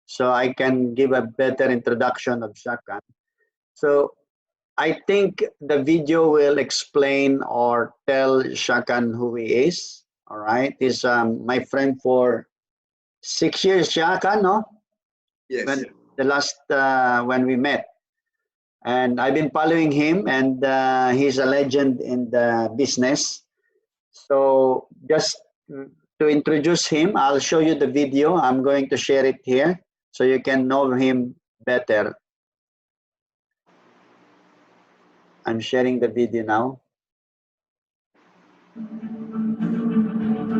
so I can give a better introduction of Shah Khan. So I think the video will explain or tell Shah Khan who he is. All right, he's my friend for 6 years, Shah Khan, no? Yes. When the last when we met, and I've been following him, and he's a legend in the business. So just to introduce him, I'll show you the video. I'm going to share it here so you can know him better. I'm sharing the video now.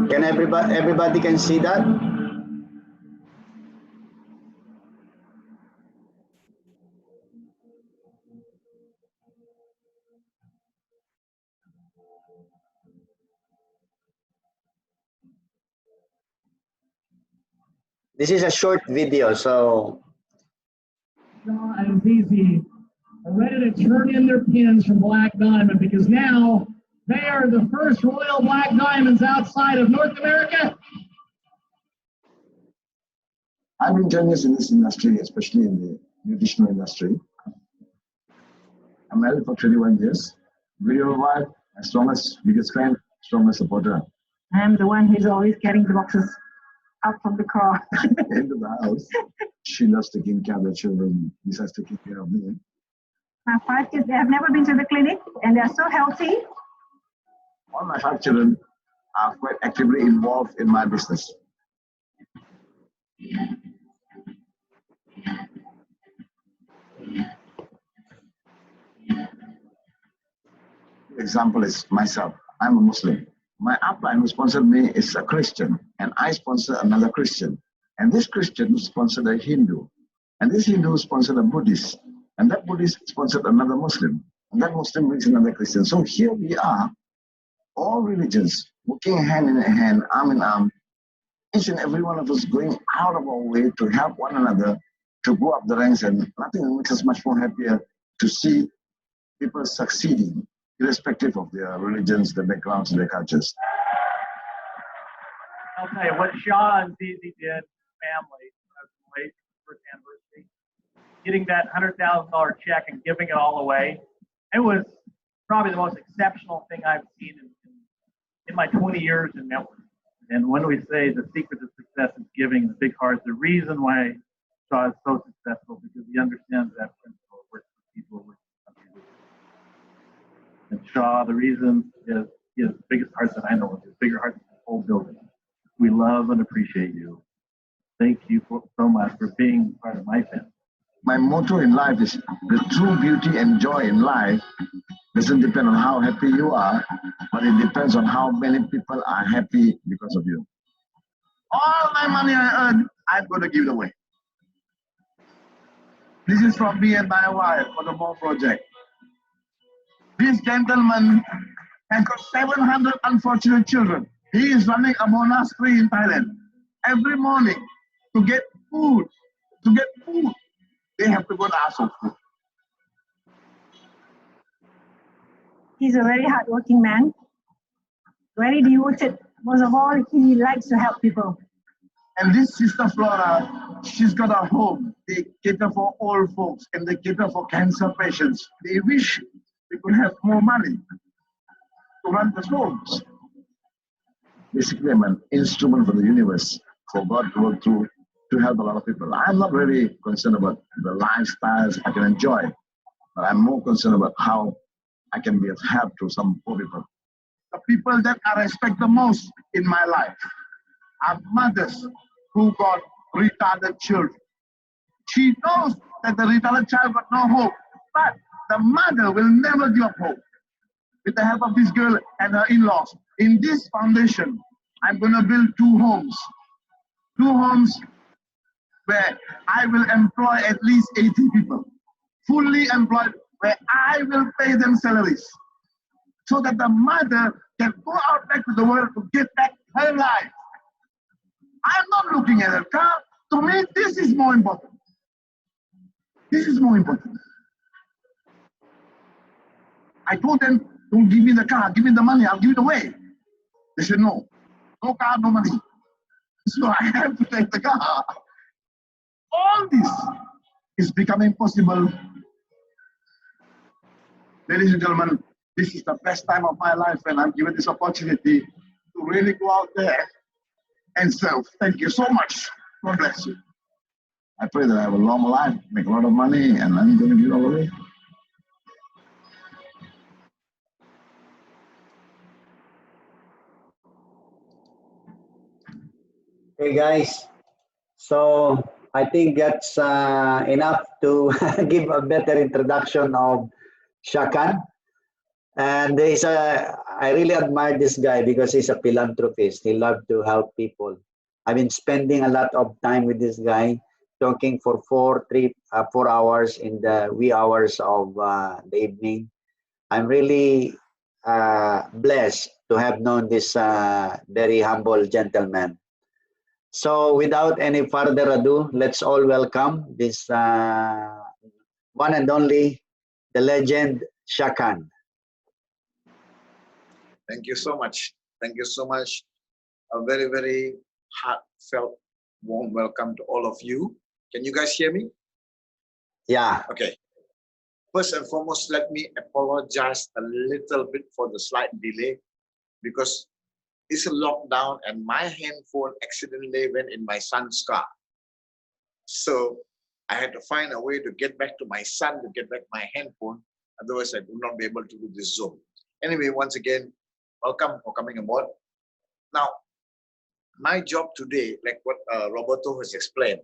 Can everybody can see that? This is a short video, so. Shah and ZZ are ready to turn in their pins from Black Diamond because now they are the first Royal Black Diamonds outside of North America. I've been 10 years in this industry, especially in the nutritional industry. I'm married for 21 years. Video wife, my strongest, biggest friend, strongest supporter. I'm the one who's always carrying the boxes out from the car. Into the house. She loves taking care of the children. Besides taking care of me. My 5 kids, they have never been to the clinic and they're so healthy. All my 5 children are quite actively involved in my business. Example is myself. I'm a Muslim. My upline who sponsored me is a Christian, and I sponsor another Christian. And this Christian sponsored a Hindu, and this Hindu sponsored a Buddhist, and that Buddhist sponsored another Muslim, and that Muslim brings another Christian. So here we are, all religions working hand in hand, arm in arm, each and every one of us going out of our way to help one another to go up the ranks, and nothing makes us much more happier to see people succeeding, irrespective of their religions, their backgrounds, their cultures. I'll tell you what Shah and ZZ did, family, late first anniversary, getting that $100,000 check and giving it all away. It was probably the most exceptional thing I've seen in my 20 years in networking. And when we say the secret to success is giving the big heart, the reason why Shah is so successful because he understands that principle, works with people, works with countries. And Shah, the reason is he has the biggest heart that I know of, his bigger heart than the whole building. We love and appreciate you. Thank you so much for being part of my family. My motto in life is the true beauty and joy in life doesn't depend on how happy you are, but it depends on how many people are happy because of you. All my money I earn, I'm going to give it away. This is from me and my wife for the More Project. This gentleman has got 700 unfortunate children. He is running a monastery in Thailand. Every morning, to get food, they have to go to ask for food. He's a very hardworking man, very devoted. Most of all, he likes to help people. And this Sister Flora, she's got a home. They cater for old folks and they cater for cancer patients. They wish they could have more money to run the homes. Basically, I'm an instrument for the universe, for God to work through to help a lot of people. I'm not really concerned about the lifestyles I can enjoy, but I'm more concerned about how I can be of help to some poor people. The people that I respect the most in my life are mothers who got retarded children. She knows that the retarded child got no hope, but the mother will never give up hope. With the help of this girl and her in-laws, in this foundation, I'm going to build 2 homes. 2 homes where I will employ at least 80 people, fully employed, where I will pay them salaries, so that the mother can go out back to the world to get back her life. I'm not looking at a car. To me, this is more important. This is more important. I told them, don't give me the car, give me the money, I'll give it away. They said, no car, no money. So I have to take the car. this is becoming possible. Ladies and gentlemen, this is the best time of my life when I'm given this opportunity to really go out there and serve. Thank you so much. God bless you. I pray that I have a long life, make a lot of money, and I'm going to give it all away. Hey guys, so I think that's enough to give a better introduction of Shakan. And I really admire this guy because he's a philanthropist. He loves to help people. I've been spending a lot of time with this guy, talking for 4 hours in the wee hours of the evening. I'm really blessed to have known this very humble gentleman. So without any further ado, let's all welcome this one and only, the legend, Shakan. Thank you so much. Thank you so much. A very, very heartfelt, warm welcome to all of you. Can you guys hear me? Yeah. Okay. First and foremost, let me apologize a little bit for the slight delay because it's a lockdown and my handphone accidentally went in my son's car. So I had to find a way to get back to my son to get back my handphone. Otherwise, I would not be able to do this Zoom. Anyway, once again, welcome for coming aboard. Now, my job today, like what Roberto has explained,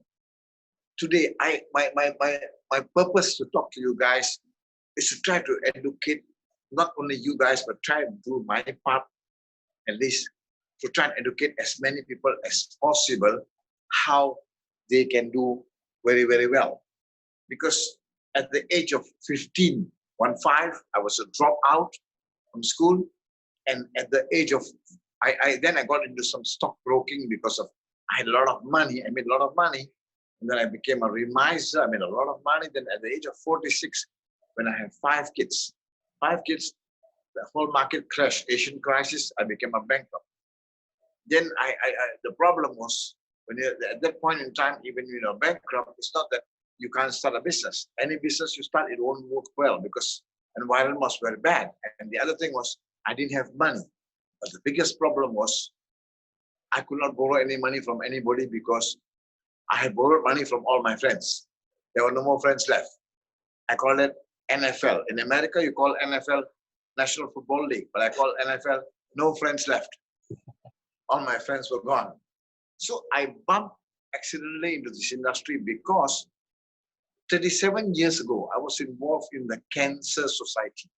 today my purpose to talk to you guys is to try to educate not only you guys, but try to do my part, at least to try and educate as many people as possible how they can do very, very well. Because at the age of 15, I was a dropout from school. And at the age of, then I got into some stockbroking because of, I had a lot of money, I made a lot of money. And then I became a remiser, I made a lot of money. Then at the age of 46, when I had 5 kids, the whole market crashed, Asian crisis, I became a bankrupt. Then the problem was, when you're at that point in time, even when you're bankrupt, it's not that you can't start a business. Any business you start, it won't work well because environment was very bad. And the other thing was, I didn't have money. But the biggest problem was, I could not borrow any money from anybody because I had borrowed money from all my friends. There were no more friends left. I call it NFL. In America, you call NFL National Football League, but I call NFL no friends left. All my friends were gone. So I bumped accidentally into this industry because 37 years ago, I was involved in the Cancer Society.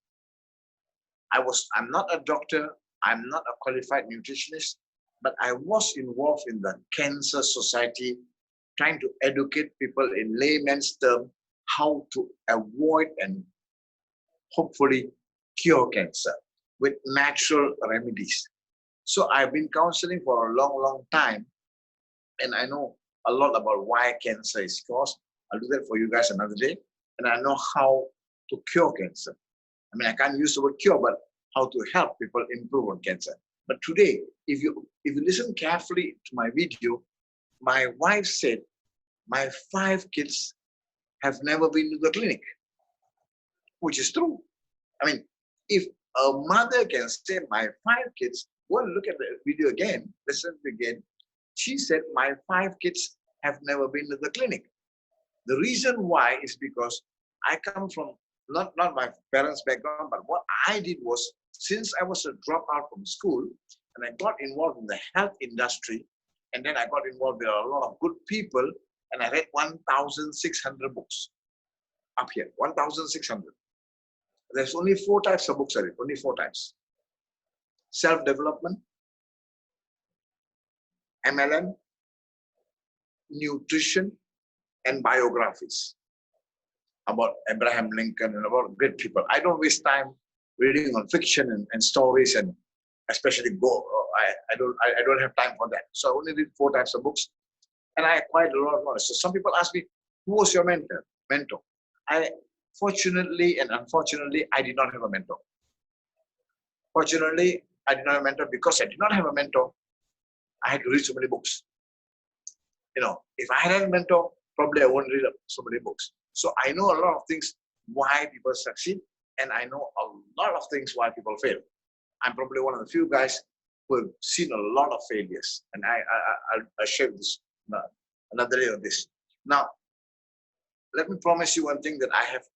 I'm not a doctor, I'm not a qualified nutritionist, but I was involved in the Cancer Society, trying to educate people in layman's terms how to avoid and hopefully cure cancer with natural remedies. So I've been counseling for a long, long time, and I know a lot about why cancer is caused. I'll do that for you guys another day. And I know how to cure cancer. I mean, I can't use the word cure, but how to help people improve on cancer. But today, if you listen carefully to my video, my wife said, my 5 kids have never been to the clinic, which is true. I mean, if a mother can say, my 5 kids, go and look at the video again, listen again. She said, my 5 kids have never been to the clinic. The reason why is because I come from not my parents' background, but what I did was, since I was a dropout from school and I got involved in the health industry, and then I got involved with a lot of good people, and I read 1,600 books up here, 1,600. There's only 4 types of books I read, only 4 types. Self-development, MLM, nutrition, and biographies about Abraham Lincoln and about great people. I don't waste time reading on fiction and stories, and especially I don't have time for that. So I only read 4 types of books, and I acquired a lot of knowledge. So some people ask me, who was your mentor? Fortunately and unfortunately, I did not have a mentor. Fortunately, I did not have a mentor because I did not have a mentor. I had to read so many books. You know, if I had a mentor, probably I won't read so many books. So I know a lot of things why people succeed, and I know a lot of things why people fail. I'm probably one of the few guys who have seen a lot of failures, and I'll share this another day on this. Now, let me promise you one thing, that I have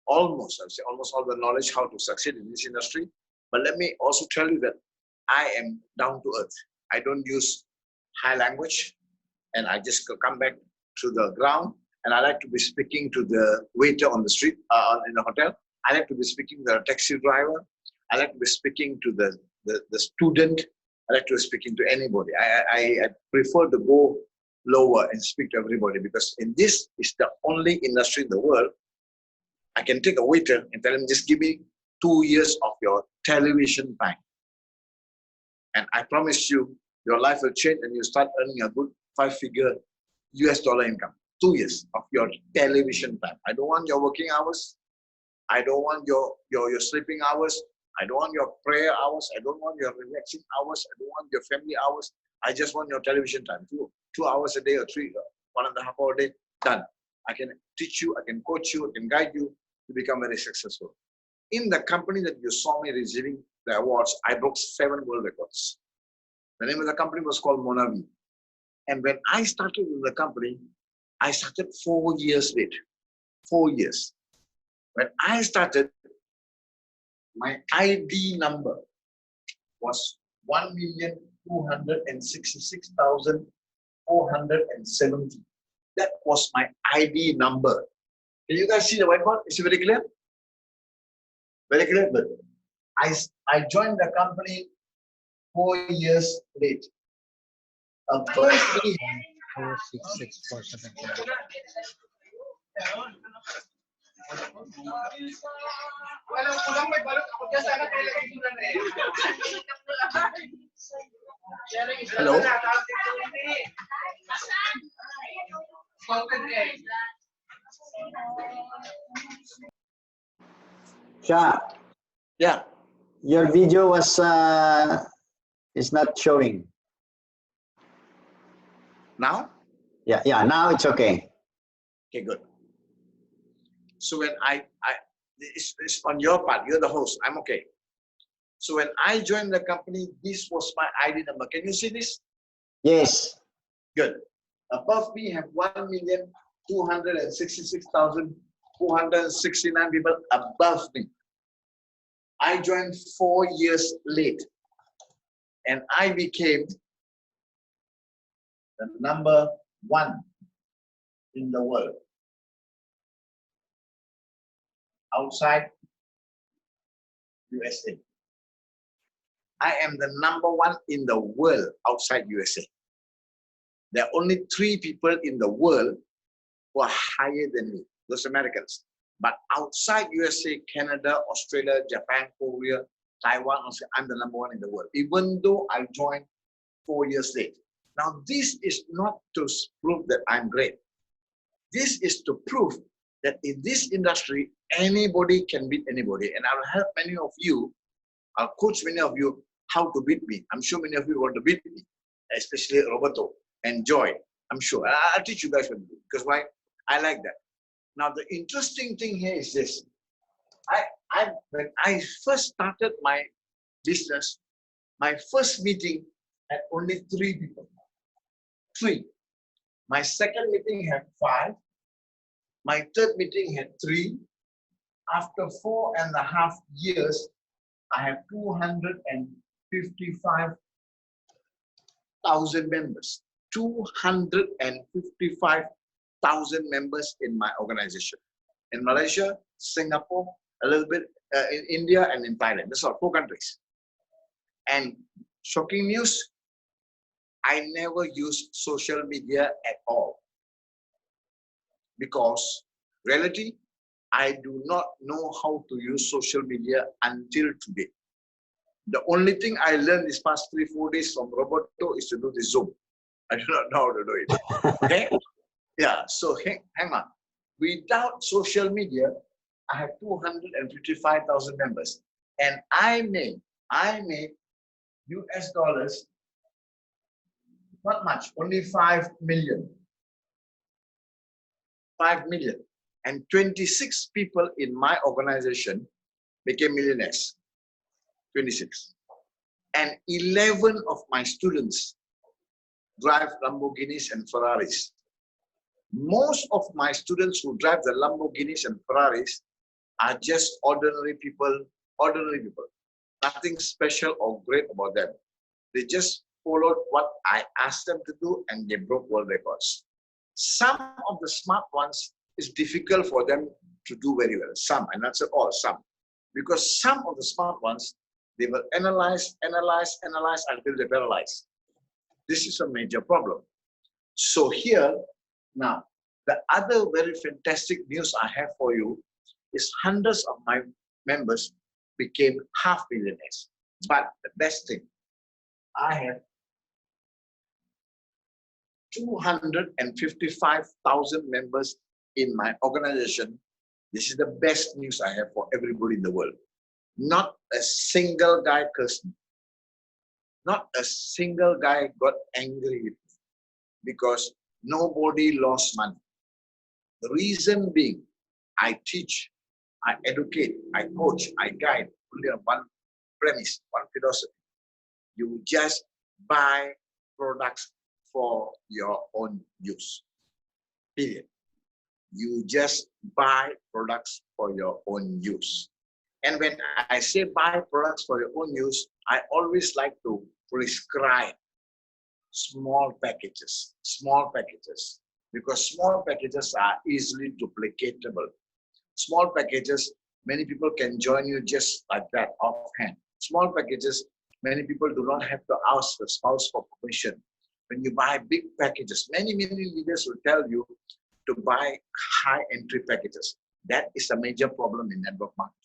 almost, I would say almost all the knowledge how to succeed in this industry. But let me also tell you that I am down to earth. I don't use high language, and I just come back to the ground. And I like to be speaking to the waiter on the street, in the hotel. I like to be speaking to the taxi driver. I like to be speaking to the student. I like to be speaking to anybody. I prefer to go lower and speak to everybody, because in this is the only industry in the world I can take a waiter and tell him, just give me 2 years of your television time. And I promise you, your life will change and you start earning a good 5-figure US dollar income. 2 years of your television time. I don't want your working hours. I don't want your sleeping hours. I don't want your prayer hours. I don't want your relaxing hours. I don't want your family hours. I just want your television time. 2 hours a day or 1.5 hours a day, done. I can teach you, I can coach you, I can guide you to become very successful. In the company that you saw me receiving the awards, I broke 7 world records. The name of the company was called Monavi. And when I started in the company, I started 4 years late. 4 years. When I started, my ID number was 1,266,470. That was my ID number. Can you guys see the whiteboard? Is it very clear? Very clear? But I joined the company 4 years late. Above me, 46647. hello? Shah, Yeah. your video was is not showing. Now? Yeah, now it's okay. Okay, good. So when it's on your part, you're the host, I'm okay. So when I joined the company, this was my ID number. Can you see this? Yes. Good. Above me have 1,266,469 people above me. I joined 4 years late, and I became the number 1 in the world. Outside USA. I am the number 1 in the world outside USA. There are only 3 people in the world who are higher than me, those Americans. But outside USA, Canada, Australia, Japan, Korea, Taiwan, I'm the number 1 in the world, even though I joined 4 years late. Now, this is not to prove that I'm great. This is to prove that in this industry, anybody can beat anybody. And I'll help many of you, I'll coach many of you how to beat me. I'm sure many of you want to beat me, especially Roberto and Joy. I'm sure. I'll teach you guys what to do. Because why? I like that. Now, the interesting thing here is this. When I first started my business, my first meeting had only 3 people. 3. My second meeting had 5. My third meeting had 3. After 4.5 years, I have 255,000 members. 255,000 members in my organization. In Malaysia, Singapore, a little bit in India, and in Thailand. That's all, 4 countries. And shocking news, I never use social media at all. Because reality, I do not know how to use social media until today. The only thing I learned these past 3-4 days from Roberto is to do the Zoom. I do not know how to do it. Okay? Yeah, so hang on. Without social media, I have 255,000 members. And I made US dollars, not much, only 5 million. 5 million. And 26 people in my organization became millionaires. 26. And 11 of my students drive Lamborghinis and Ferraris. Most of my students who drive the Lamborghinis and Ferraris are just ordinary people, Nothing special or great about them. They just followed what I asked them to do and they broke world records. Some of the smart ones, it's difficult for them to do very well. Some, and not say all, some. Because some of the smart ones, they will analyze until they paralyze. This is a major problem. So here, now, the other very fantastic news I have for you is hundreds of my members became half millionaires. But the best thing, I have 255,000 members in my organization. This is the best news I have for everybody in the world. Not a single guy cursed me. Not a single guy got angry with me because nobody lost money. The reason being, I teach, I educate, I coach, I guide only on one premise, one philosophy. You just buy products for your own use. Period. You just buy products for your own use. And when I say buy products for your own use, I always like to prescribe small packages, because small packages are easily duplicatable. Small packages, many people can join you just like that, offhand. Small packages, many people do not have to ask the spouse for permission. When you buy big packages, many leaders will tell you to buy high entry packages. That is a major problem in network marketing.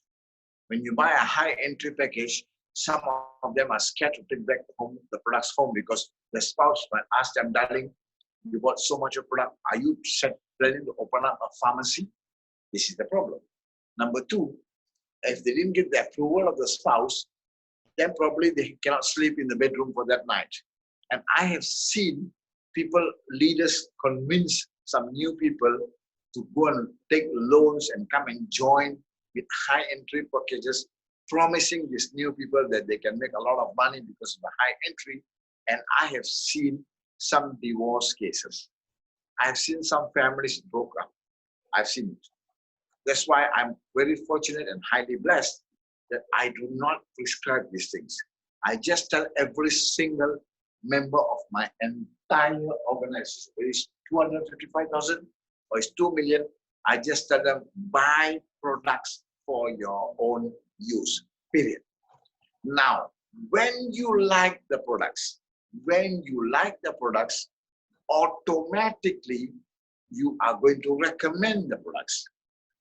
When you buy a high entry package, some of them are scared to take back home the products home because the spouse might ask them, darling, you bought so much of product. Are you planning to open up a pharmacy? This is the problem. Number two, if they didn't get the approval of the spouse, then probably they cannot sleep in the bedroom for that night. And I have seen leaders convince some new people to go and take loans and come and join with high entry packages, promising these new people that they can make a lot of money because of the high entry. And I have seen some divorce cases. I've seen some families broke up. I've seen it. That's why I'm very fortunate and highly blessed that I do not prescribe these things. I just tell every single member of my entire organization, whether it's 255,000 or it's 2 million, I just tell them, buy products for your own use, period. Now, when you like the products, automatically you are going to recommend the products.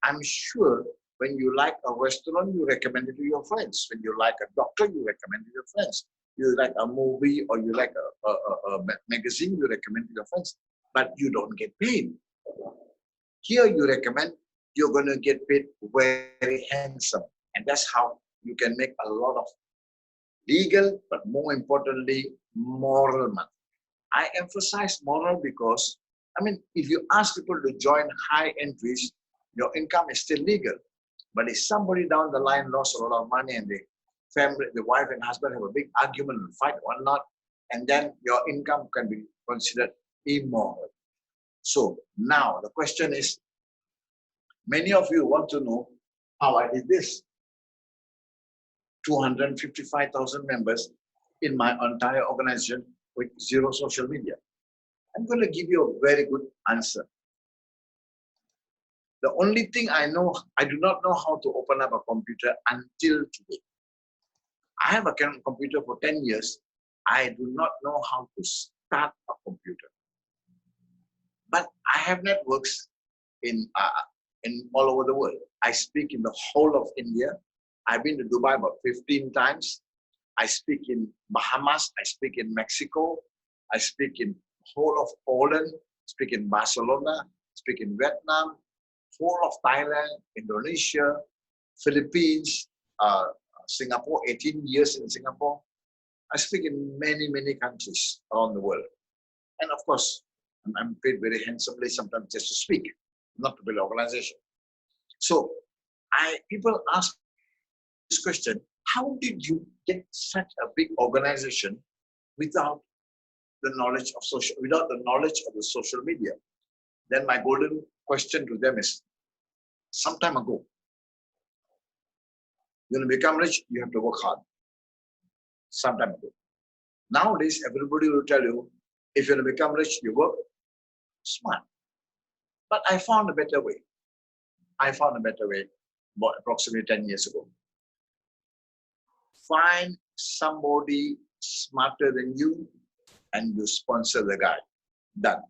I'm sure when you like a restaurant, you recommend it to your friends. When you like a doctor, you recommend it to your friends. You like a movie or you like a magazine, you recommend to your friends, but you don't get paid. Here you recommend, you're going to get paid very handsome. And that's how you can make a lot of legal, but more importantly, moral money. I emphasize moral because, if you ask people to join high entries, your income is still legal. But if somebody down the line lost a lot of money and the family, the wife and husband have a big argument and fight or not, and then your income can be considered immoral. So now the question is, many of you want to know how I did this. 255,000 members in my entire organization with zero social media. I'm going to give you a very good answer. The only thing I know, I do not know how to open up a computer until today. I have a computer for 10 years. I do not know how to start a computer. But I have networks in all over the world. I speak in the whole of India. I've been to Dubai about 15 times. I speak in Bahamas. I speak in Mexico. I speak in whole of Poland. Speak in Barcelona. Speak in Vietnam. Whole of Thailand, Indonesia, Philippines, Singapore, 18 years in Singapore. I speak in many countries around the world. And of course, I'm paid very handsomely sometimes just to speak. not to build an organization. So people ask this question, how did you get such a big organization without the knowledge of the social media? Then my golden question to them is, some time ago, you want to become rich, you have to work hard. Some time ago. Nowadays, everybody will tell you, if you want to become rich, you work smart. But I found a better way. About approximately 10 years ago. Find somebody smarter than you and you sponsor the guy. Done.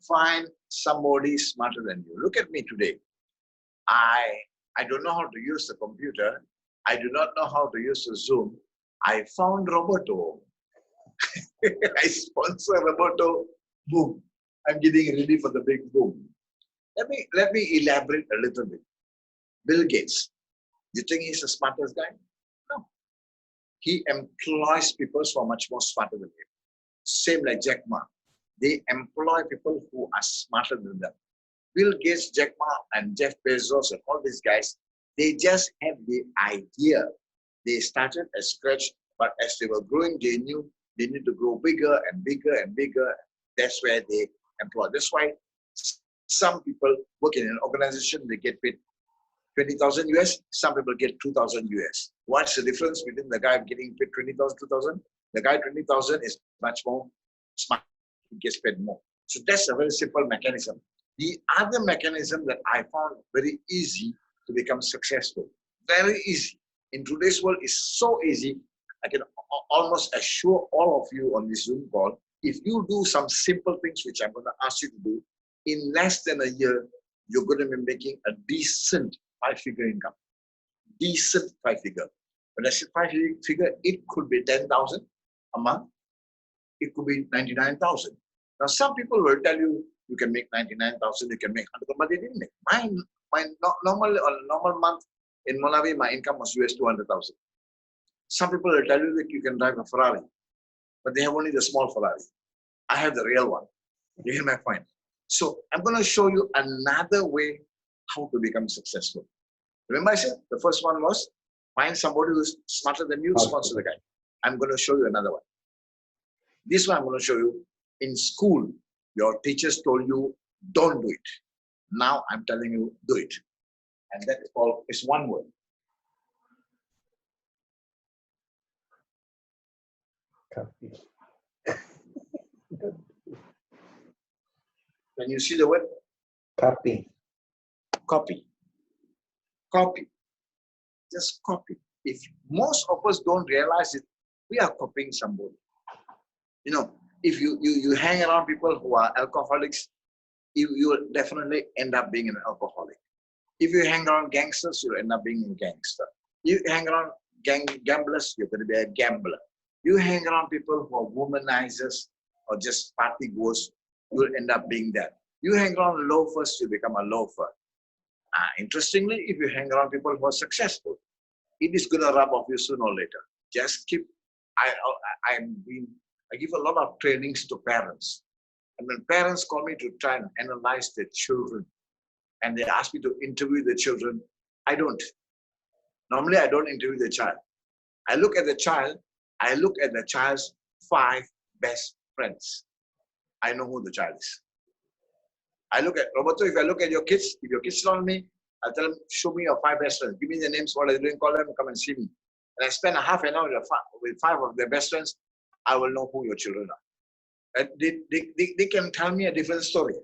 Find somebody smarter than you. Look at me today. I don't know how to use the computer. I do not know how to use the Zoom. I found Roberto. I sponsor Roberto. Boom. I'm getting ready for the big boom. Let me elaborate a little bit. Bill Gates. You think he's the smartest guy? No. He employs people who are much more smarter than him. Same like Jack Ma. They employ people who are smarter than them. Bill Gates, Jack Ma, and Jeff Bezos, and all these guys, they just had the idea. They started at scratch, but as they were growing, they knew they need to grow bigger and bigger and bigger. That's where they employ. That's why some people work in an organization, they get paid 20,000 US, some people get 2,000 US. What's the difference between the guy getting paid 20,000, 2,000? The guy 20,000 is much more smart, he gets paid more. So that's a very simple mechanism. The other mechanism that I found very easy to become successful, very easy. In today's world, is so easy. I can almost assure all of you on this Zoom call, if you do some simple things, which I'm going to ask you to do, in less than a year, you're going to be making a decent 5-figure income. Decent 5-figure. When I say 5-figure, it could be 10,000 a month. It could be 99,000. Now, some people will tell you, you can make 99,000, you can make 100,000, but they didn't make. My normal month in Malawi, my income was US 200,000. Some people will tell you that you can drive a Ferrari, but they have only the small Ferrari. I have the real one. You hear my point? So I'm going to show you another way how to become successful. Remember I said the first one was find somebody who's smarter than you, sponsor the guy. I'm going to show you another one. This one I'm going to show you. In school, your teachers told you, don't do it. Now I'm telling you, do it. And that is one word. Copy. When you see the word? Copy. Copy. Copy. Just copy. If most of us don't realize it, we are copying somebody. You know, if you hang around people who are alcoholics, you will definitely end up being an alcoholic. If you hang around gangsters, you'll end up being a gangster. You hang around gamblers, you're going to be a gambler. You hang around people who are womanizers or just party goers, you'll end up being that. You hang around loafers, you become a loafer. Interestingly, if you hang around people who are successful, it is going to rub off you sooner or later. Just keep. I give a lot of trainings to parents, and when parents call me to try and analyze their children, and they ask me to interview the children, I don't. Normally, I don't interview the child. I look at the child. I look at the child's 5 best friends. I know who the child is. I look at Roberto. If I look at your kids, if your kids tell me, I'll tell them, show me your 5 best friends. Give me their names, what they're doing, call them, come and see me. And I spend a half an hour with 5 of their best friends, I will know who your children are. And they can tell me a different story,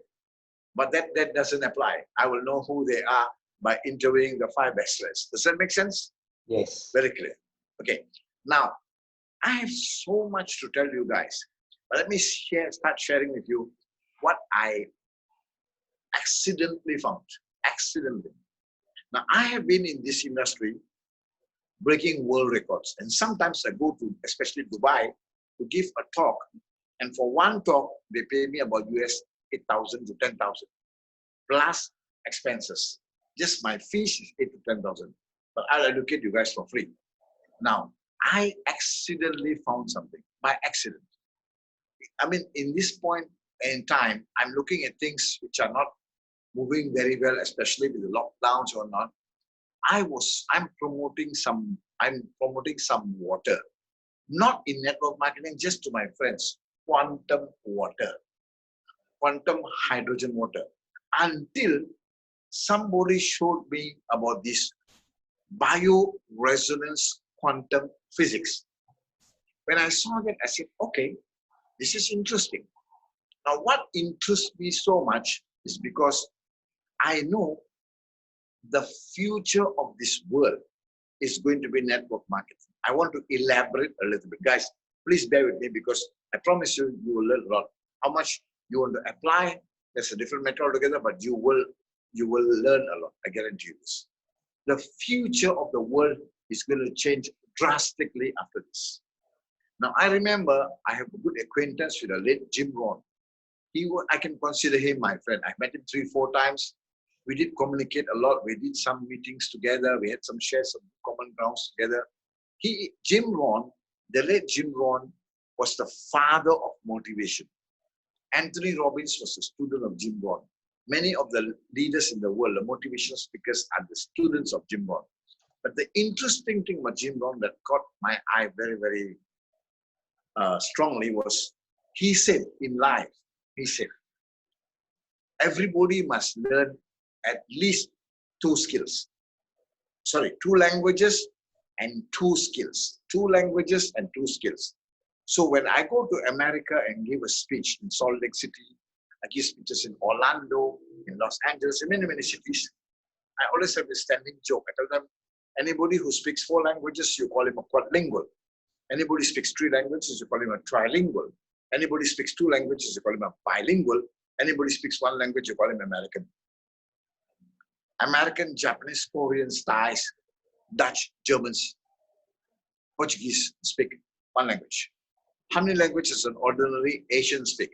but that doesn't apply. I will know who they are by interviewing the 5 best friends. Does that make sense? Yes. Very clear. Okay. Now, I have so much to tell you guys, but let me start sharing with you what I accidentally found. Accidentally. Now, I have been in this industry breaking world records. And sometimes I go to, especially Dubai, to give a talk. And for one talk, they pay me about US 8,000 to 10,000 plus expenses. Just my fees is 8 to 10,000. But I'll educate you guys for free. Now, I accidentally found something by accident. I mean, in this point, in time, I'm looking at things which are not moving very well, especially with the lockdowns or not. I'm promoting some water, not in network marketing, just to my friends, quantum water, quantum hydrogen water, until somebody showed me about this bioresonance quantum physics. When I saw that, I said, okay, this is interesting. Now, what interests me so much is because I know the future of this world is going to be network marketing. I want to elaborate a little bit. Guys, please bear with me because I promise you, you will learn a lot. How much you want to apply, that's a different matter altogether, but you will learn a lot. I guarantee you this. The future of the world is going to change drastically after this. Now, I remember I have a good acquaintance with the late Jim Rohn. I can consider him my friend. I met him 3-4 times. We did communicate a lot. We did some meetings together. We had some shares of common grounds together. Jim Rohn, the late Jim Rohn, was the father of motivation. Anthony Robbins was a student of Jim Rohn. Many of the leaders in the world, the motivational speakers, are the students of Jim Rohn. But the interesting thing about Jim Rohn that caught my eye very, very strongly was, he said in life, he said, everybody must learn at least 2 skills. Sorry, 2 languages and 2 skills. 2 languages and 2 skills. So when I go to America and give a speech in Salt Lake City, I give speeches in Orlando, in Los Angeles, in many, many cities, I always have a standing joke. I tell them, anybody who speaks 4 languages, you call him a quadlingual. Anybody speaks 3 languages, you call him a trilingual. Anybody speaks 2 languages, you call him a bilingual. Anybody speaks 1 language, you call him American. American, Japanese, Koreans, Thais, Dutch, Germans, Portuguese speak 1 language. How many languages an ordinary Asian speak?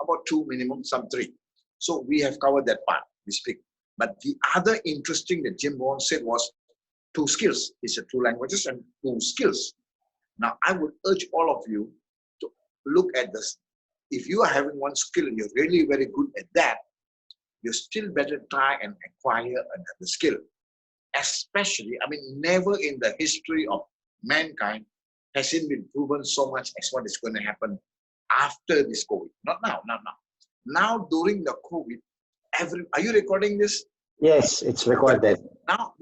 About 2 minimum, some 3. So we have covered that part, we speak. But the other interesting that Jim Rohn said was 2 skills. He said 2 languages and 2 skills. Now, I would urge all of you to look at this. If you are having 1 skill and you're really very good at that, you still better try and acquire another skill. Especially, I mean, never in the history of mankind has it been proven so much as what is going to happen after this COVID. Not now, not now. Now, during the COVID, are you recording this? Yes, it's recorded. Now,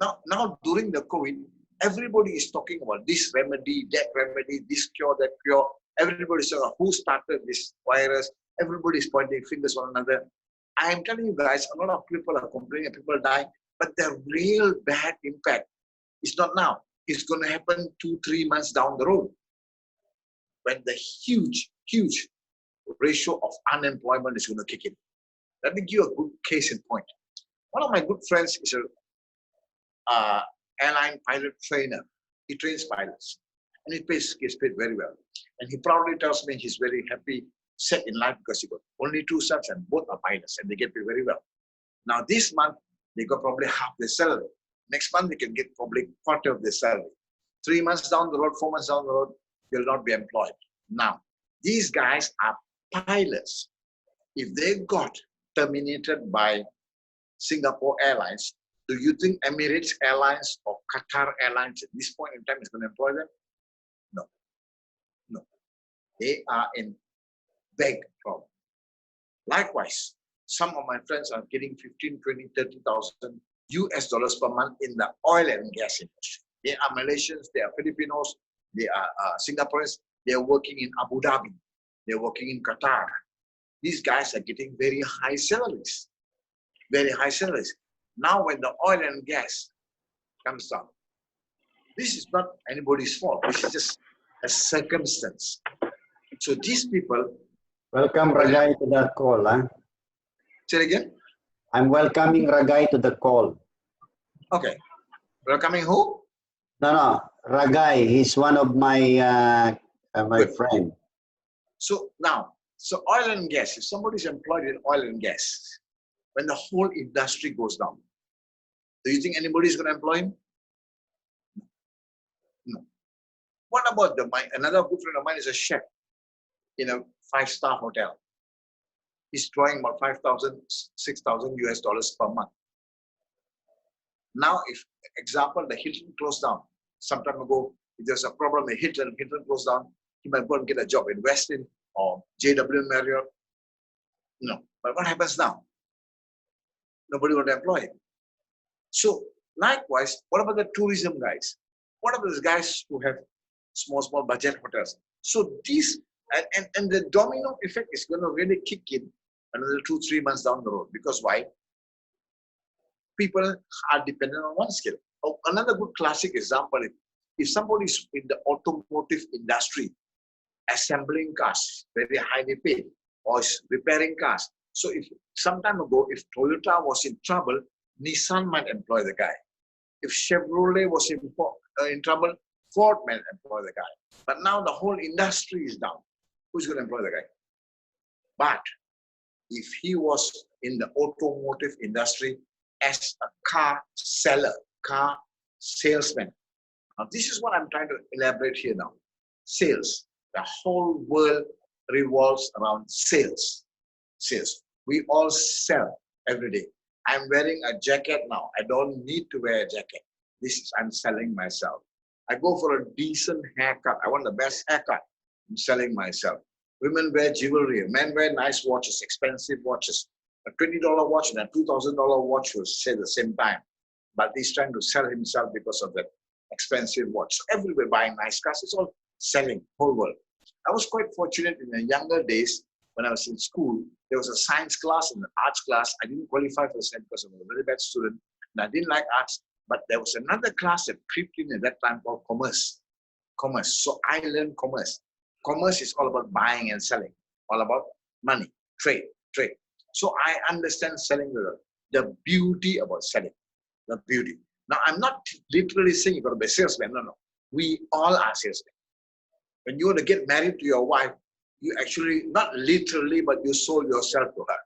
during the COVID, everybody is talking about this remedy, this cure, that cure. Everybody's saying, who started this virus? Everybody's pointing fingers at one another. I am telling you guys, a lot of people are complaining, people are dying, but the real bad impact is not now. It's going to happen 2-3 months down the road, when the huge ratio of unemployment is going to kick in. Let me give you a good case in point. One of my good friends is a airline pilot trainer. He trains pilots, and he gets paid very well. And he proudly tells me he's very happy, set in life, because he got only 2 sons and both are pilots, and they get paid very well. Now this month, they got probably half their salary. Next month, they can get probably quarter of their salary. 3 months down the road, 4 months down the road, they'll not be employed. Now, these guys are pilots. If they got terminated by Singapore Airlines, do you think Emirates Airlines or Qatar Airlines at this point in time is going to employ them? No. No. They are in big trouble. Likewise, some of my friends are getting 15, 20, 30,000 US dollars per month in the oil and gas industry. They are Malaysians, they are Filipinos, they are Singaporeans, they are working in Abu Dhabi, they are working in Qatar. These guys are getting very high salaries. Very high salaries. Now when the oil and gas comes down, this is not anybody's fault. This is just a circumstance. So these people... Welcome Ragai to the call. Huh? Say it again? I'm welcoming Ragai to the call. Okay. Welcoming who? No, Ragai. He's one of my my friend. So now, oil and gas, if somebody's employed in oil and gas, when the whole industry goes down, do you think anybody's going to employ him? No. What about another good friend of mine is a chef in a 5-star hotel. he's drawing about 5,000, 6,000 US dollars per month. Now, if, example, the Hilton closed down, some time ago, if there's a problem at Hilton closed down, he might go and get a job in Westin or JW Marriott. No. But what happens now? Nobody will employ him. So, likewise, what about the tourism guys? What about those guys who have small budget hotels? So, these, and the domino effect is going to really kick in another 2-3 months down the road. Because why? People are dependent on one skill. Oh, another good classic example, if somebody is in the automotive industry, assembling cars, very highly paid, or is repairing cars. So if some time ago, if Toyota was in trouble, Nissan might employ the guy. If Chevrolet was in trouble, Ford might employ the guy. But now the whole industry is down. Who's going to employ the guy? But if he was in the automotive industry as a car seller, car salesman. Now, this is what I'm trying to elaborate here now. Sales. The whole world revolves around sales. Sales. We all sell every day. I'm wearing a jacket now. I don't need to wear a jacket. I'm selling myself. I go for a decent haircut. I want the best haircut. I'm selling myself. Women wear jewelry. Men wear nice watches, expensive watches. A $20 watch and a $2,000 watch will say the same time. But he's trying to sell himself because of that expensive watch. So everywhere buying nice cars. It's all selling, whole world. I was quite fortunate in the younger days when I was in school. There was a science class and an arts class. I didn't qualify for the because I was a very bad student. And I didn't like arts. But there was another class that creeped in at that time called commerce. Commerce. So I learned commerce. Commerce is all about buying and selling. All about money, trade. So I understand selling the beauty about selling. The beauty. Now, I'm not literally saying you've got to be a salesman. No. We all are salesmen. When you want to get married to your wife, you actually, not literally, but you sold yourself to her.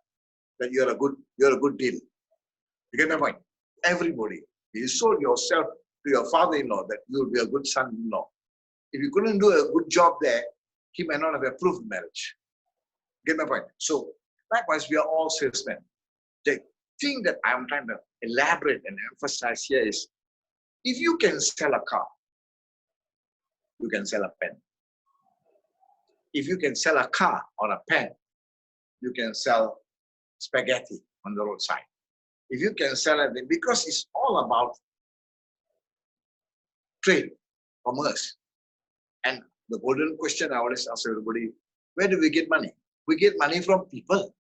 That you're a good deal. You get my point? Everybody. You sold yourself to your father-in-law that you'll be a good son-in-law. If you couldn't do a good job there, he may not have approved marriage. Get my point? So, likewise, we are all salesmen. The thing that I'm trying to elaborate and emphasize here is, if you can sell a car, you can sell a pen. If you can sell a car or a pen, you can sell spaghetti on the roadside. If you can sell it, because it's all about trade, commerce. And the golden question I always ask everybody, where do we get money? We get money from people.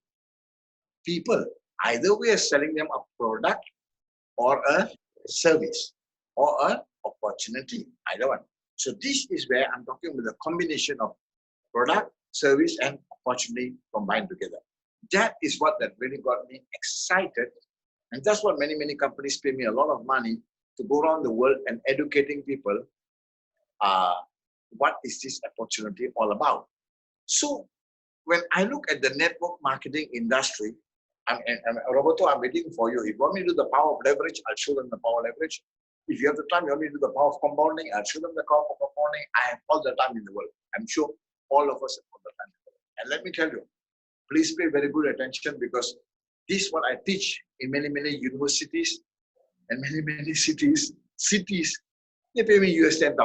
People. Either we are selling them a product or a service or an opportunity. Either one. So this is where I'm talking about the combination of product, service, and opportunity combined together. That is what that really got me excited. And that's what many companies pay me a lot of money to go around the world and educating people what is this opportunity all about. So when I look at the network marketing industry, Roberto, I'm waiting for you. If you want me to do the power of leverage, I'll show them the power of leverage. If you have the time, you want me to do the power of compounding, I'll show them the power of compounding. I have all the time in the world. I'm sure all of us have all the time in the world. And let me tell you, please pay very good attention, because this is what I teach in many universities and many cities. They pay me US 10,000.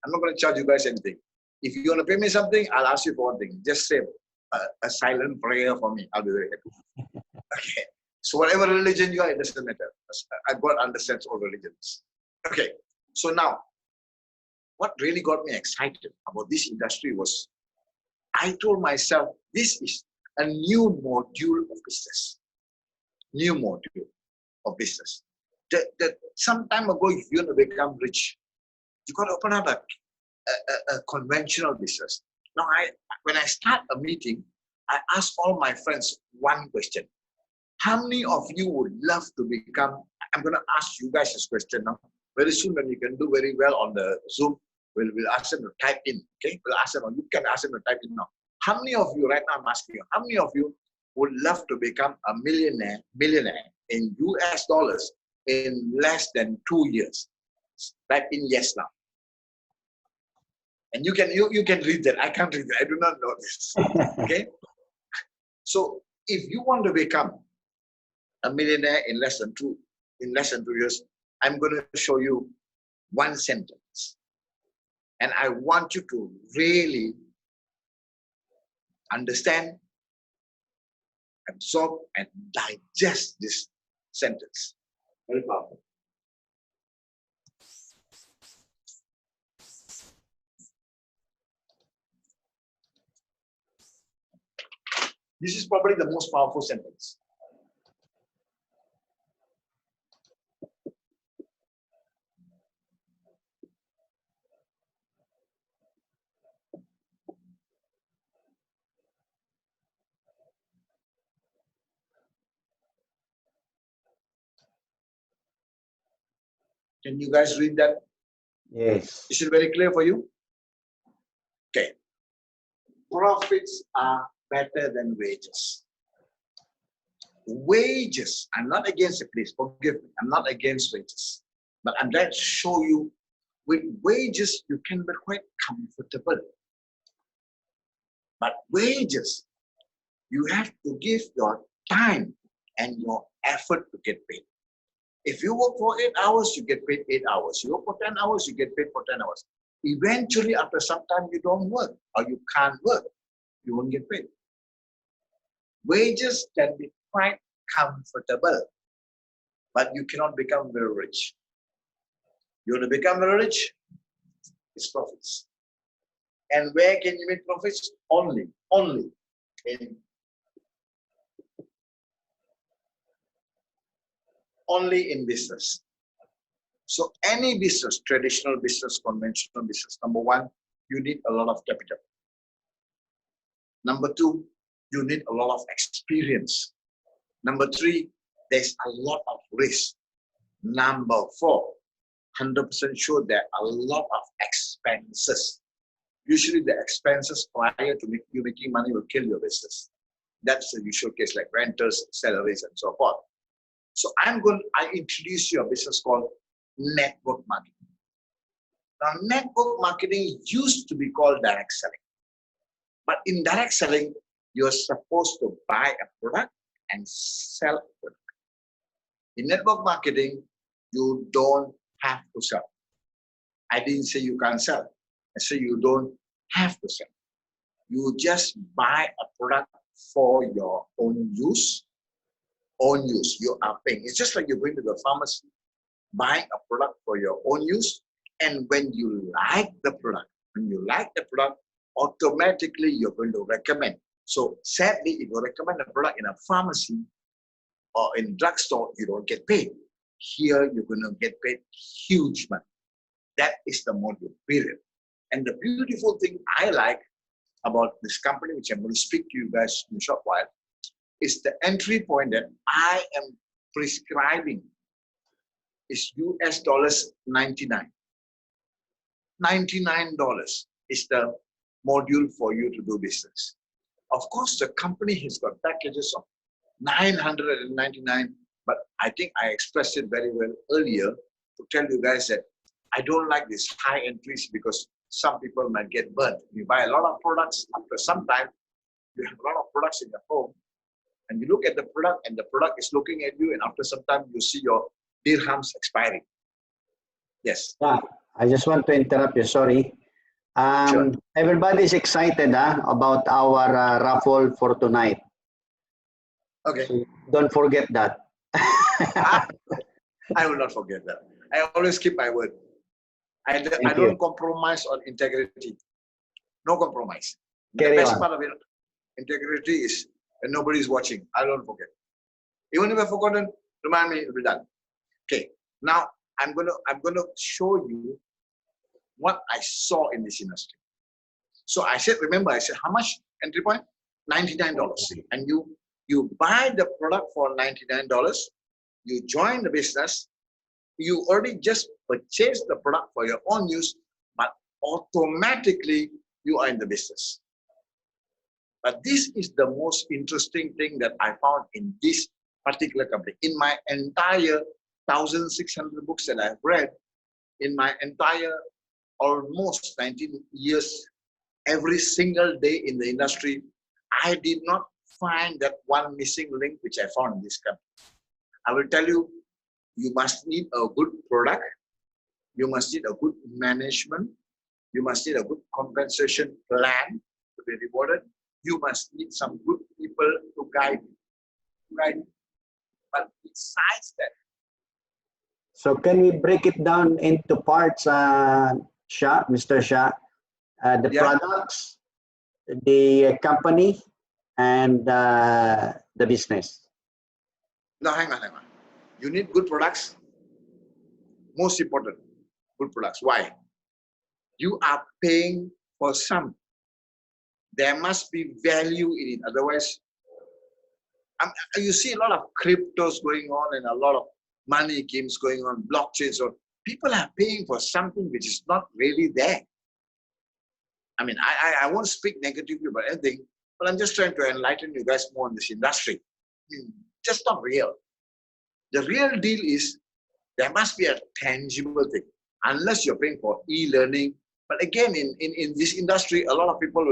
I'm not going to charge you guys anything. If you want to pay me something, I'll ask you for one thing. Just say a silent prayer for me. I'll be very happy. Okay. So whatever religion you are, it doesn't matter. God understands all religions. Okay. So now, what really got me excited about this industry was, I told myself, this is a new module of business. New module of business. That some time ago, if you want to become rich, you got to open up a conventional business. Now, when I start a meeting, I ask all my friends one question. How many of you would love to become, I'm going to ask you guys this question now. Very soon when you can do very well on the Zoom, we'll ask them to type in, okay? We'll ask them, or you can ask them to type in now. How many of you, right now I'm asking you, how many of you would love to become a millionaire in US dollars in less than 2 years? Type in yes now. And you can read that. I can't read that. I do not know this. Okay? So if you want to become a millionaire in less than 2 years, I'm going to show you one sentence. And I want you to really understand, absorb, and digest this sentence. Very powerful. This is probably the most powerful sentence. Can you guys read that? Yes. Is it very clear for you? Okay. Profits are better than wages. Wages, I'm not against it, please forgive me. I'm not against wages. But I'm trying to show you with wages, you can be quite comfortable. But wages, you have to give your time and your effort to get paid. If you work for 8 hours, you get paid 8 hours. You work for 10 hours, you get paid for 10 hours. Eventually, after some time, you don't work or you can't work. You won't get paid. Wages can be quite comfortable, but you cannot become very rich. You want to become very rich? It's profits. And where can you make profits? Only in business. So any business, traditional business, conventional business, number one, you need a lot of capital. Number two, you need a lot of experience. Number three, there's a lot of risk. Number four, 100% sure there are a lot of expenses. Usually the expenses prior to you making money will kill your business. That's the usual case, like renters, salaries, and so forth. So I introduce you a business called network marketing. Now, network marketing used to be called direct selling. But in direct selling, you're supposed to buy a product and sell a product. In network marketing, you don't have to sell. I didn't say you can't sell. I say you don't have to sell. You just buy a product for your own use. Own use, you are paying. It's just like you're going to the pharmacy, buying a product for your own use. And when you like the product, automatically you're going to recommend. So sadly, if you recommend a product in a pharmacy or in a drugstore, you don't get paid. Here, you're going to get paid huge money. That is the module, period. And the beautiful thing I like about this company, which I'm going to speak to you guys in a short while, is the entry point that I am prescribing is US dollars 99. $99 is the module for you to do business. Of course, the company has got packages of 999, but I think I expressed it very well earlier to tell you guys that I don't like these high entries because some people might get burnt. You buy a lot of products, after some time, you have a lot of products in your home, and you look at the product, and the product is looking at you, and after some time, you see your dirhams expiring. Yes. Yeah, I just want to interrupt you. Sorry. Sure. Everybody's excited about our raffle for tonight. Okay. So don't forget that. I will not forget that. I always keep my word. I don't compromise on integrity. No compromise. Carry the best on. part of integrity is when nobody's watching. I don't forget. Even if I've forgotten, remind me, it'll be done. Okay. Now I'm gonna show you what I saw in this industry. So I said, remember, I said, how much entry point? $99. And you buy the product for $99. You join the business. You already just purchased the product for your own use, but automatically you are in the business. But this is the most interesting thing that I found in this particular company. In my entire 1,600 books that I've read, in my entire almost 19 years, every single day in the industry, I did not find that one missing link which I found in this company. I will tell you, you must need a good product, you must need a good management, you must need a good compensation plan to be rewarded, you must need some good people to guide you. Right? But besides that, So can we break it down into parts, Shah, Mr. Shah? The Yeah. products, the company, and the business. now hang on. You need good products. Most important, good products. Why? You are paying for some. There must be value in it. Otherwise, you see a lot of cryptos going on and a lot of money games going on, blockchains. So people are paying for something which is not really there. I mean, I won't speak negatively about anything, but I'm just trying to enlighten you guys more on this industry. I mean, just not real. The real deal is there must be a tangible thing. Unless you're paying for e-learning. But again, in this industry, a lot of people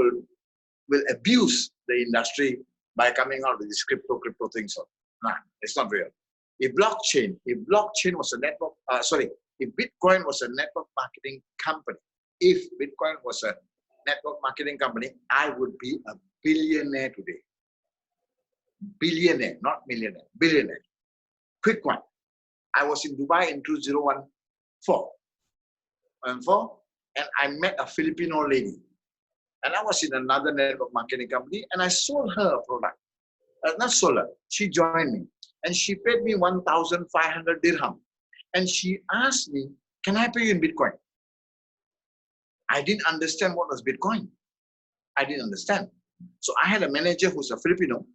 will abuse the industry by coming out with these crypto things. Nah, it's not real. If blockchain was a network, if Bitcoin was a network marketing company, I would be a billionaire today. Billionaire, not millionaire, billionaire. Quick one. I was in Dubai in 2014. And I met a Filipino lady. And I was in another network marketing company and I sold her a product. Not sold her, she joined me. And she paid me 1,500 dirham. And she asked me, can I pay you in Bitcoin? I didn't understand what was Bitcoin. I didn't understand. So I had a manager who's a Filipino.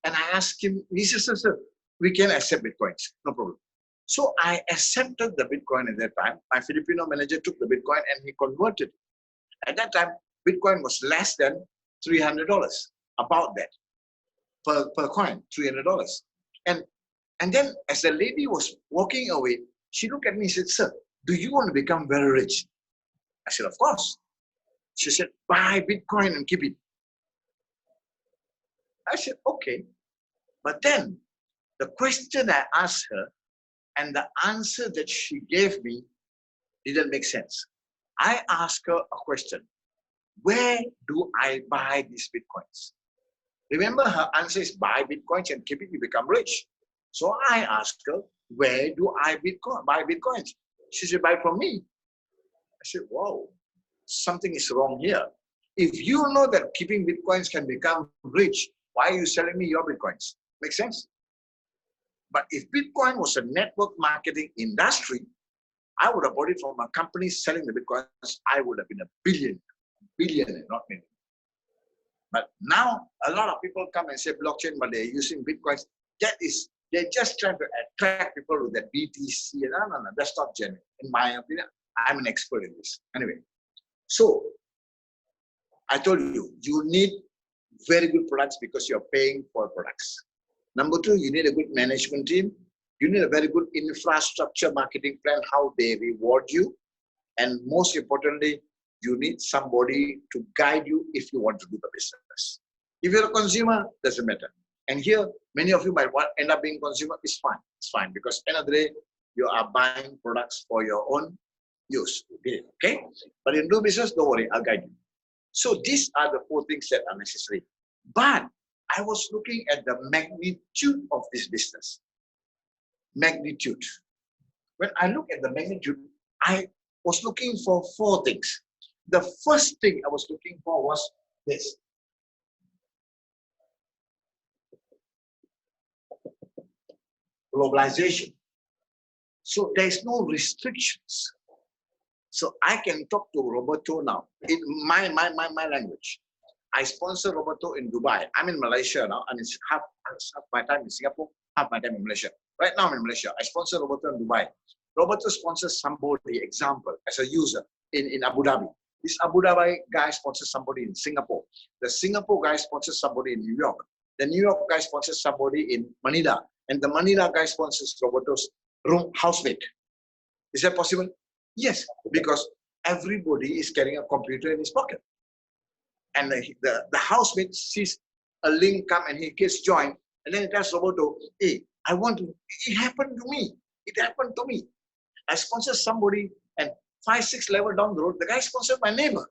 And I asked him, he said, sir, we can accept Bitcoins, no problem. So I accepted the Bitcoin at that time. My Filipino manager took the Bitcoin and he converted. At that time, Bitcoin was less than $300, about that, per coin, $300. And then as the lady was walking away, she looked at me and said, sir, do you want to become very rich? I said, of course. She said, buy Bitcoin and keep it. I said, okay. But then the question I asked her and the answer that she gave me didn't make sense. I asked her a question. Where do I buy these Bitcoins? Remember, her answer is buy Bitcoins and keep it, you become rich. So I asked her, where do I buy Bitcoins? She said, buy from me. I said, whoa, something is wrong here. If you know that keeping Bitcoins can become rich, why are you selling me your Bitcoins? Make sense? But if Bitcoin was a network marketing industry, I would have bought it from a company selling the Bitcoins. I would have been a billionaire, not million. But now a lot of people come and say blockchain, but they're using Bitcoins. They're just trying to attract people with that BTC. No, that's not genuine. In my opinion, I'm an expert in this. Anyway, so I told you, you need very good products because you're paying for products. Number two, you need a good management team. You need a very good infrastructure marketing plan, how they reward you. And most importantly, you need somebody to guide you if you want to do the business. If you're a consumer, doesn't matter. And here, many of you might end up being consumer. It's fine. It's fine because end of the day, you are buying products for your own use. Okay? But in do business, don't worry, I'll guide you. So these are the 4 things that are necessary. But I was looking at the magnitude of this business. Magnitude. When I look at the magnitude, I was looking for 4 things. The first thing I was looking for was this. Globalization. So there's no restrictions. So I can talk to Roberto now in my language. I sponsor Roberto in Dubai. I'm in Malaysia now, and it's half my time in Singapore, half my time in Malaysia. Right now I'm in Malaysia. I sponsor Roberto in Dubai. Roberto sponsors somebody, example, as a user in Abu Dhabi. This Abu Dhabi guy sponsors somebody in Singapore. The Singapore guy sponsors somebody in New York. The New York guy sponsors somebody in Manila. And the Manila guy sponsors Roberto's housemate. Is that possible? Yes, because everybody is carrying a computer in his pocket. And the housemate sees a link come and he gets joined, and then he tells Roberto, hey, I want to, it happened to me. It happened to me. I sponsored somebody, and 5, 6 level down the road, the guy sponsored my neighbor.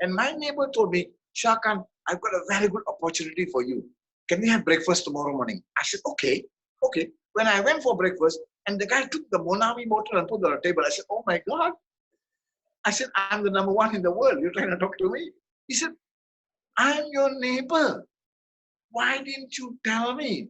And my neighbor told me, Shah Khan, I've got a very good opportunity for you. Can we have breakfast tomorrow morning? I said, okay, okay. When I went for breakfast, and the guy took the Monavi bottle and put it on the table, I said, oh my God. I said, I'm the #1 in the world. You're trying to talk to me? He said, I'm your neighbor. Why didn't you tell me?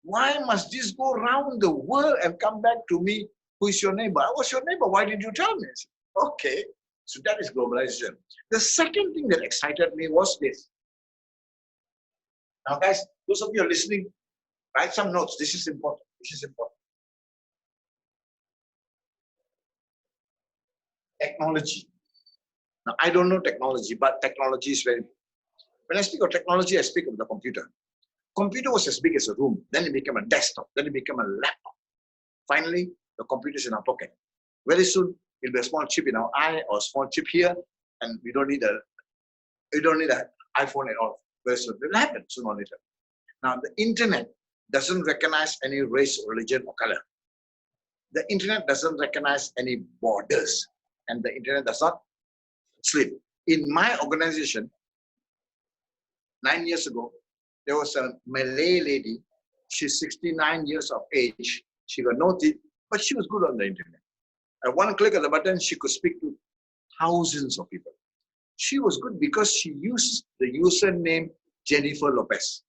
Why must this go around the world and come back to me? Who is your neighbor? I was your neighbor. Why did you tell me? I said, okay. So that is globalization. The second thing that excited me was this. Now, guys, those of you who are listening, write some notes. This is important. This is important. Technology. Now, I don't know technology, but technology is very important. When I speak of technology, I speak of the computer. Computer was as big as a room. Then it became a desktop. Then it became a laptop. Finally, the computer is in our pocket. Very soon, it'll be a small chip in our eye or a small chip here, and we don't need an iPhone at all. Very soon, it will happen sooner or later. Now, the internet doesn't recognize any race, religion, or color. The internet doesn't recognize any borders, and the internet does not sleep. In my organization, 9 years ago, there was a Malay lady. She's 69 years of age. She got no teeth, but she was good on the internet. At one click of the button, she could speak to thousands of people. She was good because she used the username Jennifer Lopez.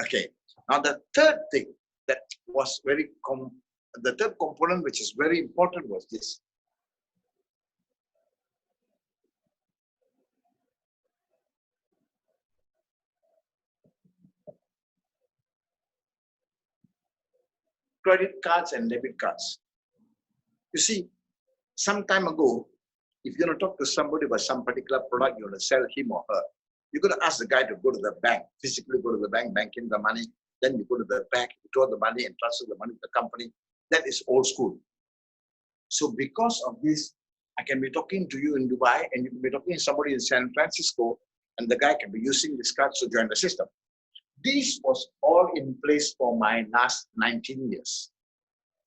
Okay. Now the third thing that was the third component which is very important was this. Credit cards and debit cards. You see, some time ago, if you're going to talk to somebody about some particular product, you're going to sell him or her, you're going to ask the guy to go to the bank, physically go to the bank, bank in the money, then you go to the bank, you draw the money and transfer the money to the company. That is old school. So because of this, I can be talking to you in Dubai and you can be talking to somebody in San Francisco and the guy can be using this card to join the system. This was all in place for my last 19 years.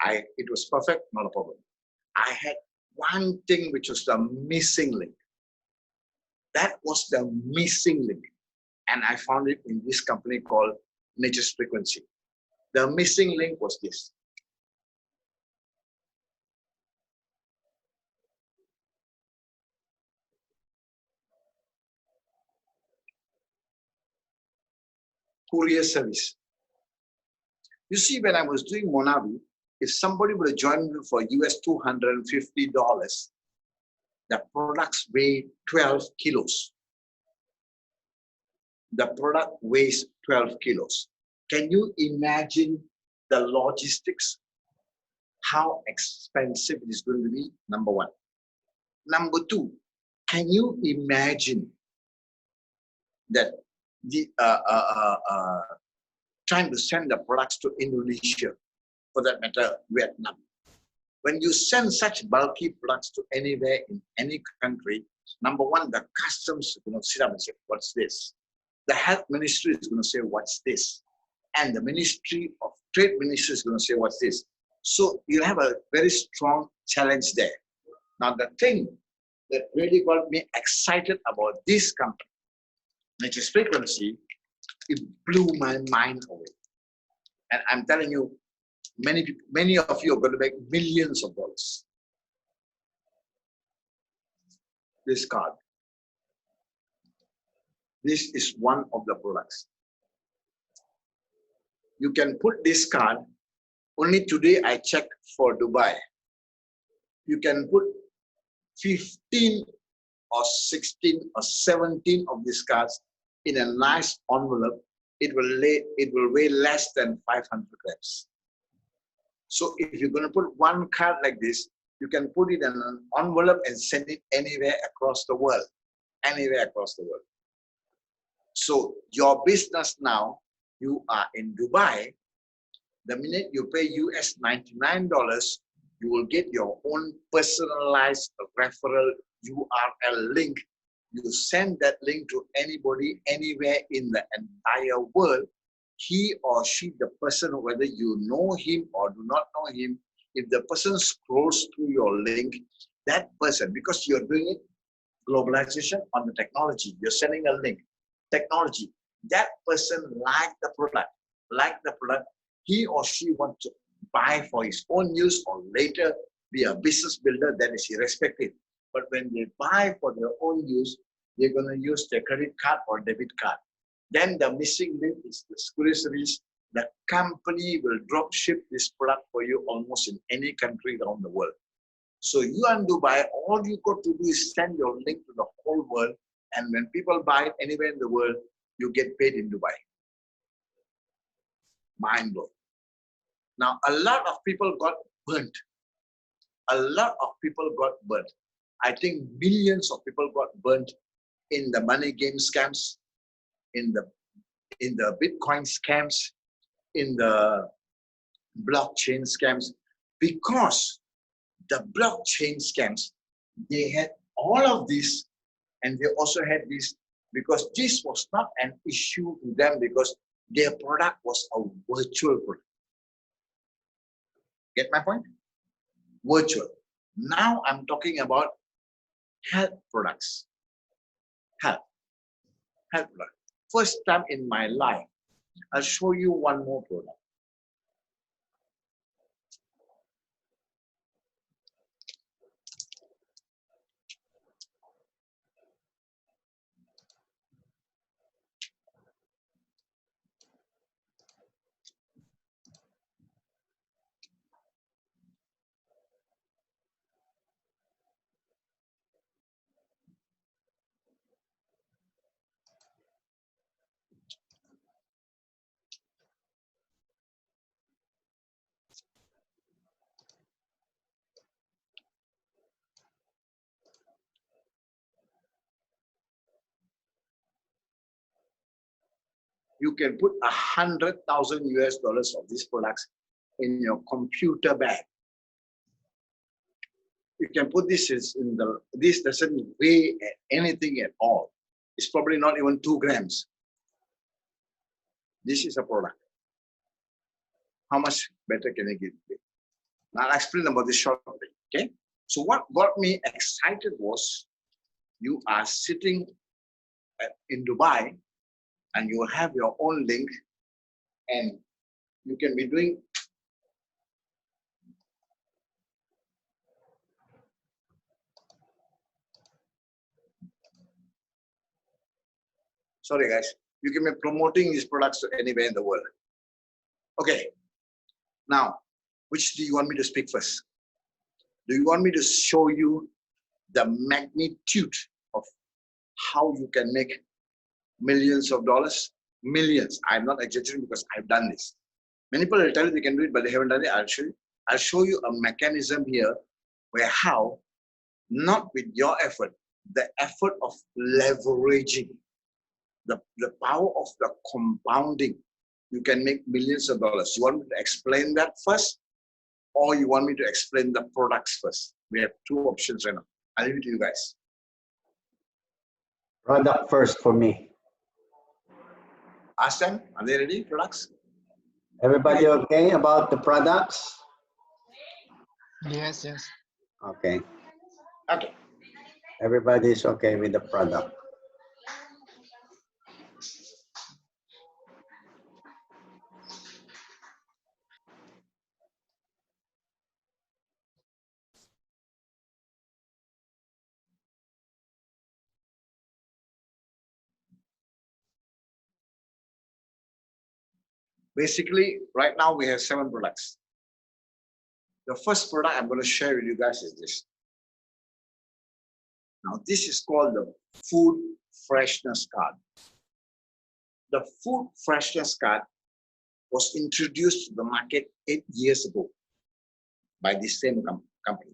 It was perfect, not a problem. I had one thing which was the missing link. That was the missing link. And I found it in this company called Nature's Frequency. The missing link was this. Courier service. You see, when I was doing Monavi, if somebody would have joined me for US $250, the products weigh 12 kilos. The product weighs 12 kilos. Can you imagine the logistics? How expensive it is going to be? Number one. Number two, can you imagine that the trying to send the products to Indonesia, for that matter, Vietnam? When you send such bulky products to anywhere in any country, number one, the customs is going to sit up and say, what's this? The health ministry is going to say, what's this? And the Ministry of Trade Ministry is going to say, what's this? So you have a very strong challenge there. Now, the thing that really got me excited about this company, Nature's Frequency, it blew my mind away. And I'm telling you, many of you are going to make millions of dollars. This card. This is one of the products. You can put this card. Only today I checked for Dubai. You can put 15 or 16 or 17 of these cards in a nice envelope. It will weigh less than 500 grams. So if you're going to put one card like this, you can put it in an envelope and send it anywhere across the world. Anywhere across the world. So your business now, you are in Dubai. The minute you pay US $99, you will get your own personalized referral URL link you send that link to anybody, anywhere in the entire world, he or she, the person, whether you know him or do not know him, if the person scrolls through your link, that person, because you're doing it, globalization on the technology, you're sending a link, technology, that person like the product, he or she wants to buy for his own use or later be a business builder, that is irrespective. But when they buy for their own use, they're going to use their credit card or debit card. Then the missing link is the groceries. The company will drop ship this product for you almost in any country around the world. So you in Dubai, all you got to do is send your link to the whole world. And when people buy it anywhere in the world, you get paid in Dubai. Mind blown. Now, a lot of people got burnt. A lot of people got burnt. I think millions of people got burnt in the money game scams, in the Bitcoin scams, in the blockchain scams, because the blockchain scams, they had all of this, and they also had this because this was not an issue to them because their product was a virtual product. Get my point? Virtual. Now I'm talking about health products. Health product. First time in my life, I'll show you one more product. You can put 100,000 US dollars of these products in your computer bag. You can put this in the, this doesn't weigh anything at all. It's probably not even 2 grams. This is a product. How much better can I give you? Now I'll explain about this shortly, okay? So what got me excited was you are sitting in Dubai and you have your own link and you can be doing sorry guys, you can be promoting these products to anywhere in the world. Okay, now, which do you want me to speak first? Do you want me to show you the magnitude of how you can make millions of dollars? Millions. I'm not exaggerating because I've done this. Many people will tell you they can do it, but they haven't done it. I'll show you. I'll show you a mechanism here where how, not with your effort, the effort of leveraging, the power of the compounding, you can make millions of dollars. You want me to explain that first, or you want me to explain the products first? We have 2 options right now. I'll leave it to you guys. Product first for me. Ask them, are they ready, products? Everybody okay about the products? Yes, yes. Okay. Okay. Everybody's okay with the product. Basically, right now we have 7 products. The first product I'm going to share with you guys is this. Now, this is called the Food Freshness Card. The Food Freshness Card was introduced to the market 8 years ago by the same company.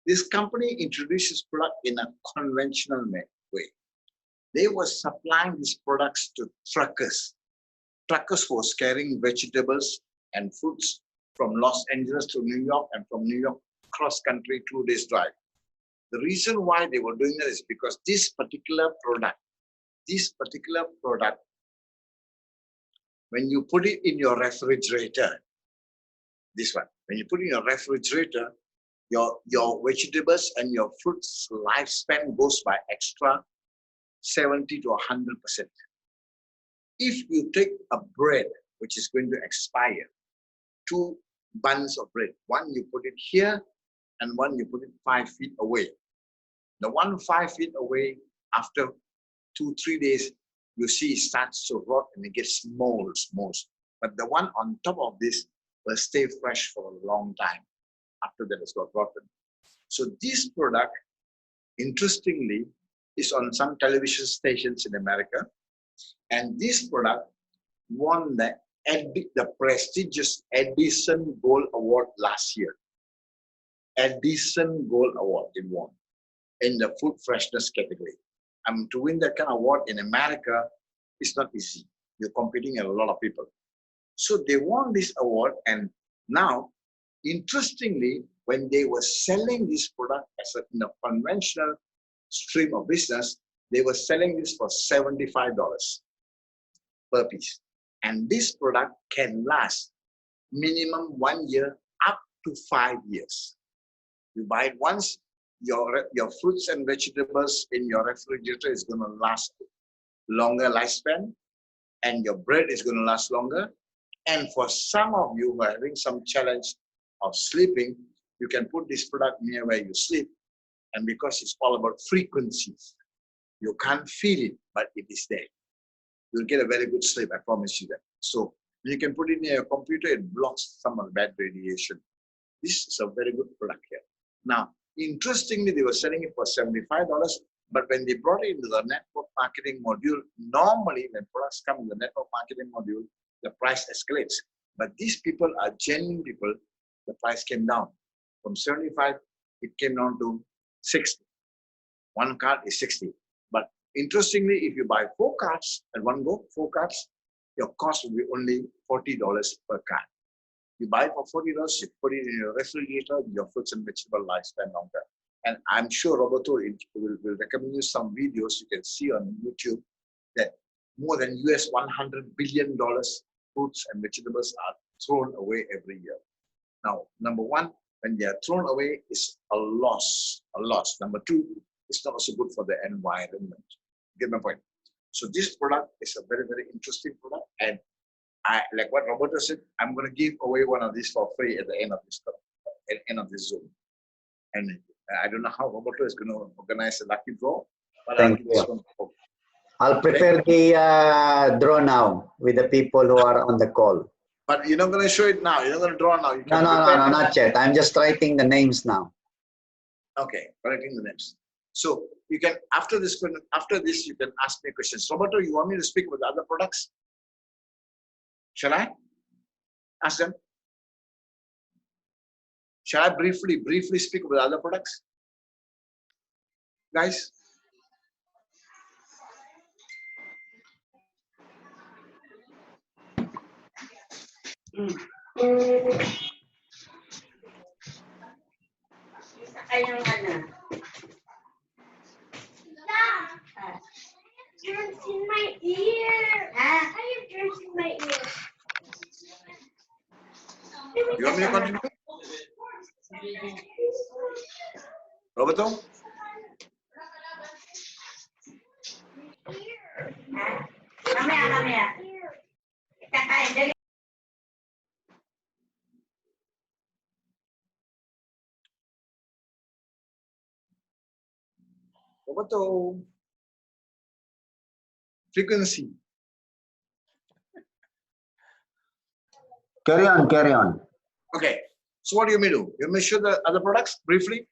This company introduced this product in a conventional way. They were supplying these products to truckers. Truckers who was carrying vegetables and fruits from Los Angeles to New York and from New York cross country 2 days drive. The reason why they were doing that is because this particular product, when you put it in your refrigerator, this one, when you put it in your refrigerator, your vegetables and your fruits lifespan goes by extra 70 to 100%. If you take a bread which is going to expire, 2 buns of bread, one you put it here and one you put it 5 feet away. The one 5 feet away, after 2-3 days, you see it starts to rot and it gets molds. But the one on top of this will stay fresh for a long time after that it's got rotten. So this product, interestingly, is on some television stations in America. And this product won the prestigious Edison Gold Award last year. Edison Gold Award it won in the food freshness category. To win that kind of award in America is not easy. You're competing with a lot of people. So they won this award, and now, interestingly, when they were selling this product as in a conventional stream of business, they were selling this for $75 per piece. And this product can last minimum 1 year up to 5 years. You buy it once, your fruits and vegetables in your refrigerator is going to last longer lifespan, and your bread is going to last longer. And for some of you who are having some challenge of sleeping, you can put this product near where you sleep. And because it's all about frequencies, you can't feel it, but it is there. You'll get a very good sleep, I promise you that. So you can put it near your computer, it blocks some of the bad radiation. This is a very good product here. Now, interestingly, they were selling it for $75, but when they brought it into the network marketing module, normally when products come in the network marketing module, the price escalates. But these people are genuine people. The price came down. From 75, it came down to 60. One card is 60. But interestingly, if you buy 4 cards at one go, 4 cards, your cost will be only $40 per card. You buy it for $40, you put it in your refrigerator, your fruits and vegetable lifespan longer. And I'm sure Roberto will recommend you some videos you can see on YouTube that more than $100 billion fruits and vegetables are thrown away every year. Now, number one, when they are thrown away, it's a loss. Number two, it's not also good for the environment. Get my point? So this product is a very, very interesting product. And I, like what Roberto said, I'm going to give away one of these for free at the end of this Zoom. And I don't know how Roberto is going to organize a lucky draw, but I'll give this one for free. I'll prepare the draw now with the people who are on the call. But you're not going to show it now. You're not going to draw now. You can No, not yet. I'm just writing the names now. Okay, writing the names. So you can, after this, you can ask me questions. Roberto, you want me to speak with other products? Shall I? Ask them. Shall I briefly speak with other products? Guys? Germs in my ear. I have germs in my ear. You want me to continue? Roberto? Mamaya. Roberto. Frequency. Carry on. Okay. So what do you want me to do? You want me to show the other products briefly?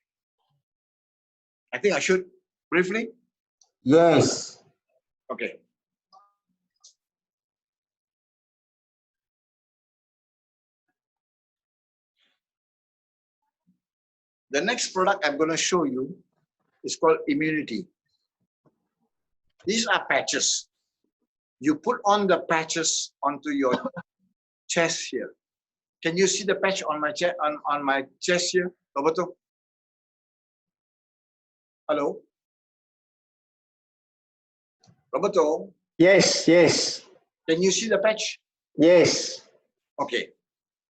I think I should briefly. Yes. Okay. The next product I'm going to show you is called Immunity. These are patches. You put on the patches onto your chest here. Can you see the patch on my chest, on my chest here, Roberto? Hello? Roberto, Yes, yes, can you see the patch? yes. Okay.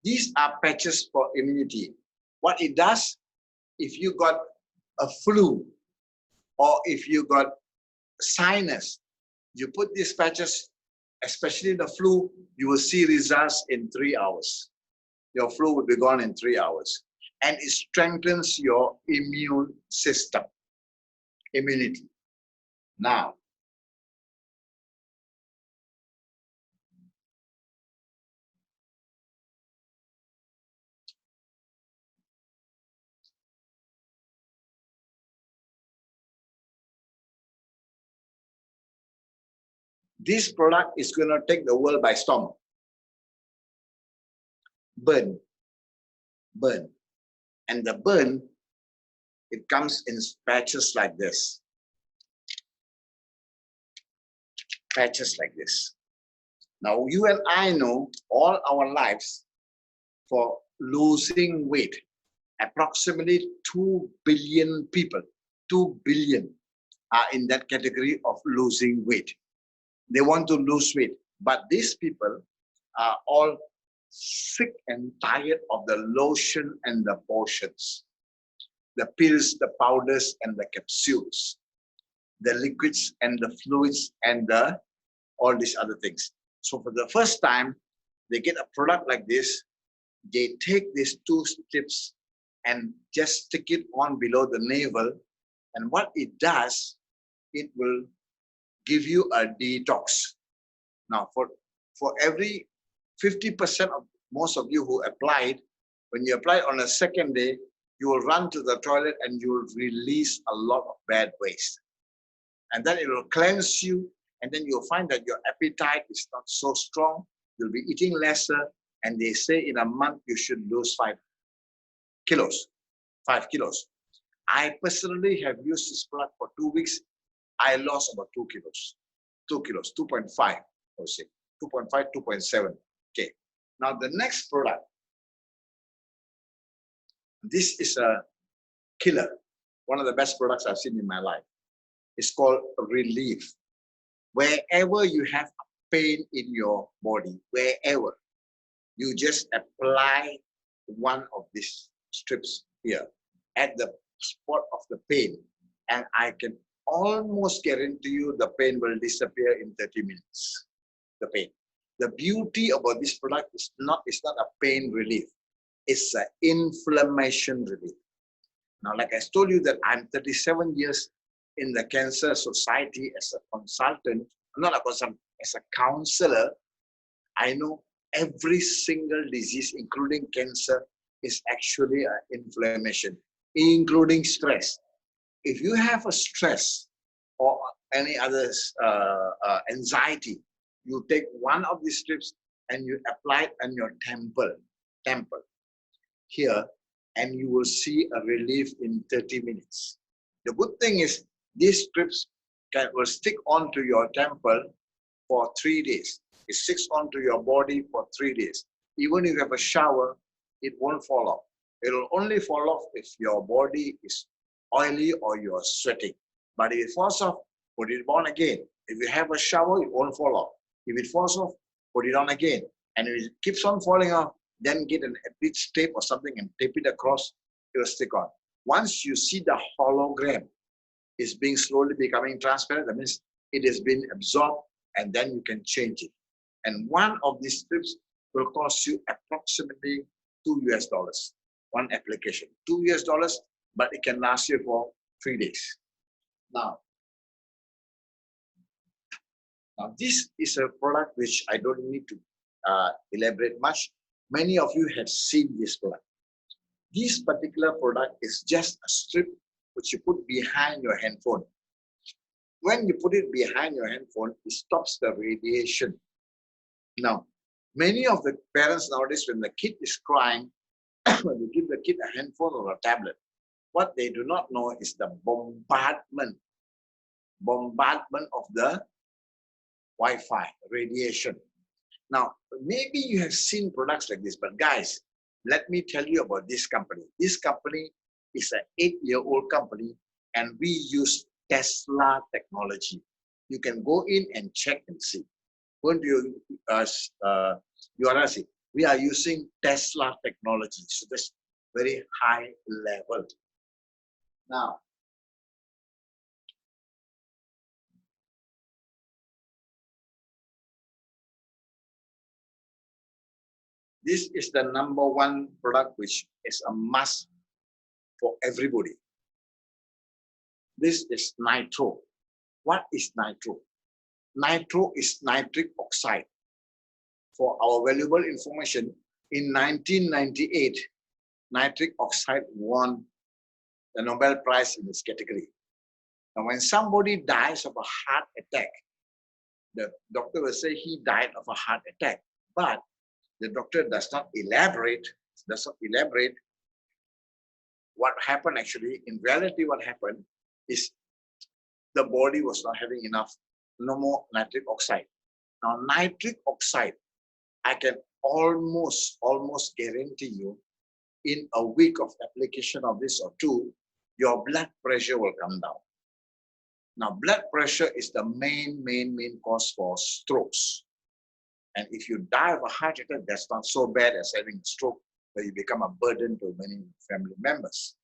These are patches for immunity. What it does, if you got a flu or if you got sinus, you put these patches, especially the flu, you will see results in 3 hours. Your flu will be gone in 3 hours. And it strengthens your immune system, immunity. Now, this product is going to take the world by storm. Burn, burn. And the burn, it comes in patches like this. Patches like this. Now, you and I know all our lives for losing weight, approximately 2 billion people, 2 billion are in that category of losing weight. They want to lose weight, but these people are all sick and tired of the lotion and the potions, the pills, the powders and the capsules, the liquids and the fluids and the all these other things. So for the first time, they get a product like this, they take these 2 strips and just stick it on below the navel. And what it does, it will give you a detox. Now, for every 50% of most of you who applied, when you apply on a second day, you will run to the toilet and you will release a lot of bad waste. And then it will cleanse you. And then you'll find that your appetite is not so strong. You'll be eating lesser. And they say in a month, you should lose 5 kilos. 5 kilos. I personally have used this product for 2 weeks. I lost about 2 kilos. 2 kilos, 2.5, I would say. 2.5, 2.7. Okay. Now the next product. This is a killer. One of the best products I've seen in my life. It's called Relief. Wherever you have pain in your body, wherever, you just apply one of these strips here at the spot of the pain, and I can almost guarantee you the pain will disappear in 30 minutes. The pain. The beauty about this product is it's not a pain relief. It's an inflammation relief. Now, like I told you that I'm 37 years in the Cancer Society as a consultant, not a consultant, as a counselor. I know every single disease, including cancer, is actually an inflammation, including stress. If you have a stress or any other anxiety, you take one of these strips and you apply it on your temple here, and you will see a relief in 30 minutes. The good thing is these strips will stick onto your temple for 3 days. It sticks onto your body for 3 days. Even if you have a shower, it won't fall off. It will only fall off if your body is oily or you're sweating. But if it falls off, put it on again. If you have a shower, it won't fall off. If it falls off, put it on again. And if it keeps on falling off, then get an bleach tape or something and tape it across, it will stick on. Once you see the hologram is being slowly becoming transparent, that means it has been absorbed, and then you can change it. And one of these strips will cost you approximately $2. One application, $2, but it can last you for 3 days. Now, this is a product which I don't need to elaborate much. Many of you have seen this product. This particular product is just a strip which you put behind your handphone. When you put it behind your handphone, it stops the radiation. Now, many of the parents nowadays, when the kid is crying, when you give the kid a handphone or a tablet, what they do not know is the bombardment of the Wi-Fi, radiation. Now, maybe you have seen products like this, but guys, let me tell you about this company. This company is an 8-year-old company and we use Tesla technology. You can go in and check and see. When you are see, we are using Tesla technology, so that's very high level. Now, this is the #1 product which is a must for everybody. This is nitro. What is nitro? Nitro is nitric oxide. For our valuable information, in 1998, nitric oxide won the Nobel Prize in this category. Now, when somebody dies of a heart attack, the doctor will say he died of a heart attack, but the doctor does not elaborate what happened actually. In reality, what happened is the body was not having enough, no more nitric oxide. Now, nitric oxide, I can almost guarantee you, in a week of application of this or two, your blood pressure will come down. Now, blood pressure is the main cause for strokes. And if you die of a heart attack, that's not so bad as having a stroke, where you become a burden to many family members.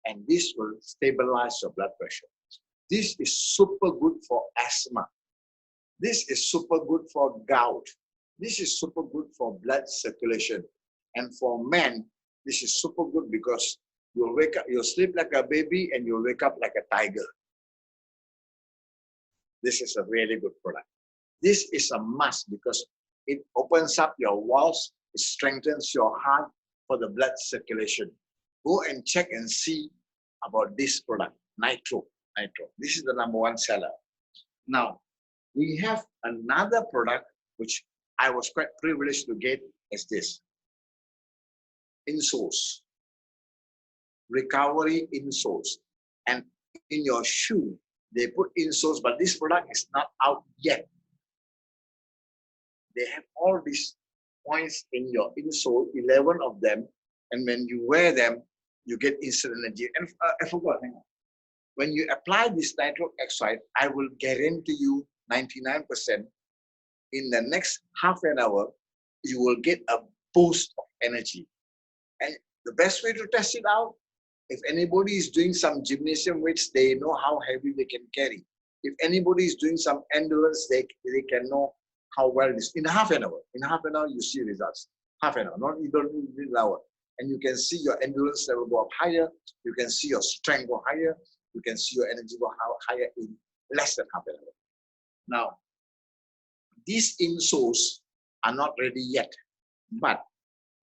And this will stabilize your blood pressure. This is super good for asthma. This is super good for gout. This is super good for blood circulation. And for men, this is super good because you'll wake up, you'll sleep like a baby and you'll wake up like a tiger. This is a really good product. This is a must because it opens up your valves, it strengthens your heart for the blood circulation. Go and check and see about this product, Nitro. This is the #1 seller. Now, we have another product which I was quite privileged to get is this. Insoles. Recovery insoles. And in your shoe, they put insoles, but this product is not out yet. They have all these points in your insole, 11 of them, and when you wear them, you get instant energy. And I forgot, hang on. When you apply this nitric oxide, I will guarantee you 99%, in the next half an hour, you will get a boost of energy. And the best way to test it out, if anybody is doing some gymnasium weights, they know how heavy they can carry. If anybody is doing some endurance, they can know how well it is. In half an hour, you see results. Half an hour, not you don't need an hour. And you can see your endurance level go up higher. You can see your strength go higher. You can see your energy go higher in less than half an hour. Now, these insoles are not ready yet. But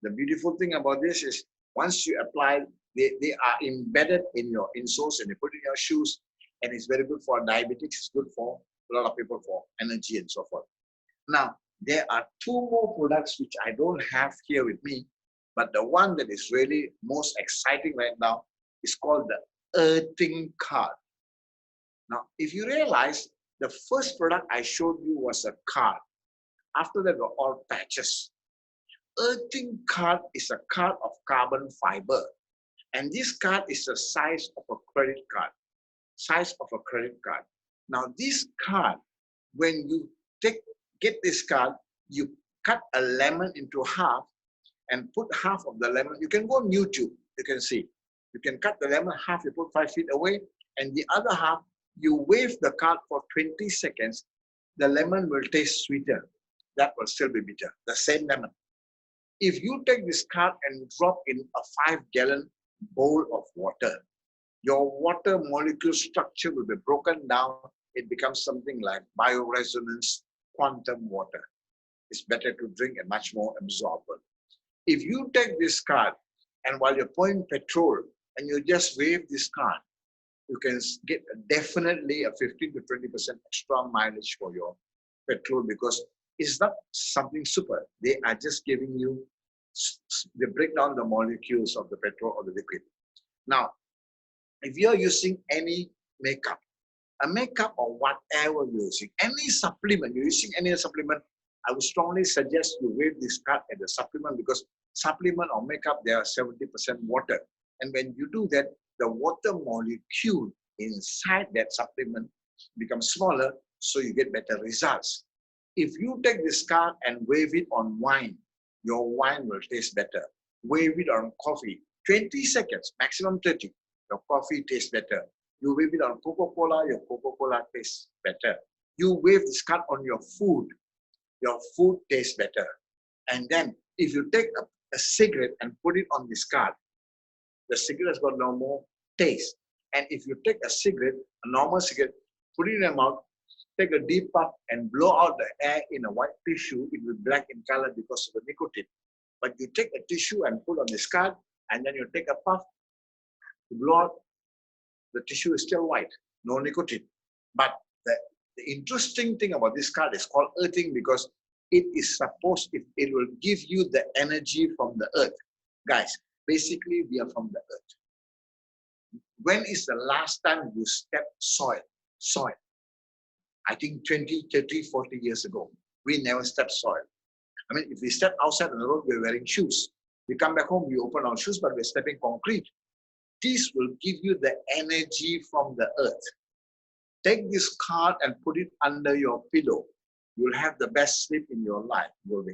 the beautiful thing about this is once you apply, they are embedded in your insoles and you put in your shoes. And it's very good for diabetics. It's good for a lot of people for energy and so forth. Now, there are two more products which I don't have here with me, but the one that is really most exciting right now is called the earthing card. Now, if you realize, the first product I showed you was a card. After that were all patches. Earthing card is a card of carbon fiber. And this card is the size of a credit card. Now, this card, when you get this card, you cut a lemon into half and put half of the lemon. You can go on YouTube, you can see. You can cut the lemon half, you put 5 feet away, and the other half, you wave the card for 20 seconds. The lemon will taste sweeter. That will still be bitter, the same lemon. If you take this card and drop in a 5-gallon bowl of water, your water molecule structure will be broken down. It becomes something like bioresonance quantum water. It's better to drink and much more absorbable. If you take this card and while you're pouring petrol and you just wave this card, you can get definitely a 15 to 20% extra mileage for your petrol because it's not something super. They are just giving you, they break down the molecules of the petrol or the liquid. Now, if you're using any makeup, a makeup or whatever you're using, any supplement, you're using any supplement, I would strongly suggest you wave this card at the supplement because supplement or makeup, they are 70% water. And when you do that, the water molecule inside that supplement becomes smaller, so you get better results. If you take this card and wave it on wine, your wine will taste better. Wave it on coffee, 20 seconds, maximum 30, your coffee tastes better. You wave it on Coca-Cola, your Coca-Cola tastes better. You wave this card on your food tastes better. And then if you take a cigarette and put it on this card, the cigarette has got no more taste. And if you take a cigarette, a normal cigarette, put it in your mouth, take a deep puff and blow out the air in a white tissue, it will be black in color because of the nicotine. But you take a tissue and put on this card, and then you take a puff, you blow out, the tissue is still white, no nicotine. But the interesting thing about this card is called earthing, because it is supposed, it will give you the energy from the earth. Guys, basically we are from the earth. When is the last time you stepped soil? Soil. I think 20, 30, 40 years ago, we never stepped soil. I mean, if we step outside on the road, we're wearing shoes. We come back home, we open our shoes, but we're stepping concrete. This will give you the energy from the earth. Take this card and put it under your pillow. You'll have the best sleep in your life. You'll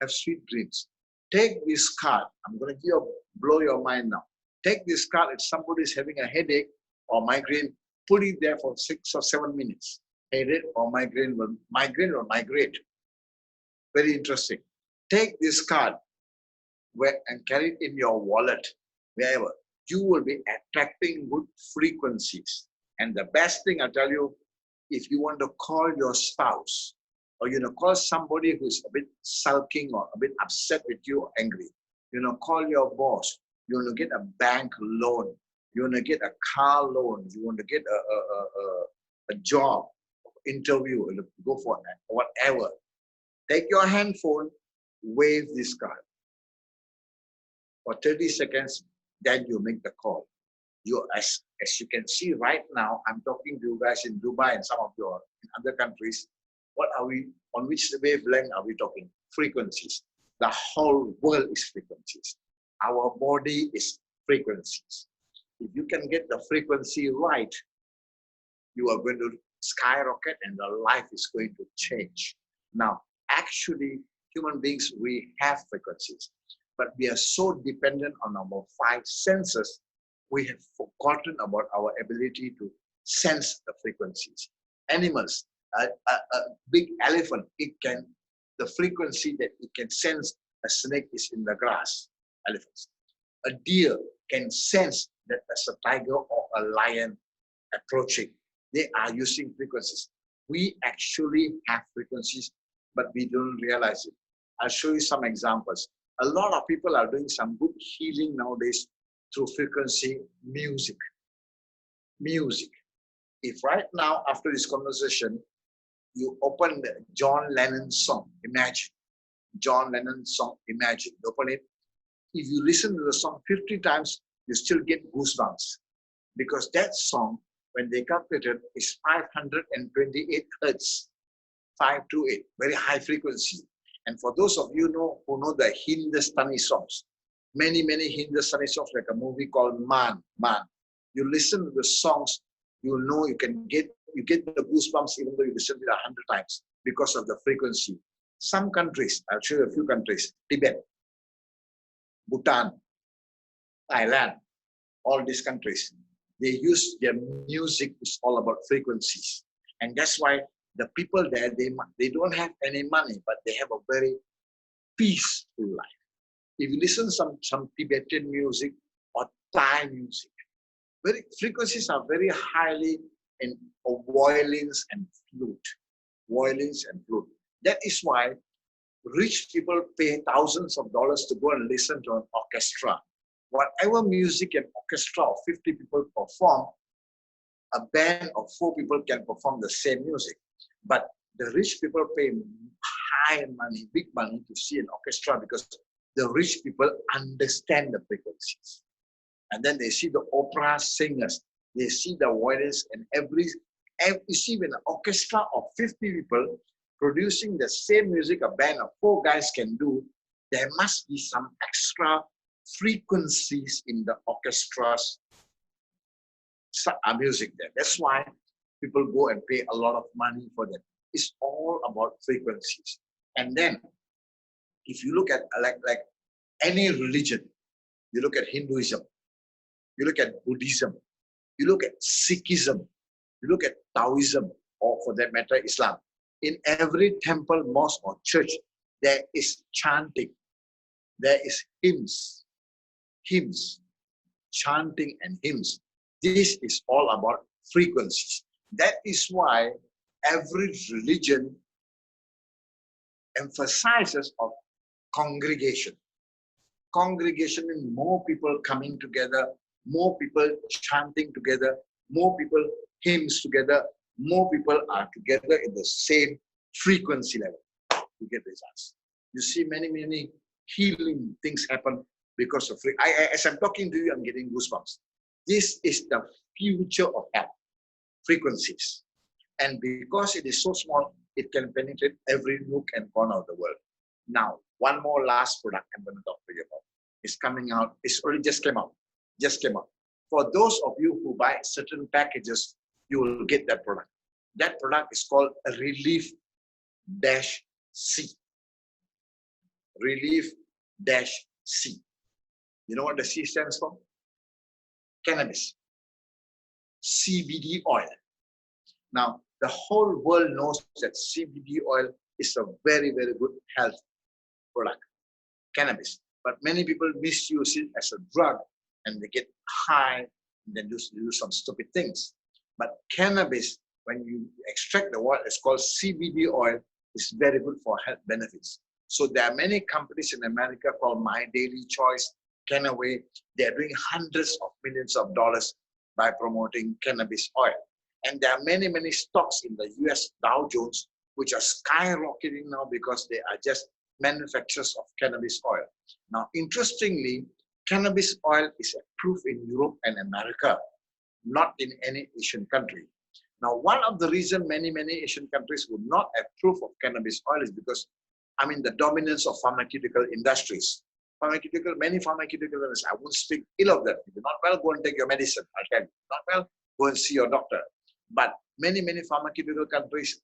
have sweet dreams. Take this card. I'm going to blow your mind now. Take this card. If somebody is having a headache or migraine, put it there for 6 or 7 minutes. Headache or migraine will migrate. Very interesting. Take this card and carry it in your wallet, wherever. You will be attracting good frequencies. And the best thing I tell you, if you want to call your spouse, or call somebody who's a bit sulking or a bit upset with you or angry, call your boss, you want to get a bank loan, you want to get a car loan, you want to get a job, interview, go for whatever. Take your handphone, wave this card. For 30 seconds, then you make the call. As you can see right now, I'm talking to you guys in Dubai and some of you in other countries. What are we, on which wavelength are we talking? Frequencies. The whole world is frequencies. Our body is frequencies. If you can get the frequency right, you are going to skyrocket and the life is going to change. Now, actually, human beings, we have frequencies, but we are so dependent on our 5 senses, we have forgotten about our ability to sense the frequencies. Animals, a big elephant, the frequency that it can sense a snake is in the grass. Elephants. A deer can sense that there's a tiger or a lion approaching. They are using frequencies. We actually have frequencies, but we don't realize it. I'll show you some examples. A lot of people are doing some good healing nowadays through frequency music. Music. If right now, after this conversation, you open the John Lennon song, Imagine. John Lennon song, Imagine. You open it. If you listen to the song 50 times, you still get goosebumps. Because that song, when they calculated, is 528 hertz. 528, very high frequency. And for those of you who know the Hindustani songs, many Hindustani songs, like a movie called Man. You listen to the songs, you know you get the goosebumps even though you listen to it 100 times because of the frequency. Some countries, I'll show you a few countries, Tibet, Bhutan, Thailand, all these countries, they use their music is all about frequencies. And that's why the people there, they don't have any money, but they have a very peaceful life. If you listen to some Tibetan music or Thai music, frequencies are very highly in violins and flute. Violins and flute. That is why rich people pay thousands of dollars to go and listen to an orchestra. Whatever music an orchestra of 50 people perform, a band of 4 people can perform the same music. But the rich people pay high money, big money to see an orchestra because the rich people understand the frequencies. And then they see the opera singers, they see the violins, and you see when an orchestra of 50 people producing the same music a band of 4 guys can do, there must be some extra frequencies in the orchestra's music there. That's why people go and pay a lot of money for that. It's all about frequencies. And then, if you look at like any religion, you look at Hinduism, you look at Buddhism, you look at Sikhism, you look at Taoism, or for that matter, Islam. In every temple, mosque, or church, there is chanting, there is hymns, chanting and hymns. This is all about frequencies. That is why every religion emphasizes of congregation. Congregation means more people coming together, more people chanting together, more people hymns together, more people are together in the same frequency level. You get results. You see many healing things happen because of as I'm talking to you, I'm getting goosebumps. This is the future of health, frequencies. And because it is so small, it can penetrate every nook and corner of the world. Now, one more last product I'm going to talk to you about. It's coming out. It's already just came out. For those of you who buy certain packages, you will get that product. That product is called Relief-C. Relief-C. You know what the C stands for? Cannabis. CBD oil. Now, the whole world knows that CBD oil is a very good health product. Cannabis. But many people misuse it as a drug and they get high and then do some stupid things. But cannabis, when you extract the oil, it's called CBD oil, is very good for health benefits. So there are many companies in America called My Daily Choice, Canaway. They're doing hundreds of millions of dollars by promoting cannabis oil. And there are many stocks in the US Dow Jones which are skyrocketing now because they are just manufacturers of cannabis oil. Now, interestingly, cannabis oil is approved in Europe and America, not in any Asian country. Now, one of the reasons many Asian countries would not approve of cannabis oil is because, the dominance of pharmaceutical industries. Many pharmaceutical industries, I won't speak ill of them. If you're not well, go and take your medicine. I'll tell you. Not well, go and see your doctor. But many pharmaceutical companies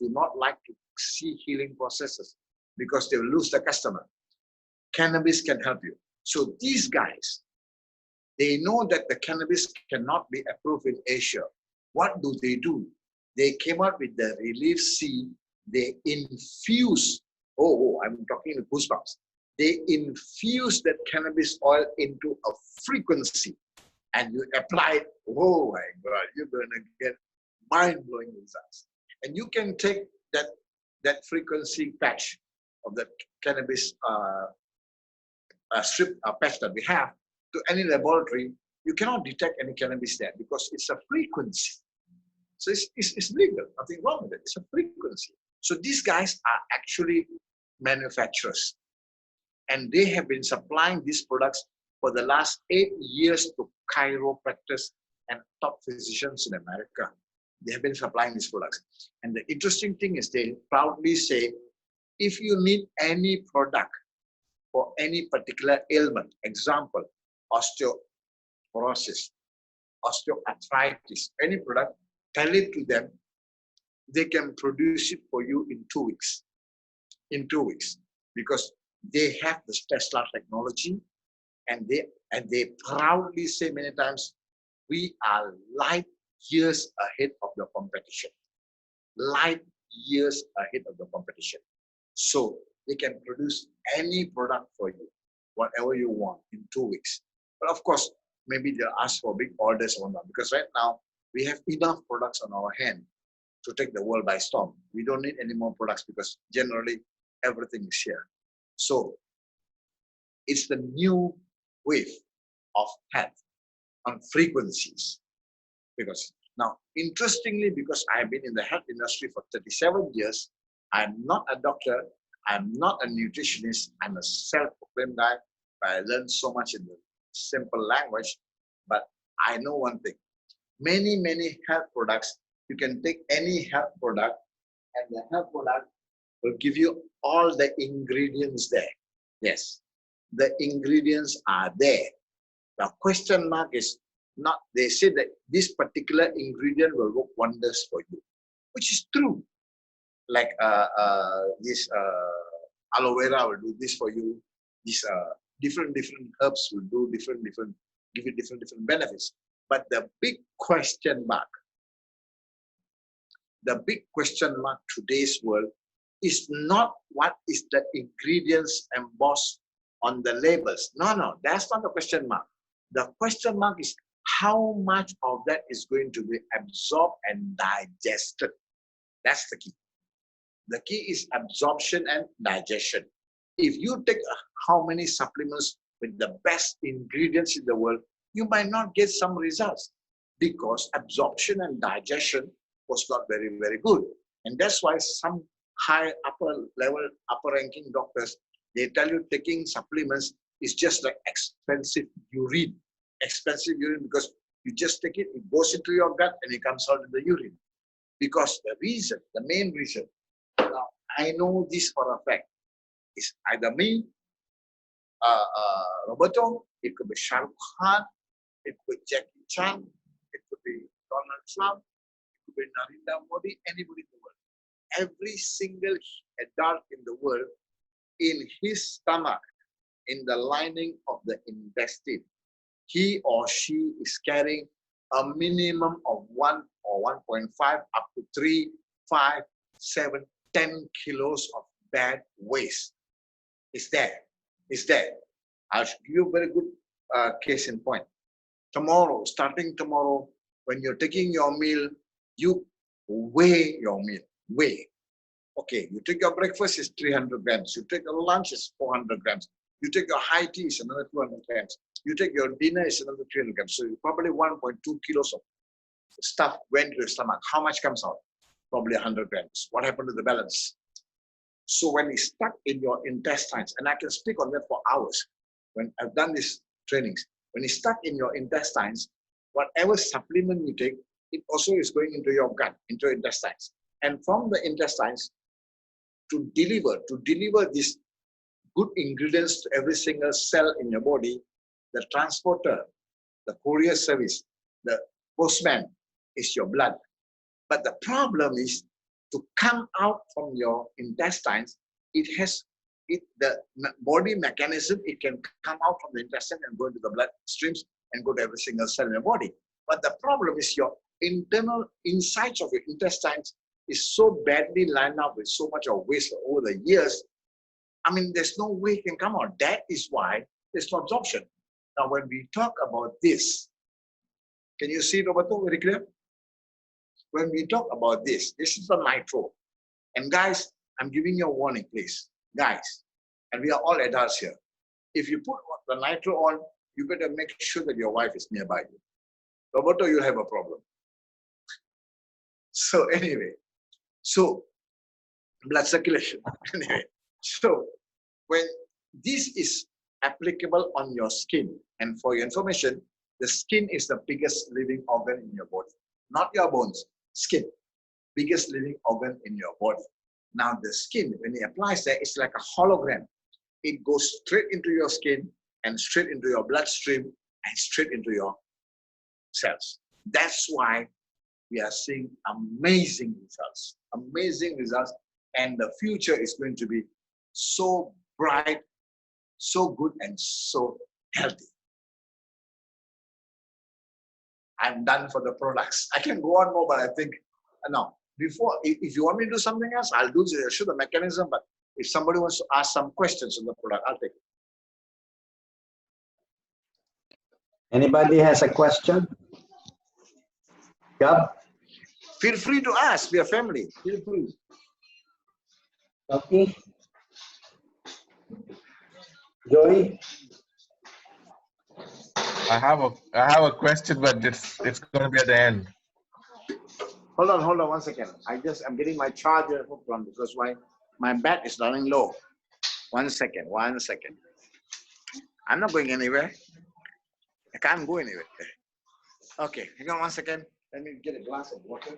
do not like to see healing processes because they will lose the customer. Cannabis can help you. So these guys, they know that the cannabis cannot be approved in Asia. What do? They came out with the Relief-C. They infuse, I'm talking in goosebumps. They infuse that cannabis oil into a frequency and you apply it. Oh my God, you're going to get mind-blowing results. And you can take that frequency patch of the cannabis strip patch that we have to any laboratory. You cannot detect any cannabis there because it's a frequency. So it's legal, nothing wrong with it. It's a frequency. So these guys are actually manufacturers. And they have been supplying these products for the last 8 years to chiropractors and top physicians in America. They have been supplying these products. And the interesting thing is they proudly say, if you need any product for any particular ailment, example, osteoporosis, osteoarthritis, any product, tell it to them. They can produce it for you in 2 weeks. In 2 weeks. Because they have the Tesla technology and they proudly say many times, we are light years ahead of the competition. Light years ahead of the competition. So they can produce any product for you, whatever you want in 2 weeks. But of course, maybe they'll ask for big orders or not, because right now we have enough products on our hand to take the world by storm. We don't need any more products because generally everything is here. So it's the new wave of health on frequencies. Because now, interestingly, because I've been in the health industry for 37 years, I'm not a doctor, I'm not a nutritionist, I'm a self-proclaimed guy, but I learned so much in the simple language. But I know one thing, many health products, you can take any health product and the health product will give you all the ingredients there. Yes, the ingredients are there. The question mark is, not, they say that this particular ingredient will work wonders for you, which is true. Like this aloe vera will do this for you. These different herbs will do give you different benefits. But the big question mark today's world is not what is the ingredients embossed on the labels. No, that's not the question mark. The question mark is how much of that is going to be absorbed and digested. That's the key. The key is absorption and digestion. If you take how many supplements with the best ingredients in the world, you might not get some results because absorption and digestion was not very, very good. And that's why some high upper ranking doctors, they tell you taking supplements is just like expensive urine. Expensive urine because you just take it, it goes into your gut and it comes out in the urine. Because the main reason, now I know this for a fact, is either me, Roberto, it could be Shah Rukh Khan, it could be Jackie Chan, it could be Donald Trump, it could be Narendra Modi, anybody in the world. Every single adult in the world, in his stomach, in the lining of the intestine, he or she is carrying a minimum of 1 or 1.5 up to 3, 5, 7, 10 kilos of bad waste. It's there. It's there. I'll give you a very good case in point. Tomorrow, starting tomorrow, when you're taking your meal, you weigh your meal. Weigh. Okay, you take your breakfast, it's 300 grams. You take your lunch, it's 400 grams. You take your high tea, it's another 200 grams. You take your dinner, it's another 300 grams. So probably 1.2 kilos of stuff went to your stomach. How much comes out? Probably 100 grams. What happened to the balance? So when it's stuck in your intestines, and I can speak on that for hours, when I've done these trainings, when it's stuck in your intestines, whatever supplement you take, it also is going into your gut, into your intestines. And from the intestines, to deliver these good ingredients to every single cell in your body, the transporter, the courier service, the postman is your blood. But the problem is to come out from your intestines, the body mechanism, it can come out from the intestine and go into the blood streams and go to every single cell in your body. But the problem is your internal insides of your intestines is so badly lined up with so much of waste over the years. I mean, there's no way it can come out. That is why there's no absorption. Now, when we talk about this, can you see, Roberto, very clear? When we talk about this is the nitro. And guys, I'm giving you a warning, please. Guys, and we are all adults here. If you put the nitro on, you better make sure that your wife is nearby you. Roberto, you'll have a problem. So anyway, blood circulation. Anyway, so when this is applicable on your skin, and for your information, the skin is the biggest living organ in your body, not your bones, skin, biggest living organ in your body. Now the skin, when it applies there, it's like a hologram. It goes straight into your skin and straight into your bloodstream and straight into your cells. That's why we are seeing amazing results, and the future is going to be so bright, so good, and so healthy. I'm done for the products. I can go on more, but I think, no, before, if you want me to do something else, I'll show the mechanism, but if somebody wants to ask some questions on the product, I'll take it. Anybody has a question? Gab? Feel free to ask, we are family, feel free. Okay. Joey? I have a question, but it's going to be at the end. Hold on 1 second. I'm getting my charger hooked on because my bat is running low. 1 second. I'm not going anywhere. I can't go anywhere. Okay, hang on 1 second. Let me get a glass of water.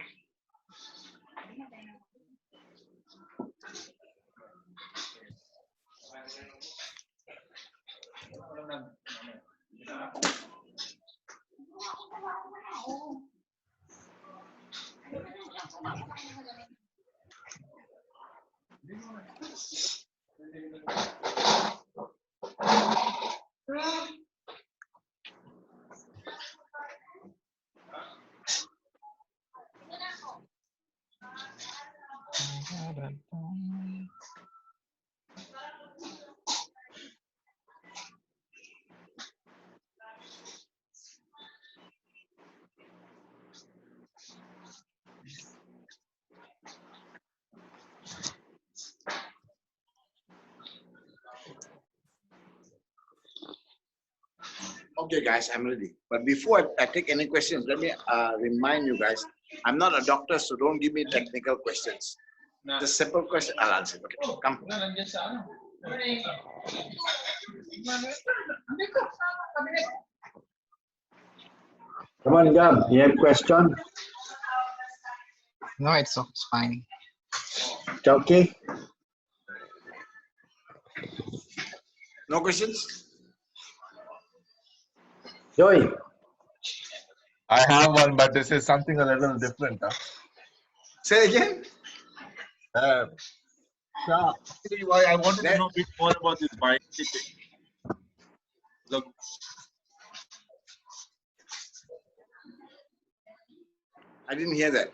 Okay, guys, I'm ready. But before I take any questions, let me remind you guys, I'm not a doctor, so don't give me technical questions. The simple question, I'll answer. Okay, come. Come on, Gab. You have question? No, it's fine. It's okay? No questions? Joy, I have one, but this is something a little different. Say again? Shah, actually, why I wanted to know a bit more about this binary thing. Look, I didn't hear that.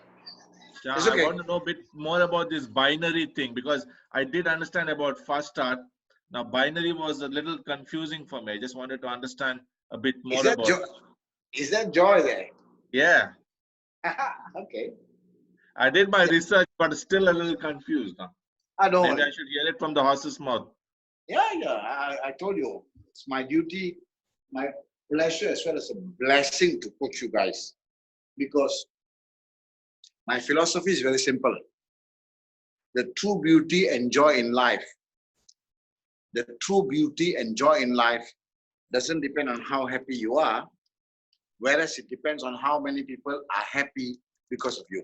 Shah, It's okay. I want to know a bit more about this binary thing because I did understand about fast start. Now, binary was a little confusing for me. I just wanted to understand a bit more Is that about joy? it. Is that joy there? Yeah, Okay. I did my research, but still a little confused. Now. I don't Maybe worry. I should hear it from the horse's mouth. Yeah. I told you, it's my duty, my pleasure, as well as a blessing to coach you guys. Because my philosophy is very simple. The true beauty and joy in life, the true beauty and joy in life doesn't depend on how happy you are, whereas it depends on how many people are happy because of you.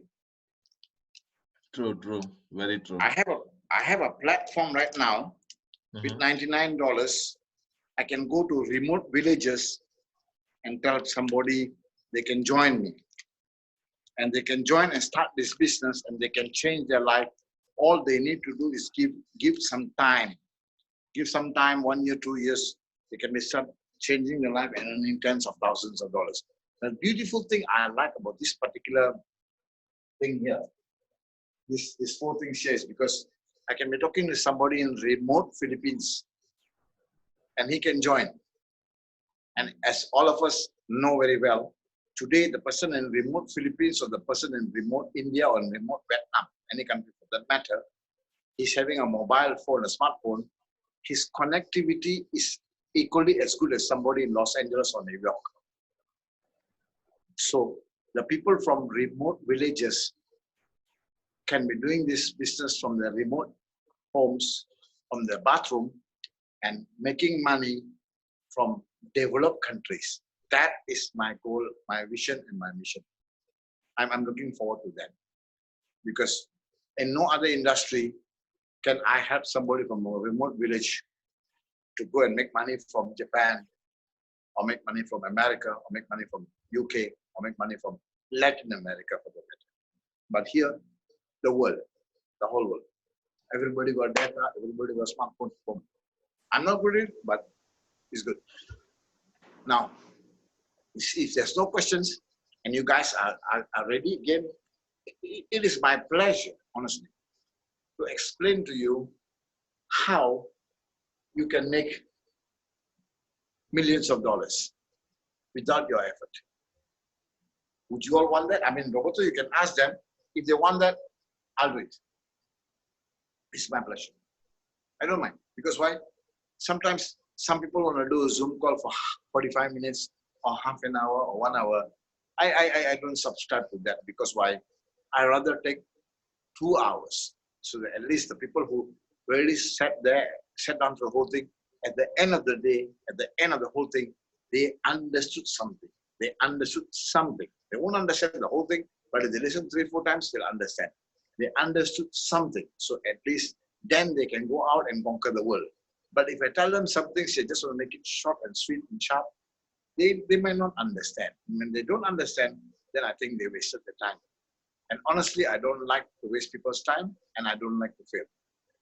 True, true, very true. I have a platform right now with $99. I can go to remote villages and tell somebody they can join me. And they can join and start this business and they can change their life. All they need to do is give some time. Give some time, 1 year, 2 years, they can be start changing their life and earning tens of thousands of dollars. The beautiful thing I like about this particular thing here, this 4 things here is because I can be talking to somebody in remote Philippines and he can join. And as all of us know very well, today the person in remote Philippines or the person in remote India or in remote Vietnam, any country for that matter, he's having a mobile phone, a smartphone, his connectivity is equally as good as somebody in Los Angeles or New York. So the people from remote villages can be doing this business from their remote homes, from their bathroom, and making money from developed countries. That is my goal, my vision, and my mission. I'm looking forward to that. Because in no other industry can I help somebody from a remote village to go and make money from Japan, or make money from America, or make money from UK, or make money from Latin America for the matter. But here, the world, the whole world. Everybody got data, everybody got smartphone. Phone. I'm not good at it, but it's good. Now, if there's no questions and you guys are ready again, it is my pleasure, honestly, to explain to you how you can make millions of dollars without your effort. Would you all want that? I mean, Roberto, you can ask them. If they want that, I'll do it. It's my pleasure. I don't mind. Because why? Sometimes some people want to do a Zoom call for 45 minutes or half an hour or 1 hour. I don't subscribe to that because why? I rather take 2 hours so that at least the people who really sat down for the whole thing, at the end of the day, at the end of the whole thing, they understood something. They understood something. They won't understand the whole thing, but if they listen 3-4 times, they'll understand. They understood something. So at least then they can go out and conquer the world. But if I tell them some things, they just want to make it short and sweet and sharp, they might not understand. When they don't understand, then I think they wasted their time. And honestly, I don't like to waste people's time, and I don't like to fail.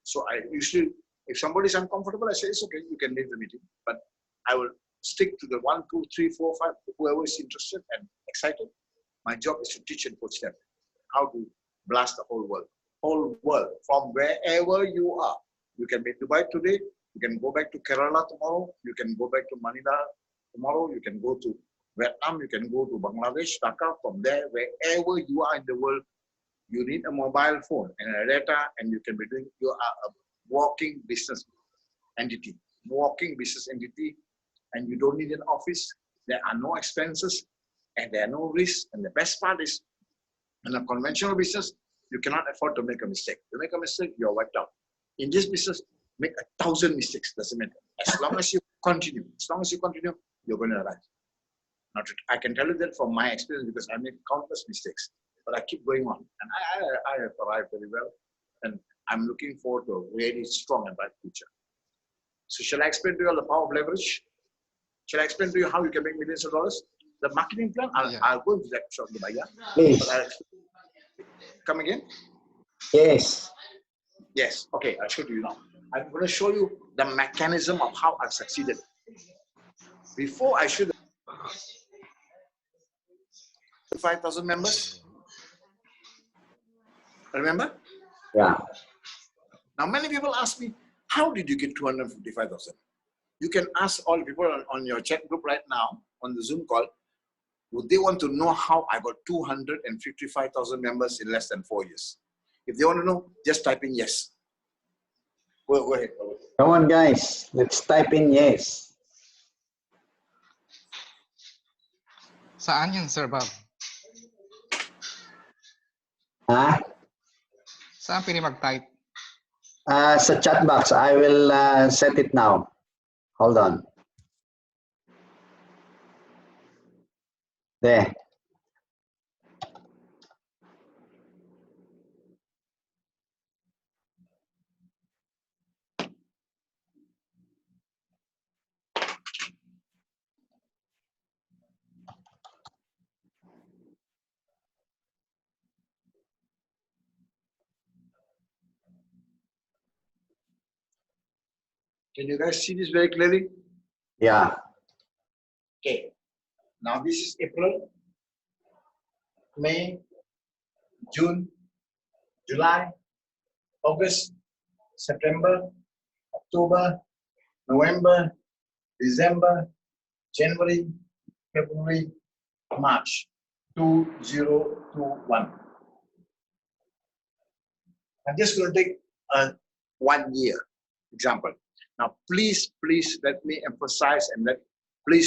So I usually, if somebody is uncomfortable, I say, it's okay, you can leave the meeting. But I will stick to the 1, 2, 3, 4, 5, whoever is interested and excited. My job is to teach and coach them how to blast the whole world. Whole world, from wherever you are. You can be in Dubai today, you can go back to Kerala tomorrow, you can go back to Manila tomorrow, you can go to Vietnam, you can go to Bangladesh, Dhaka. From there, wherever you are in the world, you need a mobile phone and a data, and you can be doing, you are a walking business entity, and you don't need an office. There are no expenses, and there are no risks. And the best part is, in a conventional business, you cannot afford to make a mistake. You make a mistake, you're wiped out. In this business, make 1,000 mistakes, doesn't matter. As long as you continue, you're going to arrive. Now, I can tell you that from my experience, because I made countless mistakes, but I keep going on, and I have arrived very well, and I'm looking forward to a really strong and bright future. So shall I explain to you all the power of leverage? Shall I explain to you how you can make millions of dollars? The marketing plan, I'll go into that shortly, yeah? Please. Come again? Yes. Yes, okay, I'll show you now. I'm going to show you the mechanism of how I've succeeded. Before I show the 5,000 members, remember? Yeah. Now, many people ask me, how did you get 255,000? You can ask all people on your chat group right now, on the Zoom call, would they want to know how I got 255,000 members in less than 4 years? If they want to know, just type in yes. Go ahead. Come on, guys. Let's type in yes. Saan yun, Sir Bob? Ha? Saan pili mag-type? Sa chat box. I will set it now. Hold on. There. Can you guys see this very clearly? Yeah. Okay. Now this is April, May, June, July, August, September, October, November, December, January, February, March 2021. I'm just going to take a 1 year example. Now, please let me emphasize and let me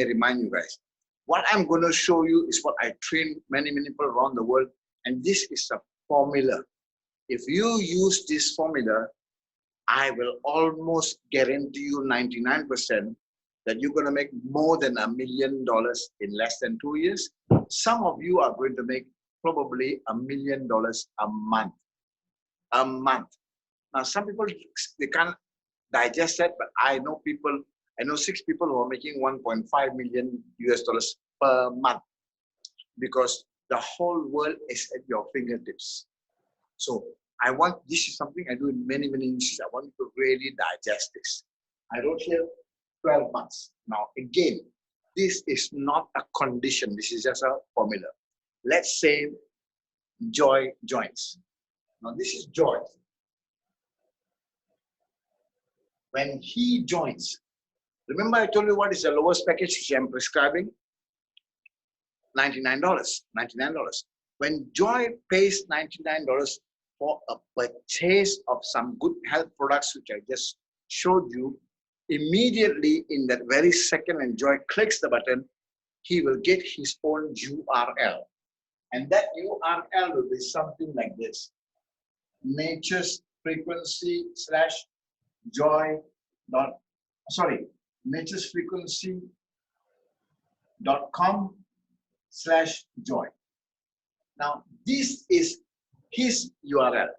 remind you guys. What I'm going to show you is what I train many people around the world, and this is a formula. If you use this formula, I will almost guarantee you 99% that you're going to make more than $1 million in less than 2 years. Some of you are going to make probably $1 million a month. A month. Now, some people, they can't digest that, but I know 6 people who are making $1.5 million US per month, because the whole world is at your fingertips. So this is something I do in many industries. I want you to really digest this. I wrote here 12 months. Now, again, this is not a condition. This is just a formula. Let's say Joy joins. Now, this is Joy. When he joins, remember I told you what is the lowest package which I'm prescribing? $99. When Joy pays $99 for a purchase of some good health products which I just showed you, immediately in that very second when Joy clicks the button, he will get his own URL. And that URL will be something like this: nature's frequency / naturesfrequency.com/joy. Now, this is his URL.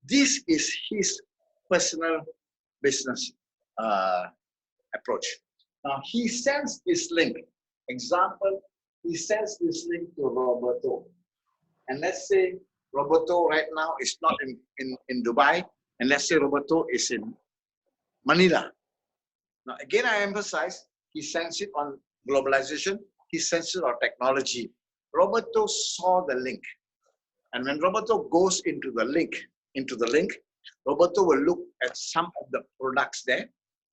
This is his personal business approach. Now, he sends this link. Example, he sends this link to Roberto. And let's say Roberto right now is not in Dubai, and let's say Roberto is in Manila. Now, again, I emphasize, he sends it on globalization, he sends it on technology. Roberto saw the link. And when Roberto goes into the link, Roberto will look at some of the products there,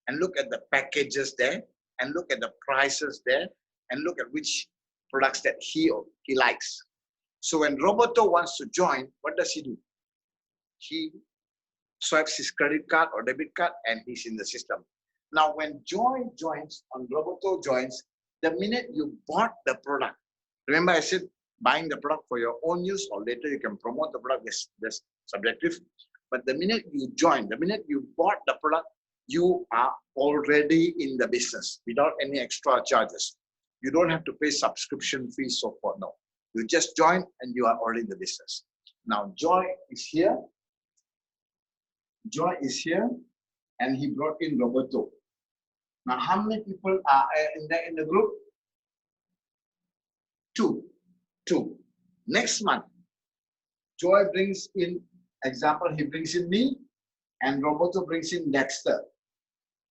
and look at the packages there, and look at the prices there, and look at which products that he likes. So when Roberto wants to join, what does he do? He swipes his credit card or debit card and he's in the system. Now, when Joy joins, on Roberto joins, the minute you bought the product, remember I said buying the product for your own use or later you can promote the product, that's subjective. But the minute you join, the minute you bought the product, you are already in the business without any extra charges. You don't have to pay subscription fees, so forth. No, you just join and you are already in the business. Now, Joy is here. Joy is here, and he brought in Roberto. Now, how many people are in the group? Two. Next month, Joy brings in, example, he brings in me, and Roberto brings in Dexter.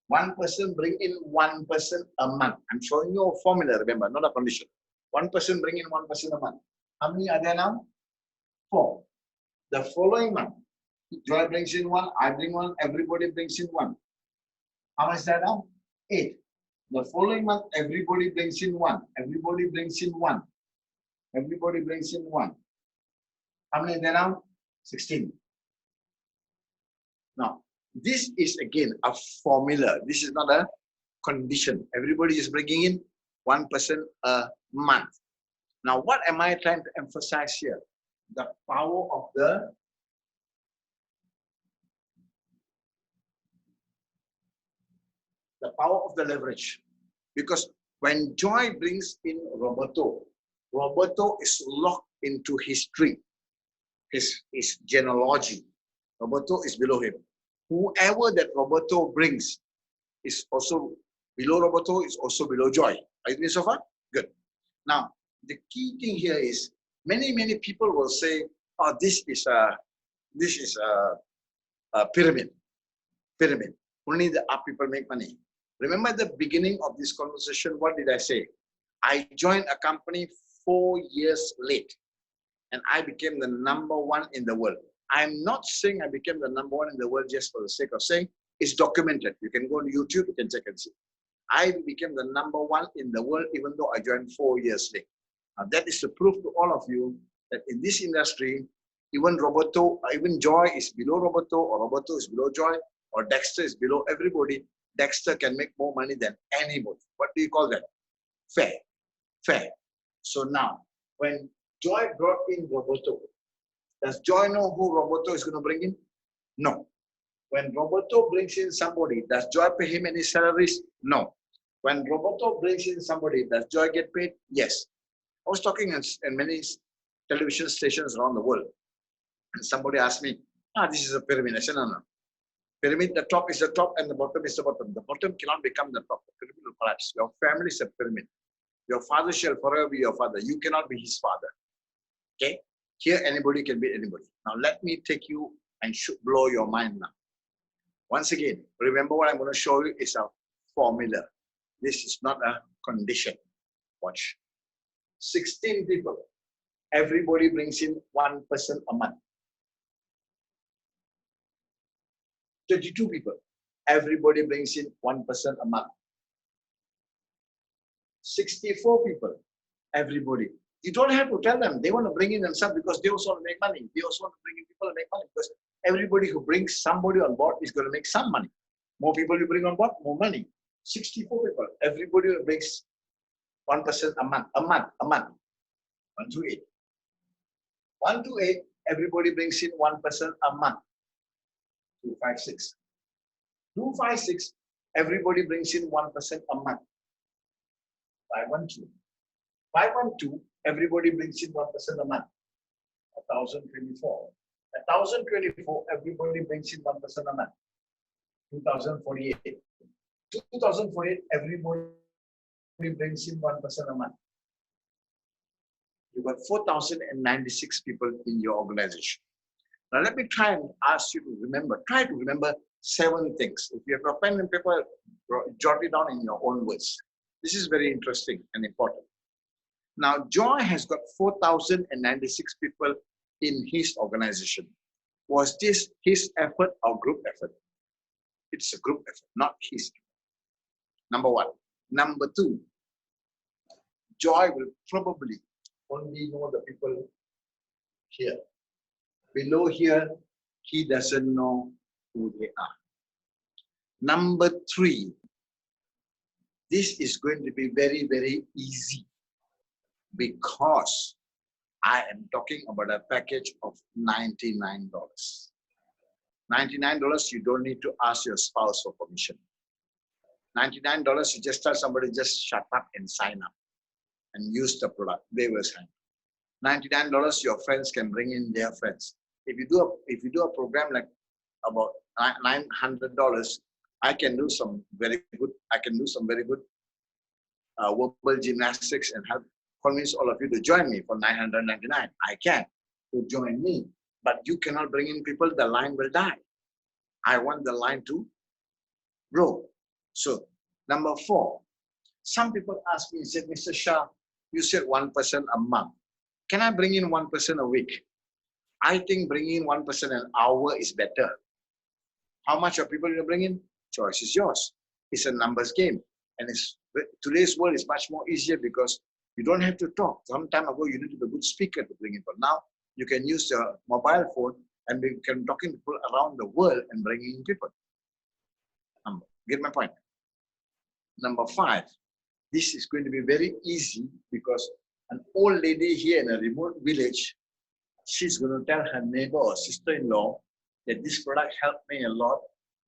One person bring in one person a month. I'm showing you a formula, remember, not a condition. One person bring in one person a month. How many are there now? 4. The following month, Joy brings in 1, I bring 1, everybody brings in 1. How much is that now? 8. The following month, everybody brings in 1. Everybody brings in 1. Everybody brings in 1. How many are there now? 16. Now, this is again a formula. This is not a condition. Everybody is bringing in one person a month. Now, what am I trying to emphasize here? The power of the leverage. Because when Joy brings in Roberto, Roberto is locked into history, his genealogy. Roberto is below him. Whoever that Roberto brings is also below Roberto, is also below Joy. Are you with me so far? Good. Now, the key thing here is many people will say, "Oh, this is a pyramid. Pyramid. Only the up people make money." Remember the beginning of this conversation, what did I say? I joined a company 4 years late and I became the #1 in the world. I'm not saying I became the #1 in the world just for the sake of saying. It's documented. You can go on YouTube, you can check and see. I became the #1 in the world even though I joined 4 years late. Now that is to prove to all of you that in this industry, even Roberto, even Joy is below Roberto, or Roberto is below Joy, or Dexter is below everybody. Dexter can make more money than anybody. What do you call that? Fair. Fair. So now, when Joy brought in Roberto, does Joy know who Roberto is going to bring in? No. When Roberto brings in somebody, does Joy pay him any salaries? No. When Roberto brings in somebody, does Joy get paid? Yes. I was talking in many television stations around the world, and somebody asked me, this is a pyramid. I said, no. Pyramid, the top is the top and the bottom is the bottom. The bottom cannot become the top. The pyramid will collapse. Your family is a pyramid. Your father shall forever be your father. You cannot be his father. Okay? Here, anybody can be anybody. Now, let me take you and blow your mind now. Once again, remember what I'm going to show you is a formula. This is not a condition. Watch. 16 people. Everybody brings in one person a month. 32 people. Everybody brings in one person a month. 64 people. Everybody. You don't have to tell them. They want to bring in themselves because they also want to make money. They also want to bring in people and make money because everybody who brings somebody on board is going to make some money. More people you bring on board, more money. 64 people. Everybody brings one person a month. 1 to 8. 1 to 8. Everybody brings in one person a month. 2, 5, 6. 2, 5, 6. Everybody brings in one person a month. 512. 512. Everybody brings in one person a month. 1024. 1024. Everybody brings in one person a month. 2048. 2048. Everybody brings in one person a month. got 4,096 people in your organization. Now let me try and ask you to remember, try to remember 7 things. If you have a pen and paper, jot it down in your own words. This is very interesting and important. Now, Joy has got 4,096 people in his organization. Was this his effort or group effort? It's a group effort, not his. Number 1. Number 2, Joy will probably only know the people here. Below here, he doesn't know who they are. Number 3, this is going to be very, very easy because I am talking about a package of $99. $99, you don't need to ask your spouse for permission. $99, you just tell somebody, just shut up and sign up and use the product. They will sign up. $99, your friends can bring in their friends. If you do a program like about $900, I can do some very good verbal gymnastics and help convince all of you to join me for $999. I can to join me, but you cannot bring in people. The line will die. I want the line to grow. So number 4, some people ask me, said, Mr. Shah, you said 1 person a month. Can I bring in 1 person a week? I think bringing in 1 person an hour is better. How much of people you bring in? Choice is yours. It's a numbers game. And today's world is much more easier because you don't have to talk. Some time ago, you needed a good speaker to bring in people. Now, you can use your mobile phone and we can talk to people around the world and bring in people. Get my point? Number 5, this is going to be very easy because an old lady here in a remote village, she's going to tell her neighbor or sister-in-law that this product helped me a lot.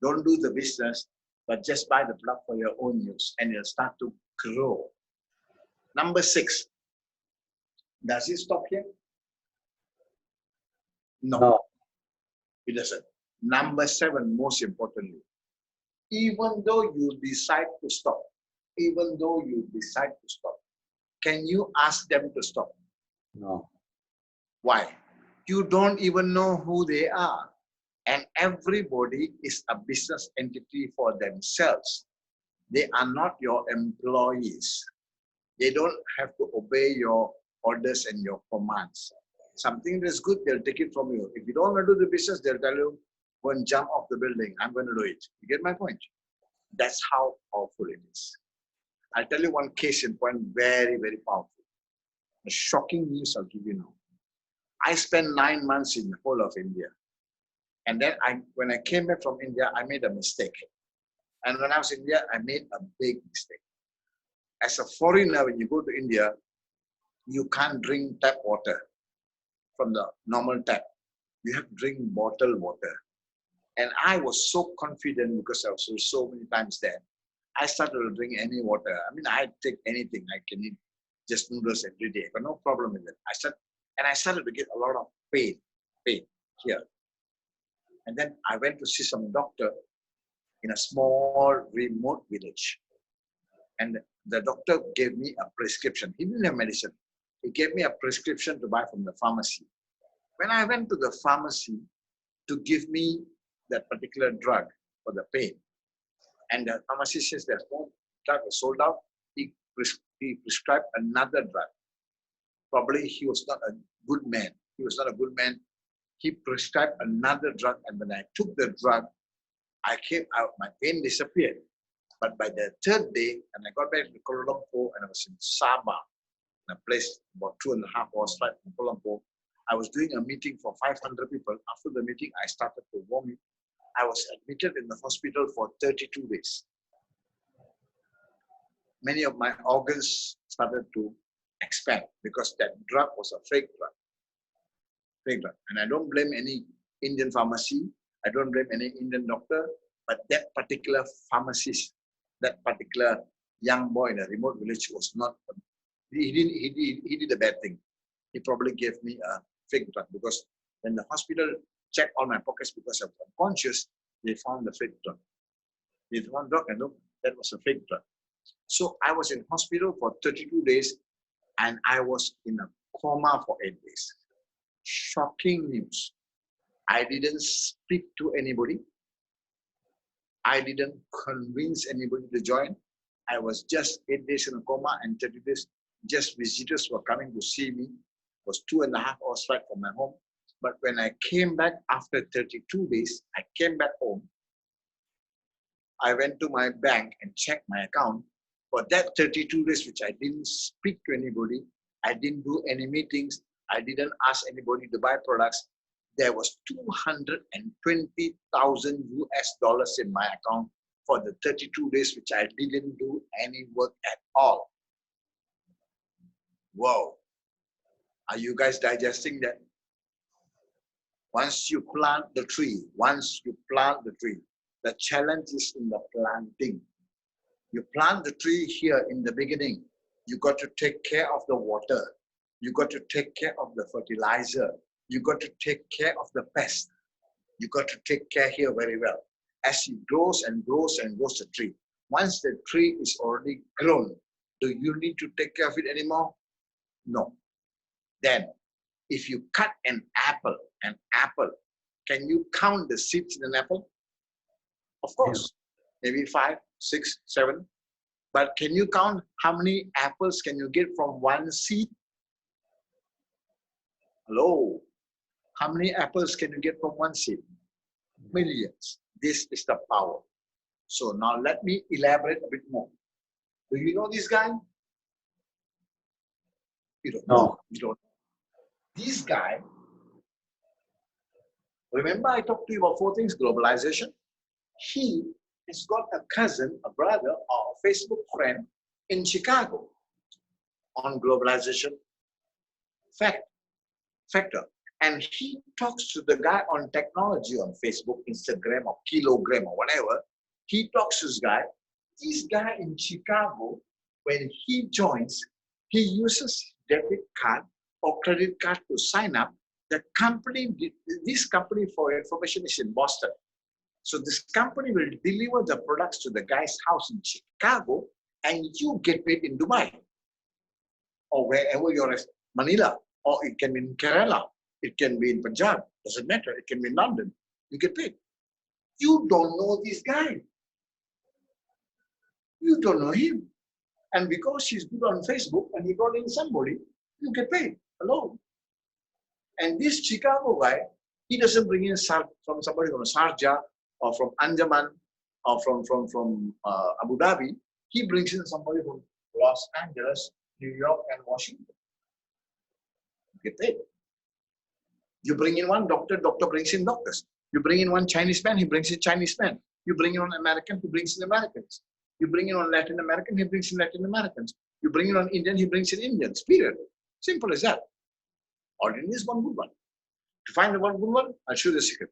Don't do the business, but just buy the product for your own use and it'll start to grow. Number 6, does it stop here? No, it doesn't. Number 7, most importantly, even though you decide to stop, can you ask them to stop? No. Why? You don't even know who they are. And everybody is a business entity for themselves. They are not your employees. They don't have to obey your orders and your commands. Something that's good, they'll take it from you. If you don't want to do the business, they'll tell you, go and jump off the building. I'm going to do it. You get my point? That's how powerful it is. I'll tell you one case in point, very, very powerful. A shocking news I'll give you now. I spent 9 months in the whole of India. And then when I came back from India, I made a mistake. And when I was in India, I made a big mistake. As a foreigner, when you go to India, you can't drink tap water from the normal tap. You have to drink bottled water. And I was so confident because I was so many times there. I started to drink any water. I mean, I take anything. I can eat just noodles every day, but no problem with it. I started to get a lot of pain here. And then I went to see some doctor in a small remote village. And the doctor gave me a prescription. He didn't have medicine. He gave me a prescription to buy from the pharmacy. When I went to the pharmacy to give me that particular drug for the pain, and the pharmacist says there's no drug was sold out, he prescribed another drug. Probably he was not a good man. He prescribed another drug, and when I took the drug, I came out, my pain disappeared. But by the 3rd day, and I got back to Kuala Lumpur, and I was in Sabah, in a place about 2.5 hours flight from Kuala Lumpur. I was doing a meeting for 500 people. After the meeting, I started to vomit. I was admitted in the hospital for 32 days. Many of my organs started to expand because that drug was a fake drug. And I don't blame any Indian pharmacy. I don't blame any Indian doctor, but that particular pharmacist, that particular young boy in a remote village was not, he did a bad thing. He probably gave me a fake drug because when the hospital checked all my pockets because I was unconscious, they found the fake drug. They found drug and look, that was a fake drug. So I was in hospital for 32 days and I was in a coma for 8 days. Shocking news. I didn't speak to anybody. I didn't convince anybody to join. I was just 8 days in a coma, and 30 days, just visitors were coming to see me. It was 2.5 hours flight from my home. But when I came back after 32 days, I came back home. I went to my bank and checked my account. For that 32 days, which I didn't speak to anybody, I didn't do any meetings, I didn't ask anybody to buy products, there was 220,000 US dollars in my account for the 32 days, which I didn't do any work at all. Whoa. Are you guys digesting that? Once you plant the tree, the challenge is in the planting. You plant the tree here in the beginning. You got to take care of the water. You got to take care of the fertilizer. You got to take care of the pest. You got to take care here very well. As it grows and grows and grows the tree. Once the tree is already grown, do you need to take care of it anymore? No. Then, if you cut an apple, can you count the seeds in an apple? Of course, maybe 5, 6, 7. But can you count how many apples can you get from one seed? Hello? How many apples can you get from one seed? Millions. This is the power. So now let me elaborate a bit more. Do you know this guy? You don't know. You don't. This guy, remember I talked to you about 4 things, globalization. He has got a cousin, a brother, or a Facebook friend in Chicago on globalization factor. And he talks to the guy on technology on Facebook, Instagram, or Kilogram, or whatever. He talks to this guy. This guy in Chicago, when he joins, he uses debit card or credit card to sign up. The company, this company, for information, is in Boston. So this company will deliver the products to the guy's house in Chicago, and you get paid in Dubai or wherever you're at, Manila, or it can be in Kerala, it can be in Punjab, doesn't matter, it can be in London, you get paid. You don't know this guy. You don't know him. And because he's good on Facebook and he brought in somebody, you get paid. Hello. And this Chicago guy, he doesn't bring in from somebody from Sharjah or from Andaman or from Abu Dhabi. He brings in somebody from Los Angeles, New York, and Washington. You get paid. You bring in one doctor, doctor brings in doctors. You bring in one Chinese man, he brings in Chinese men. You bring in one American, he brings in Americans. You bring in one Latin American, he brings in Latin Americans. You bring in one Indian, he brings in Indians. Period. Simple as that. All you need is one good one. To find the one good one, I'll show you the secret.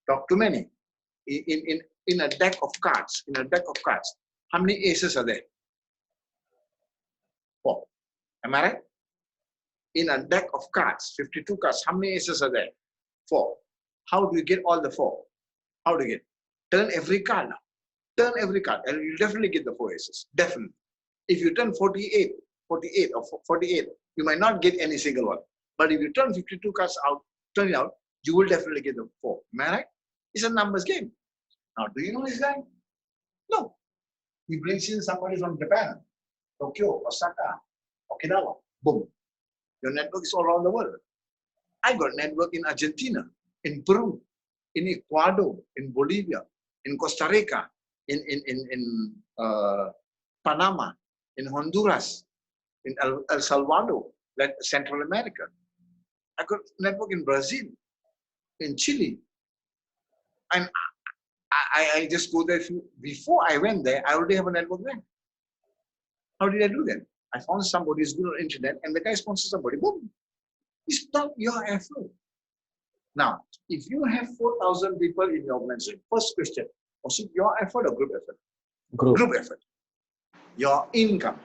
Talk to many. In a deck of cards, how many aces are there? 4. Am I right? In a deck of cards, 52 cards, how many aces are there? 4. How do you get all the 4? How do you get? Turn every card now. Turn every card, and you'll definitely get the 4 aces. Definitely. If you turn 48 or 48, you might not get any single one. But if you turn 52 cards out, turn it out, you will definitely get the 4. Am I right? It's a numbers game. Now, do you know this guy? No. He brings in somebody from Japan, Tokyo, Osaka, Okinawa. Boom. Your network is all around the world. I got network in Argentina, in Peru, in Ecuador, in Bolivia, in Costa Rica, in Panama, in Honduras, in El Salvador, like Central America. I got network in Brazil, in Chile. And I just go there. Before I went there, I already have a network there. How did I do that? I found somebody who's good on internet, and the guy sponsors somebody. Boom. It's not your effort. Now, if you have 4,000 people in your organization, first question, was it your effort or group effort? Group effort. Your income.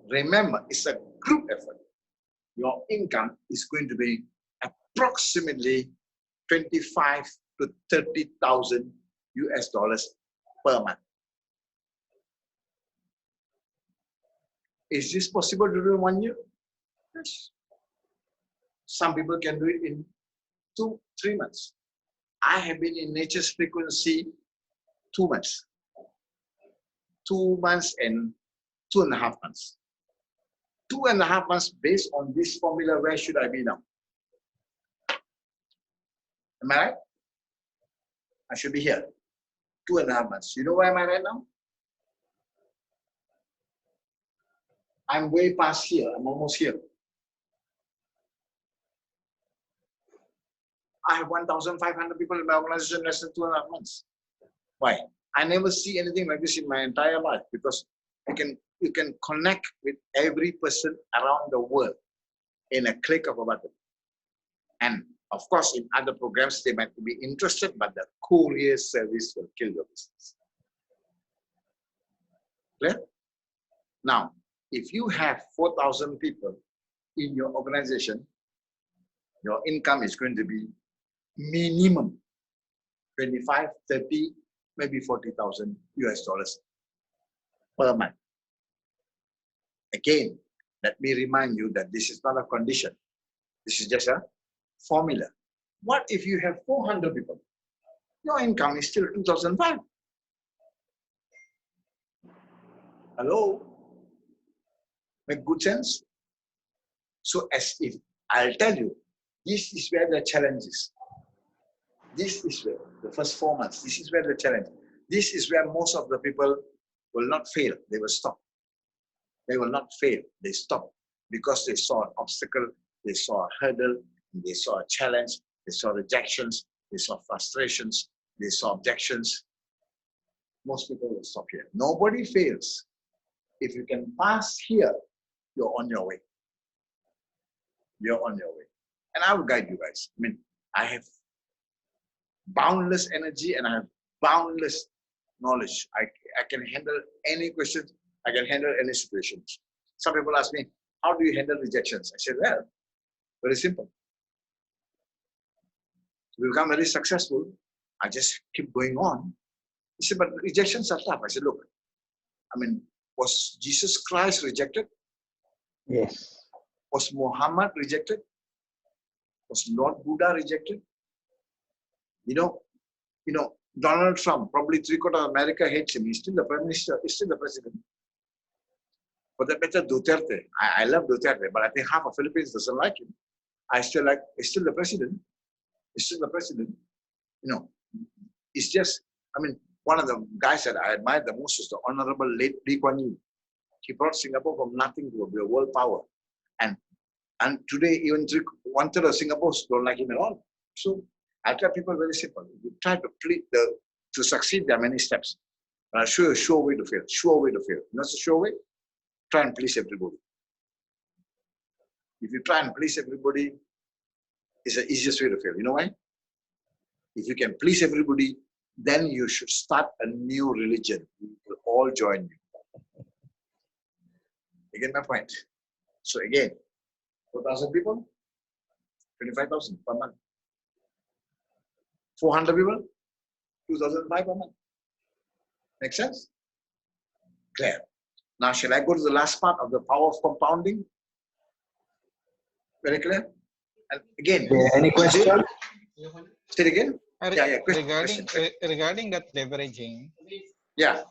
Remember, it's a group effort. Your income is going to be approximately 25 to 30,000 US dollars per month. Is this possible to do in 1 year? Yes. Some people can do it in 2-3 months. I have been in nature's frequency 2 months. 2 months and 2.5 months. 2.5 months based on this formula, where should I be now? Am I right? I should be here. 2.5 months. You know where am I right now? I'm way past here. I'm almost here. I have 1,500 people in my organization less than 2.5 months. Why? I never see anything like this in my entire life, because you can connect with every person around the world in a click of a button. And of course, in other programs, they might be interested, but the courier service will kill your business. Clear? Now, if you have 4,000 people in your organization, your income is going to be minimum 25, 30, maybe 40,000 US dollars per month. Again, let me remind you that this is not a condition. This is just a formula. What if you have 400 people? Your income is still 2,005. Hello? Make good sense? So as if I'll tell you, this is where the challenge is. This is where the first 4 months, this is where the challenge. This is where most of the people will not fail. They will stop. They will not fail. They stop because they saw an obstacle, they saw a hurdle, they saw a challenge, they saw rejections, they saw frustrations, they saw objections. Most people will stop here. Nobody fails. If you can pass here, you're on your way. You're on your way. And I will guide you guys. I mean, I have boundless energy and I have boundless knowledge. I can handle any questions. I can handle any situations. Some people ask me, how do you handle rejections? I said, well, very simple. To become very successful, I just keep going on. He said, but rejections are tough. I said, look, I mean, was Jesus Christ rejected? Yes. Was Muhammad rejected? Was Lord Buddha rejected? You know, Donald Trump, probably 3/4 of America hates him. He's still the prime minister, he's still the president. For that matter, Duterte. I love Duterte, but I think half of Philippines doesn't like him. I still like, he's still the president. He's still the president. You know, it's just, I mean, one of the guys that I admire the most is the Honorable late Lee Kuan Yew. He brought Singapore from nothing to be a world power. And today, even 1/3 of Singaporeans don't like him at all. So I tell people very simple. You try to succeed, there are many steps. But I'll show you a sure way to fail. Sure way to fail. You know what's a sure way? Try and please everybody. If you try and please everybody, it's the easiest way to fail. You know why? If you can please everybody, then you should start a new religion. We will all join you. You get my point? So again, 4,000 people, 25,000 per month. 400 people, 2,005 per month. Make sense? Clear. Now, shall I go to the last part of the power of compounding? Very clear? And again, Any question? say it again. Yeah, Regarding that leveraging, Yeah.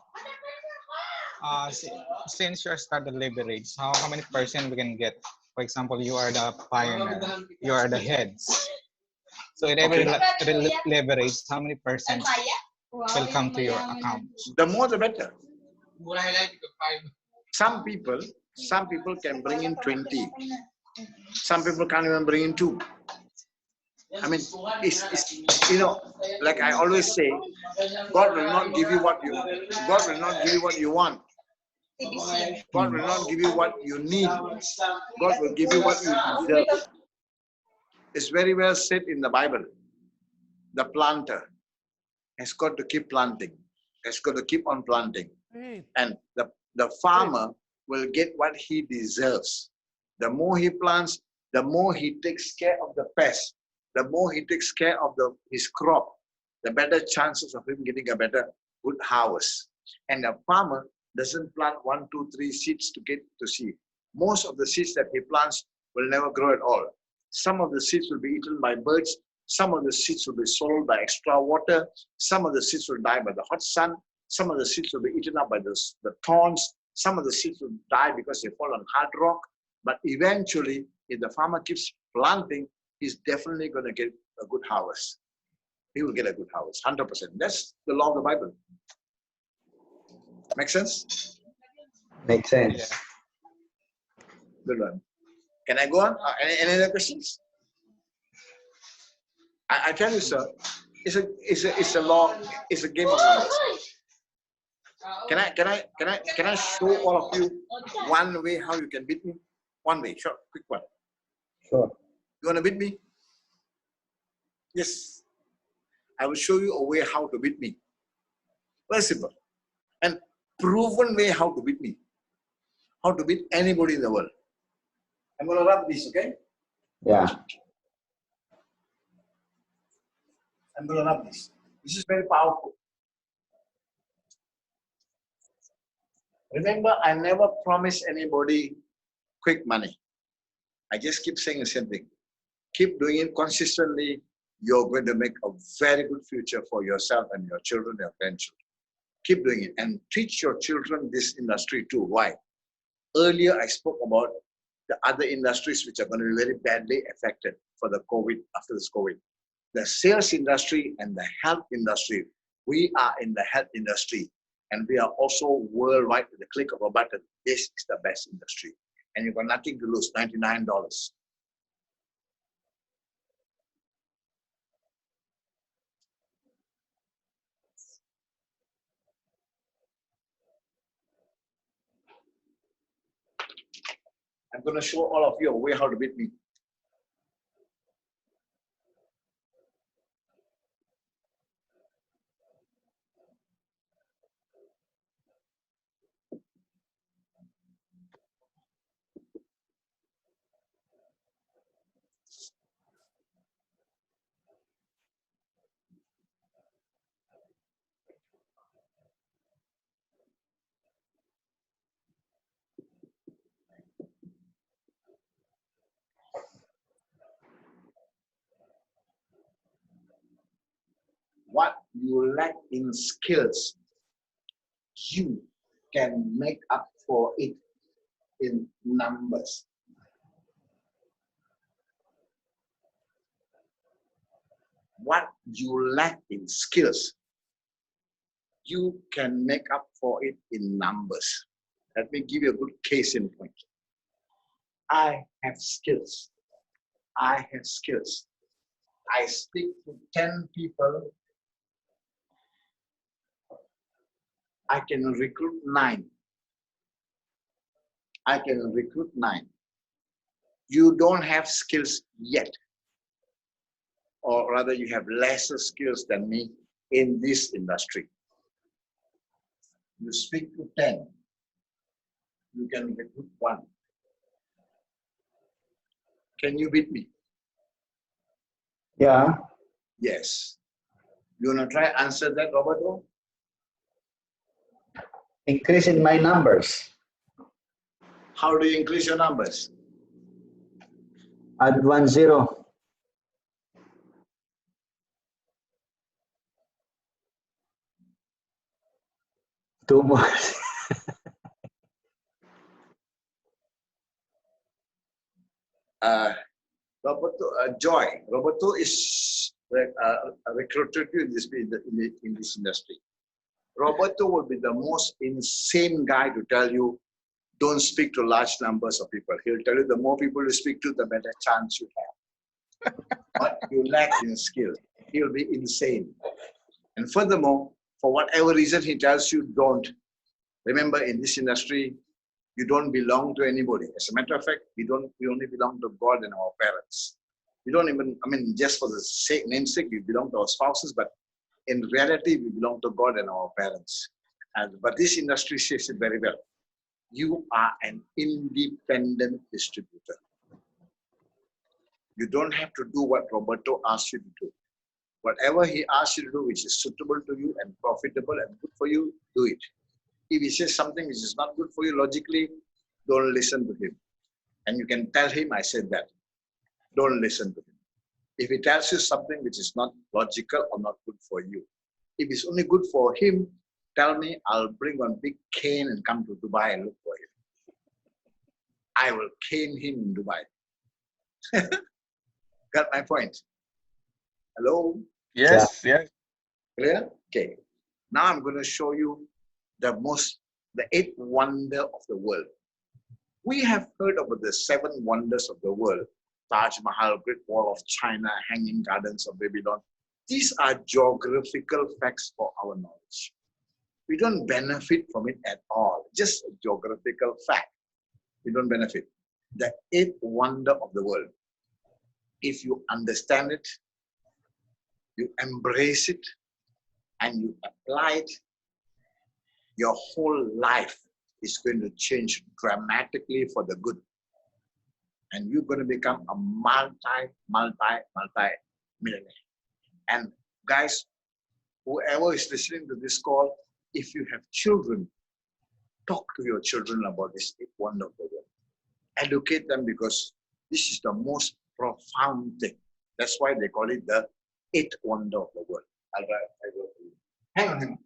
Since you started leverage, how many percent we can get? For example, you are the pioneer, you are the heads. So in every leverage, how many percent will come to your account? The more the better. Some people can bring in 20. Some people can't even bring in 2. I mean, it's you know, like I always say, God will not give you what you want. God will not give you what you need. God will give you what you deserve. It's very well said in the Bible. The planter has got to keep planting, has got to keep on planting. And the farmer will get what he deserves. The more he plants, the more he takes care of the pest, the more he takes care of his crop, the better chances of him getting a better good harvest. And the farmer doesn't plant 1, 2, 3 seeds to get to seed. Most of the seeds that he plants will never grow at all. Some of the seeds will be eaten by birds. Some of the seeds will be swallowed by extra water. Some of the seeds will die by the hot sun. Some of the seeds will be eaten up by the thorns. Some of the seeds will die because they fall on hard rock. But eventually, if the farmer keeps planting, he's definitely going to get a good harvest. He will get a good harvest, 100%. That's the law of the Bible. Make sense? Makes sense. Good one. Can I go on? Any other questions? I tell you, sir, it's a law. It's a game of numbers. Can I show all of you one way how you can beat me? One way, sure, quick one. Sure. You want to beat me? Yes. I will show you a way how to beat me. Very simple. And proven way how to beat me. How to beat anybody in the world. I'm going to rub this, okay? Yeah. I'm going to rub this. This is very powerful. Remember, I never promise anybody quick money. I just keep saying the same thing. Keep doing it consistently. You're going to make a very good future for yourself and your children, your grandchildren. Keep doing it and teach your children this industry too. Why? Earlier, I spoke about the other industries which are going to be very badly affected for the COVID, after this COVID. The sales industry and the health industry. We are in the health industry and we are also worldwide with the click of a button. This is the best industry. And you've got nothing to lose, $99. I'm going to show all of you a way how to beat me. What you lack in skills, you can make up for it in numbers. What you lack in skills, you can make up for it in numbers. Let me give you a good case in point. I have skills. I have skills. I speak to 10 people. I can recruit 9. I can recruit 9. You don't have skills yet. Or rather, you have lesser skills than me in this industry. You speak to 10. You can recruit 1. Can you beat me? Yeah. Yes. You want to try answer that, Roberto? Increase in my numbers. How do you increase your numbers? Add 1 0. Two more. Roberto is recruited in this industry. Roberto will be the most insane guy to tell you, don't speak to large numbers of people. He'll tell you the more people you speak to, the better chance you have. But you lack in skill. He'll be insane. And furthermore, for whatever reason he tells you don't, remember in this industry, you don't belong to anybody. As a matter of fact, we only belong to God and our parents. We don't even, just for the namesake, we belong to our spouses, but in reality, we belong to God and our parents. But this industry says it very well. You are an independent distributor. You don't have to do what Roberto asks you to do. Whatever he asks you to do, which is suitable to you and profitable and good for you, do it. If he says something which is not good for you logically, don't listen to him. And you can tell him I said that. Don't listen to him. If he tells you something which is not logical or not good for you, if it's only good for him, tell me, I'll bring one big cane and come to Dubai and look for him. I will cane him in Dubai. Got my point? Hello? Yes, yes. Clear? Okay. Now I'm going to show you the eighth wonder of the world. We have heard about the 7 wonders of the world. Taj Mahal, Great Wall of China, Hanging Gardens of Babylon. These are geographical facts for our knowledge. We don't benefit from it at all. Just a geographical fact. We don't benefit. The 8th wonder of the world. If you understand it, you embrace it, and you apply it, your whole life is going to change dramatically for the good. And you're going to become a multi-millionaire. And guys, whoever is listening to this call, if you have children, talk to your children about this 8th wonder of the world. Educate them, because this is the most profound thing. That's why they call it the 8th wonder of the world. Hang on.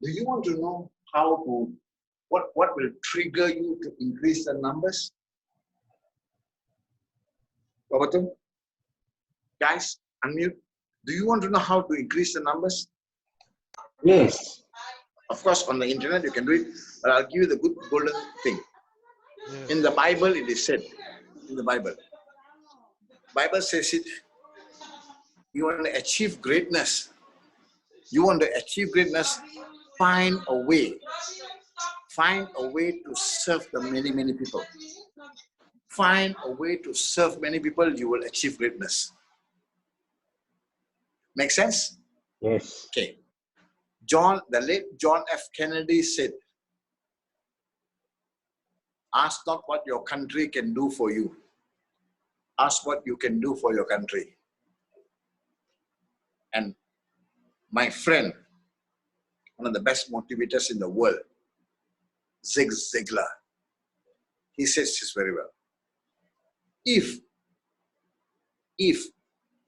Do you want to know what will trigger you to increase the numbers? Roberto? Guys, unmute. Do you want to know how to increase the numbers? Yes. Of course, on the internet you can do it, but I'll give you the good golden thing. Yes. In the Bible, it is said, in the Bible says it, you want to achieve greatness. You want to achieve greatness, find a way. Find a way to serve the many people. Find a way to serve many people, you will achieve greatness. Make sense? Yes. Okay. The late John F. Kennedy said, ask not what your country can do for you. Ask what you can do for your country. And my friend, one of the best motivators in the world, Zig Ziglar, he says this very well. If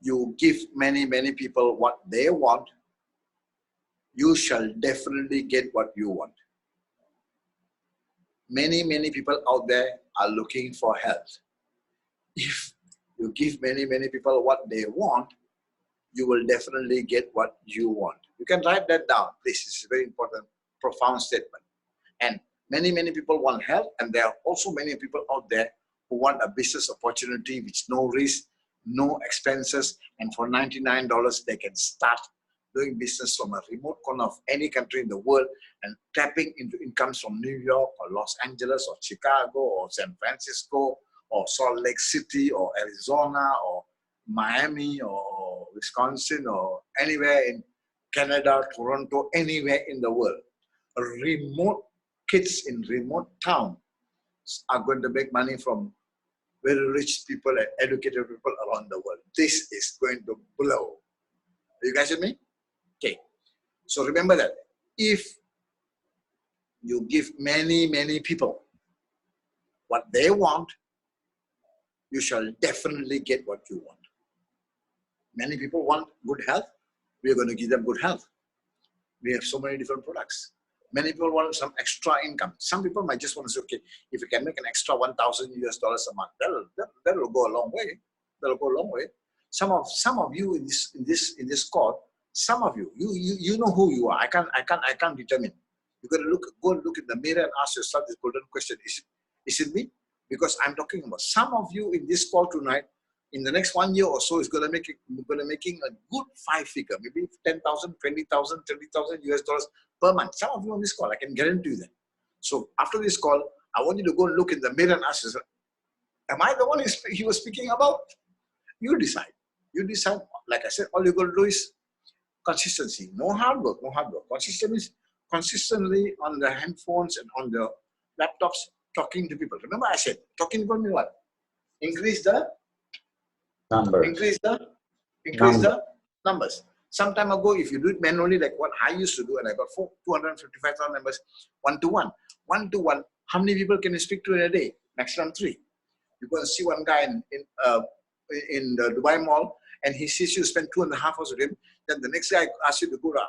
you give many people what they want, you shall definitely get what you want. Many people out there are looking for health. If you give many people what they want, you will definitely get what you want. You can write that down, please. It's a very important, profound statement. And many people want health, and there are also many people out there who want a business opportunity with no risk, no expenses, and for $99 they can start doing business from a remote corner of any country in the world and tapping into incomes from New York or Los Angeles or Chicago or San Francisco or Salt Lake City or Arizona or Miami or Wisconsin or anywhere in Canada, Toronto, anywhere in the world. Remote kids in remote towns are going to make money from very rich people and educated people around the world. This is going to blow. Are you guys with me? Okay. So remember that if you give many people what they want, you shall definitely get what you want. Many people want good health. We are going to give them good health. We have so many different products. Many people want some extra income. Some people might just want to say, okay, if you can make an extra $1,000 a month, that'll go a long way. That'll go a long way. Some of you in this call, some of you know who you are. I can't determine. You got to go and look in the mirror and ask yourself this golden question: Is it me? Because I'm talking about some of you in this call tonight. In the next 1 year or so, is going to making a good 5-figure, maybe 10,000, 20,000, 30,000 US dollars per month. Some of you on this call, I can guarantee you that. So after this call, I want you to go and look in the mirror and ask yourself, am I the one he was speaking about? You decide. You decide. Like I said, all you got to do is consistency. No hard work. Consistently on the handphones and on the laptops, talking to people. Remember I said, talking to people means what? Increase the numbers. Increase the numbers. Some time ago, if you do it manually, like what I used to do, and I got 255,000 members, 1-to-1. 1-to-1, how many people can you speak to in a day? Maximum 3. You go and see one guy in the Dubai Mall, and he sees you spend 2.5 hours with him. Then the next guy asks you to go to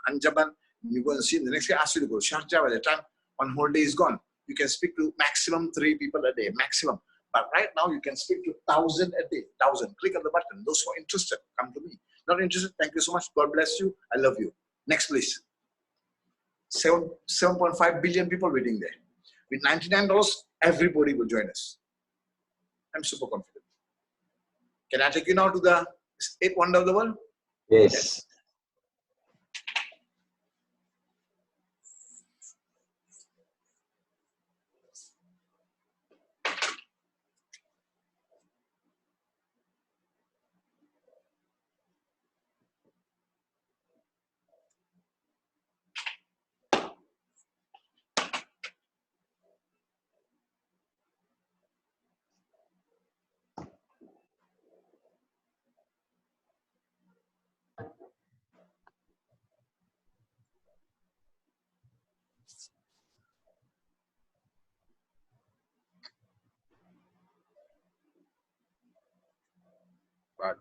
Anjaman, and you go and see him. The next guy asks you to go to Sharjah. By the time one whole day is gone, you can speak to maximum 3 people a day, maximum. But right now, you can speak to 1,000 a day, 1,000. Click on the button. Those who are interested, come to me. Not interested, thank you so much. God bless you. I love you. Next, please. 7.5 billion people waiting there. With $99, everybody will join us. I'm super confident. Can I take you now to the 8th wonder of the world? Yes. But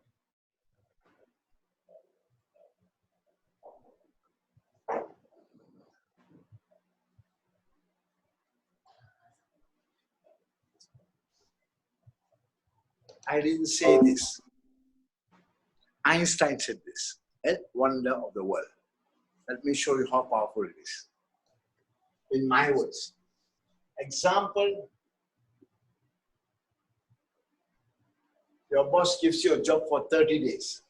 I didn't say this. Einstein said this. 8th wonder of the world. Let me show you how powerful it is. In my words. Example, your boss gives you a job for 30 days.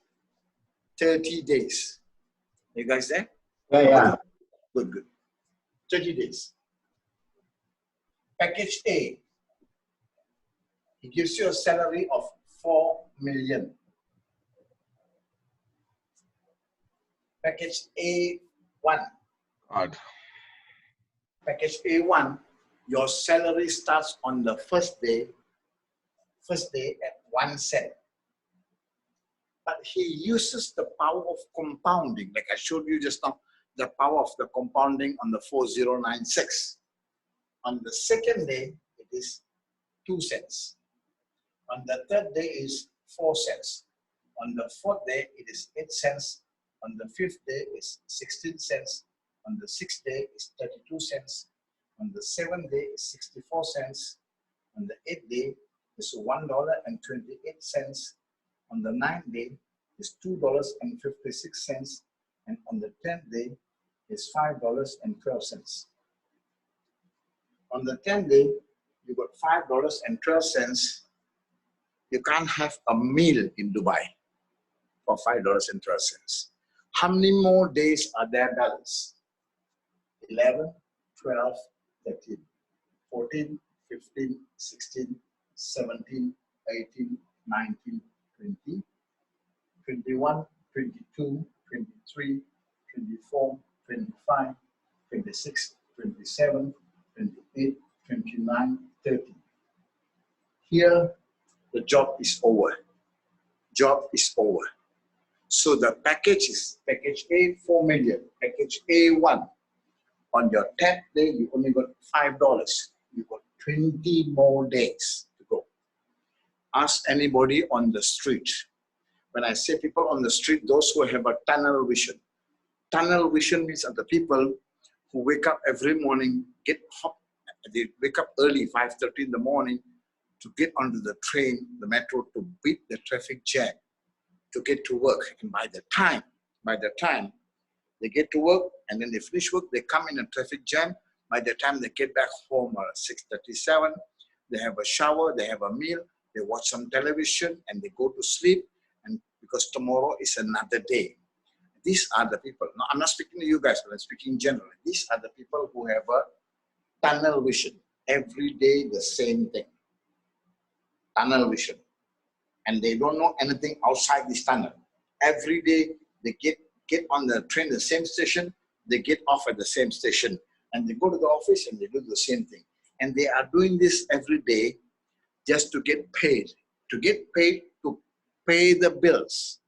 30 days. You guys there? Yeah. Good, good. 30 days. Package A. He gives you a salary of 4 million. Package A1. God. Package A1, your salary starts on the first day at 1 cent. But he uses the power of compounding, like I showed you just now, the power of the compounding on the 4096. On the second day, it is 2 cents. On the third day is 4 cents. On the fourth day, it is 8 cents. On the fifth day is 16 cents. On the sixth day is 32 cents. On the seventh day is 64 cents. On the eighth day is $1.28. On the ninth day is $2.56. And on the 10th day is $5.12. On the 10th day, you got $5.12. You can't have a meal in Dubai for $5.12. How many more days are there balance? 11, 12, 13, 14, 15, 16, 17, 18, 19, 20, 21, 22, 23, 24, 25, 26, 27, 28, 29, 30. Here, the job is over. Job is over. So the package is package A, 4 million. Package A1. On your 10th day, you only got $5. You got 20 more days to go. Ask anybody on the street. When I say people on the street, those who have a tunnel vision. Tunnel vision means are the people who wake up every morning, they wake up early, 5:30 in the morning, to get onto the train, the metro, to beat the traffic jam, to get to work. And by the time they get to work and then they finish work, they come in a traffic jam. By the time they get back home at 6:37, they have a shower, they have a meal, they watch some television and they go to sleep, and because tomorrow is another day. These are the people. Now, I'm not speaking to you guys, but I'm speaking generally. These are the people who have a tunnel vision. Every day the same thing. Tunnel vision. And they don't know anything outside this tunnel. Every day they get on the train, the same station, they get off at the same station, and they go to the office and they do the same thing. And they are doing this every day just to get paid. To get paid to pay the bills.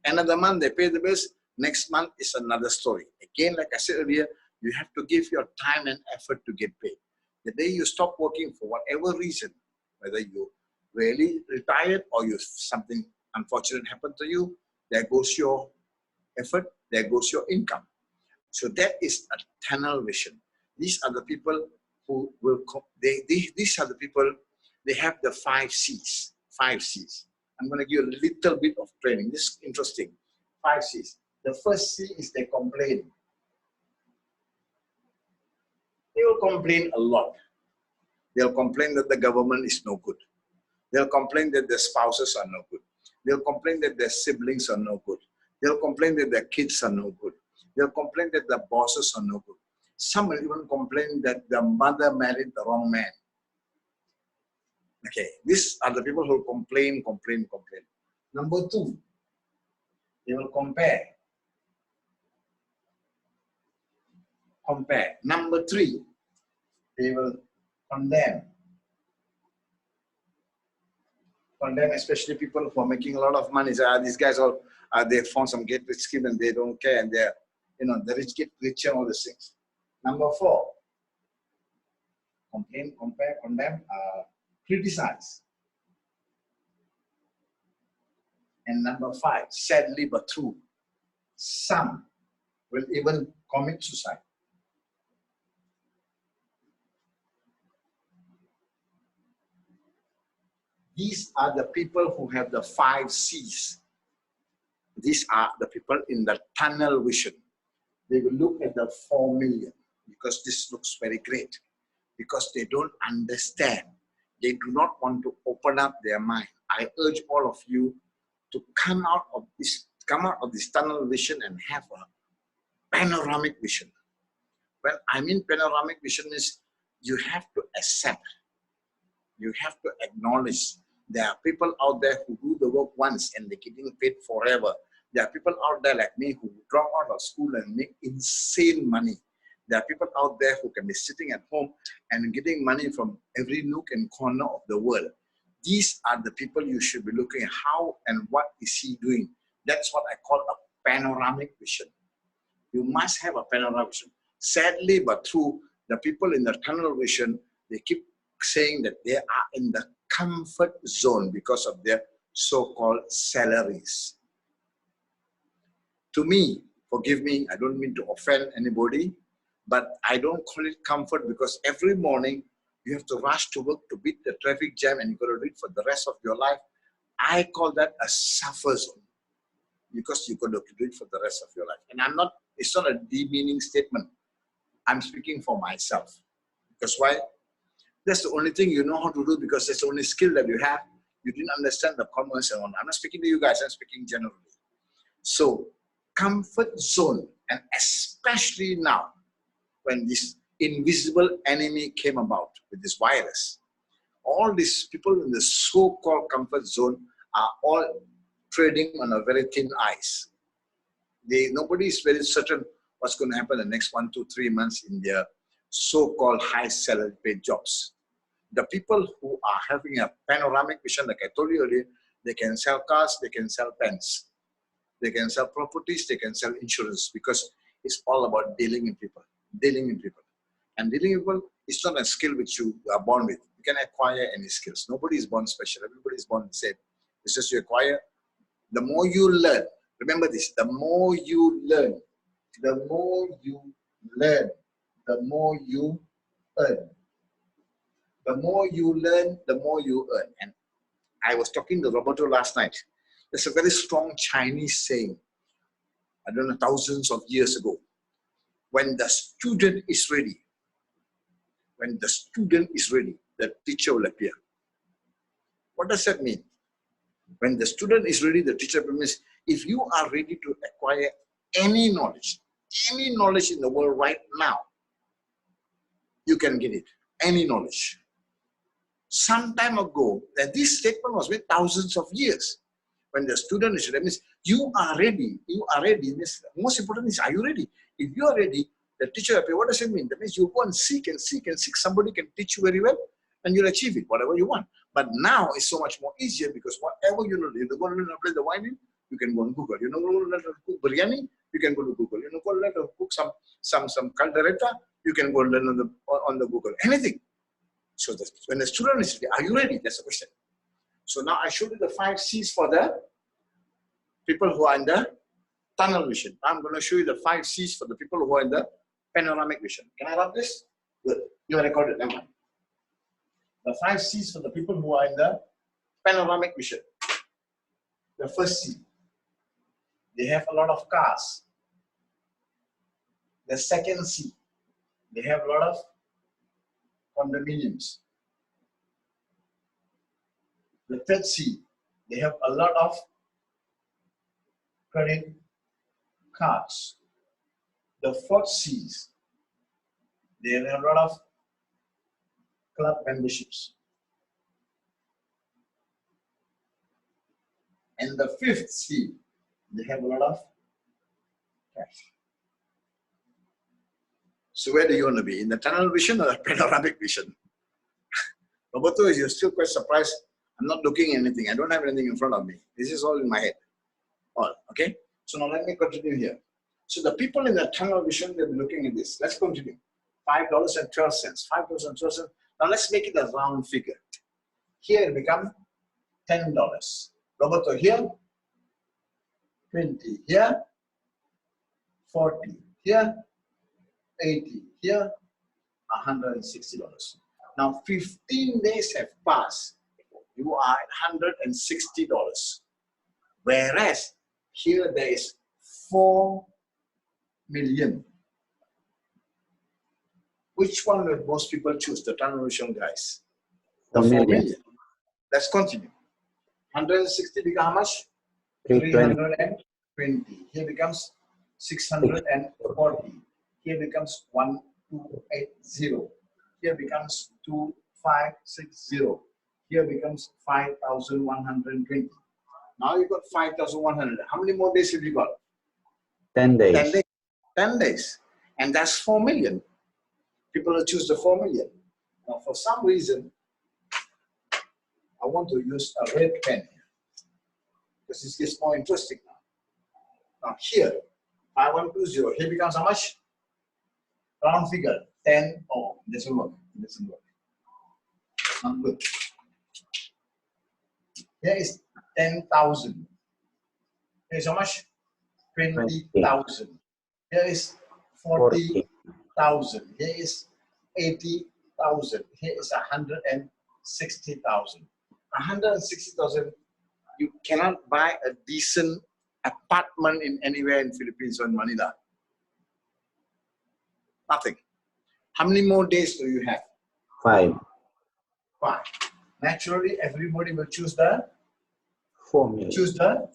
Another month they pay the bills, next month is another story. Again, like I said earlier, you have to give your time and effort to get paid. The day you stop working for whatever reason, Whether you really retired or you something unfortunate happened to you, there goes your effort, there goes your income. So that is a tunnel vision. These are the people who will, these are the people, they have the 5 C's. 5 C's. I'm going to give you a little bit of training. This is interesting. 5 C's. The first C is they complain. They will complain a lot. They'll complain that the government is no good. They'll complain that their spouses are no good. They'll complain that their siblings are no good. They'll complain that their kids are no good. They'll complain that their bosses are no good. Some will even complain that their mother married the wrong man. Okay, these are the people who complain. Number 2, they will compare. Number 3, they will condemn. Especially people who are making a lot of money. So, these guys are, they found some get rich scheme and they don't care, and they're, the rich get richer and all these things. Number 4, complain, compare, condemn, criticize. And number 5, sadly but true, some will even commit suicide. These are the people who have the 5 C's. These are the people in the tunnel vision. They will look at the 4 million because this looks very great. Because they don't understand. They do not want to open up their mind. I urge all of you to come out of this tunnel vision and have a panoramic vision. When I mean panoramic vision is you have to accept, you have to acknowledge there are people out there who do the work once and they're getting paid forever. There are people out there like me who drop out of school and make insane money. There are people out there who can be sitting at home and getting money from every nook and corner of the world. These are the people you should be looking at. How and what is he doing? That's what I call a panoramic vision. You must have a panoramic vision. Sadly but true, the people in the tunnel vision, they keep saying that they are in the comfort zone because of their so-called salaries. To me, forgive me, I don't mean to offend anybody, but I don't call it comfort because every morning you have to rush to work to beat the traffic jam and you've got to read for the rest of your life. I call that a suffer zone because you've got to do it for the rest of your life. And it's not a demeaning statement. I'm speaking for myself. Because why? That's the only thing you know how to do because that's the only skill that you have. You didn't understand the commerce and all. I'm not speaking to you guys, I'm speaking generally. So, comfort zone, and especially now, when this invisible enemy came about with this virus, all these people in the so-called comfort zone are all trading on a very thin ice. Nobody is very certain what's going to happen in the next 1 to 3 months in their so-called high salary paid jobs. The people who are having a panoramic vision, like I told you earlier, they can sell cars, they can sell pens, they can sell properties, they can sell insurance because it's all about dealing in people. Dealing in people. And dealing with people is not a skill which you are born with. You can acquire any skills. Nobody is born special. Everybody is born the same. It's just you acquire. The more you learn, remember this, the more you learn, the more you learn, the more you earn. The more you learn, the more you earn. And I was talking to Roberto last night. There's a very strong Chinese saying, I don't know, thousands of years ago. When the student is ready, the teacher will appear. What does that mean? When the student is ready, the teacher will appear. If you are ready to acquire any knowledge in the world right now, you can get it. Any knowledge. Some time ago, this statement was made thousands of years. When the student is ready, that means you are ready. You are ready. Most important is, are you ready? If you are ready, the teacher will appear. What does it mean? That means you go and seek and seek and seek. Somebody can teach you very well and you'll achieve it, whatever you want. But now it's so much more easier because whatever you know, you want to learn how to play the violin, you can go on Google. You know how to learn how to cook biryani, you can go to Google. You know how to learn how to cook some caldereta, you can go and learn on the Google. Anything. So when the student is ready, are you ready? That's the question. So now I showed you the 5 C's for the people who are in the tunnel vision. I'm going to show you the 5 C's for the people who are in the panoramic vision. Can I rub this? Good. You recorded. Never mind. The 5 C's for the people who are in the panoramic vision. The first C, they have a lot of cars. The second C, they have a lot of condominiums. The third C, they have a lot of credit cards. The fourth C, they have a lot of club memberships. And the fifth C, they have a lot of cash. So where do you want to be? In the tunnel vision or the panoramic vision? Roberto, you're still quite surprised. I'm not looking at anything. I don't have anything in front of me. This is all in my head. All, okay? So now let me continue here. So the people in the tunnel vision, they'll be looking at this. Let's continue. $5.12. $5.12. Now let's make it a round figure. Here it becomes $10. Roberto, here 20. Here 40. Here 80. Here $160. Now 15 days have passed. You are at $160. Whereas here there is 4 million. Which one will most people choose? The tunnel vision guys. The 4 million. Let's continue. 160 becomes how much? 320. Here becomes 640. Here becomes 1280. Here becomes 2560. Here becomes 5,120. Now you got 5,100. How many more days have you got? 10 days. 10 days. 10 days. And that's 4 million. People will choose the 4 million. Now for some reason, I want to use a red pen here. Because this gets more interesting now. Now here, 5120. Here becomes how much? Round figure. 10. Oh, this will work. This will work. Not good. Here is 10,000. Here is how much? 20,000. Here is 40,000. Here is 80,000. Here is 160,000. 160,000. You cannot buy a decent apartment in anywhere in Philippines or in Manila. Nothing. How many more days do you have? 5. 5. Naturally, everybody will choose the 4 million. choose the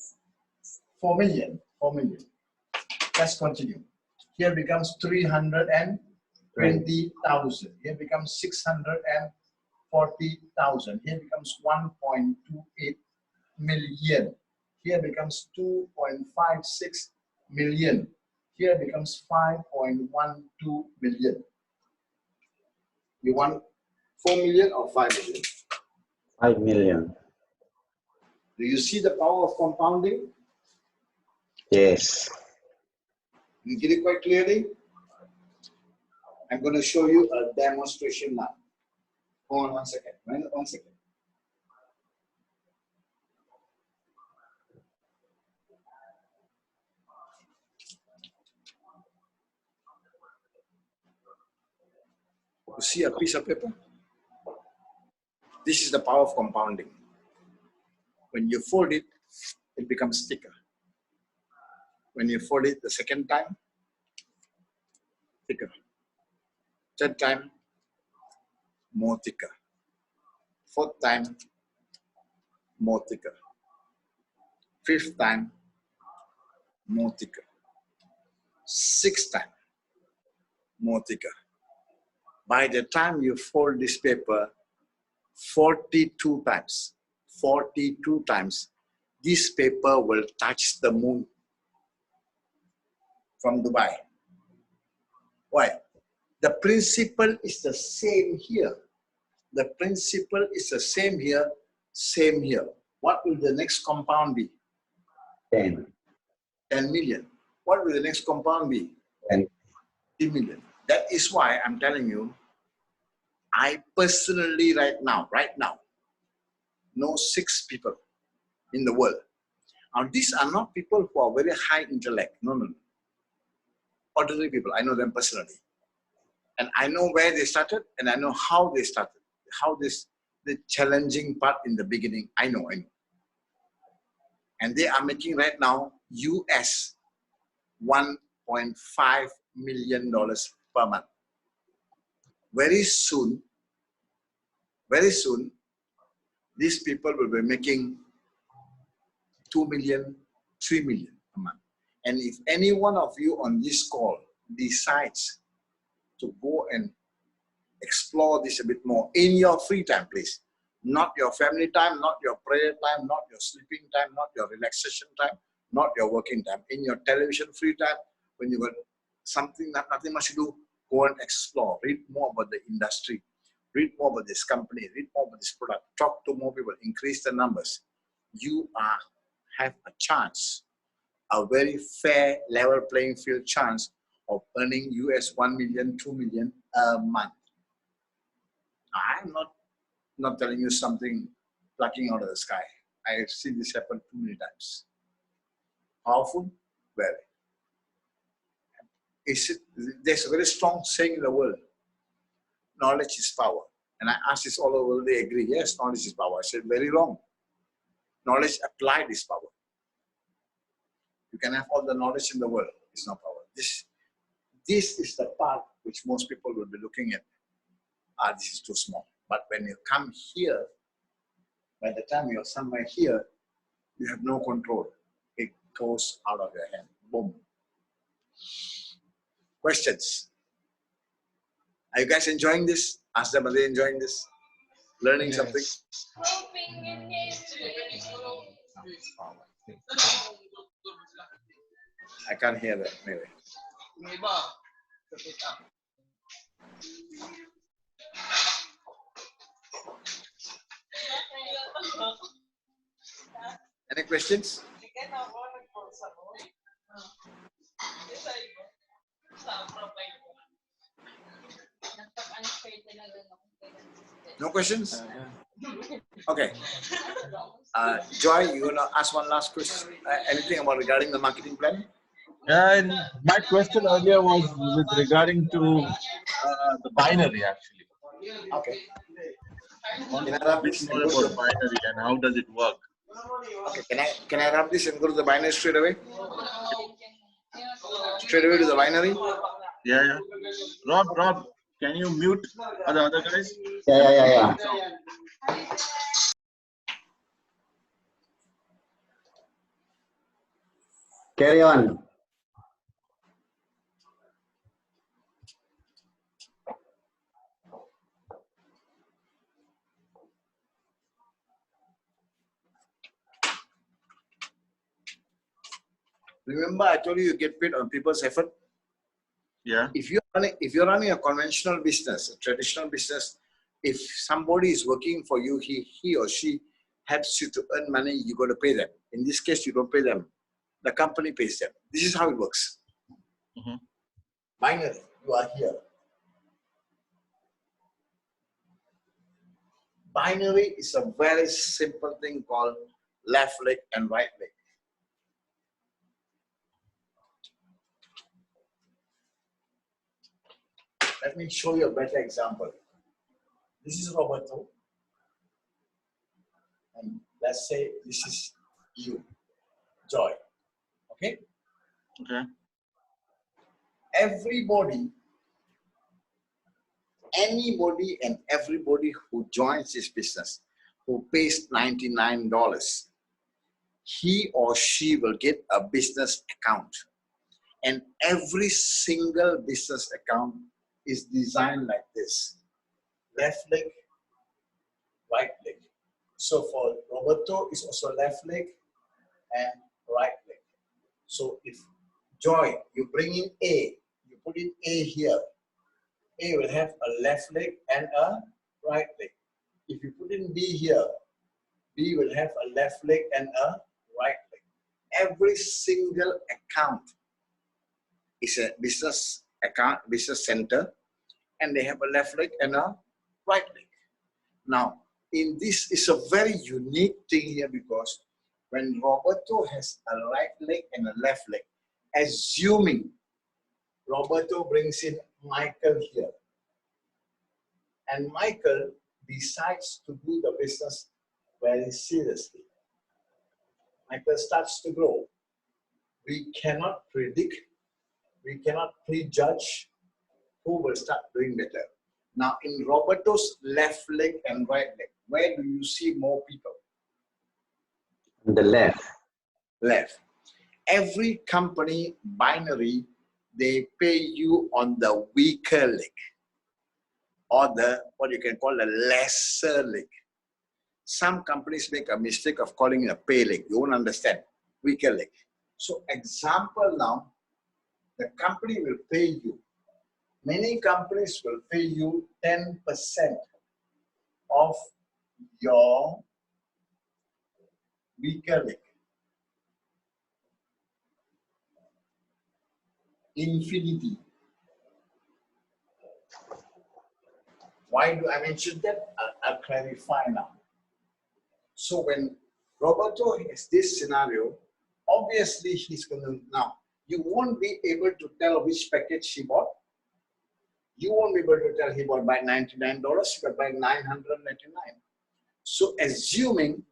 4 million. 4 million. Let's continue. Here becomes 320,000. Here becomes 640,000. Here becomes 1.28 million. Here becomes 2.56 million. Here becomes 5.12 million. You want 4 million or 5 million? 5 million. Do you see the power of compounding? Yes. You get it quite clearly? I'm going to show you a demonstration now. Hold on 1 second. 1 second. You see a piece of paper? This is the power of compounding. When you fold it, it becomes thicker. When you fold it the second time, thicker. Third time, more thicker. Fourth time, more thicker. Fifth time, more thicker. Sixth time, more thicker. By the time you fold this paper 42 times, this paper will touch the moon from Dubai. Why? The principle is the same here. The principle is the same here, same here. What will the next compound be? 10. 10 million. What will the next compound be? 10. 10 million. That is why I'm telling you, I personally right now, know 6 people in the world. Now, these are not people who are very high intellect. No, no, no. Ordinary people. I know them personally. And I know where they started and I know how they started. The challenging part in the beginning, I know. And they are making right now US $1.5 million per month. Very soon, these people will be making 2 million, 3 million a month. And if any one of you on this call decides to go and explore this a bit more in your free time, please. Not your family time, not your prayer time, not your sleeping time, not your relaxation time, not your working time. In your television free time, when you got something, nothing much to do, go and explore. Read more about the industry. Read more about this company. Read more about this product. Talk to more people. Increase the numbers. You have a chance, a very fair, level playing field chance of earning US 1 million, 2 million a month. I'm not telling you something plucking out of the sky. I have seen this happen too many times. Powerful? Very. There's a very strong saying in the world, knowledge is power. And I asked this all over, they agree, yes, knowledge is power. I said, very wrong. Knowledge applied is power. You can have all the knowledge in the world, it's not power. This is the part which most people will be looking at. This is too small. But when you come here, by the time you're somewhere here, you have no control. It goes out of your hand. Boom. Questions? Are you guys enjoying this? Ask them, are they enjoying this? Learning something? I can't hear that. Anyway. Any questions? No questions? Okay. Joy, you want to ask one last question? Anything about regarding the marketing plan? And my question earlier was with regarding to the binary, actually. Okay. Can I rub this more about binary and how does it work? Okay. Can I rub this and go to the binary straight away? Straight away to the binary? Yeah. Rob, can you mute the other guys? Yeah. Carry on. Remember, I told you get paid on people's effort. Yeah. If you're running a conventional business, a traditional business, if somebody is working for you, he or she helps you to earn money, you got to pay them. In this case, you don't pay them. The company pays them. This is how it works. Mm-hmm. Binary, you are here. Binary is a very simple thing called left leg and right leg. Let me show you a better example. This is Roberto. And let's say this is you, Joy. Okay? Okay. Anybody and everybody who joins this business, who pays $99, he or she will get a business account. And every single business account is designed like this. Left leg, right leg. So for Roberto, it's also left leg and right leg. So if Joy, you bring in A, you put in A here, A will have a left leg and a right leg. If you put in B here, B will have a left leg and a right leg. Every single account is a business account, business center, and they have a left leg and a right leg. Now, in this is a very unique thing here because when Roberto has a right leg and a left leg, assuming Roberto brings in Michael here, and Michael decides to do the business very seriously. Michael starts to grow. We cannot predict, we cannot prejudge who will start doing better. Now, in Roberto's left leg and right leg, where do you see more people? On the left. Left. Every company binary, they pay you on the weaker leg or the, what you can call the lesser leg. Some companies make a mistake of calling it a pay leg. You won't understand. Weaker leg. So example now, the company will pay you. Many companies will pay you 10% of your weaker leg. Infinity. Why do I mention that? I'll clarify now. So when Roberto has this scenario, obviously he's going to, now, you won't be able to tell which package he bought. You won't be able to tell he bought by $99, he got by $999. So assuming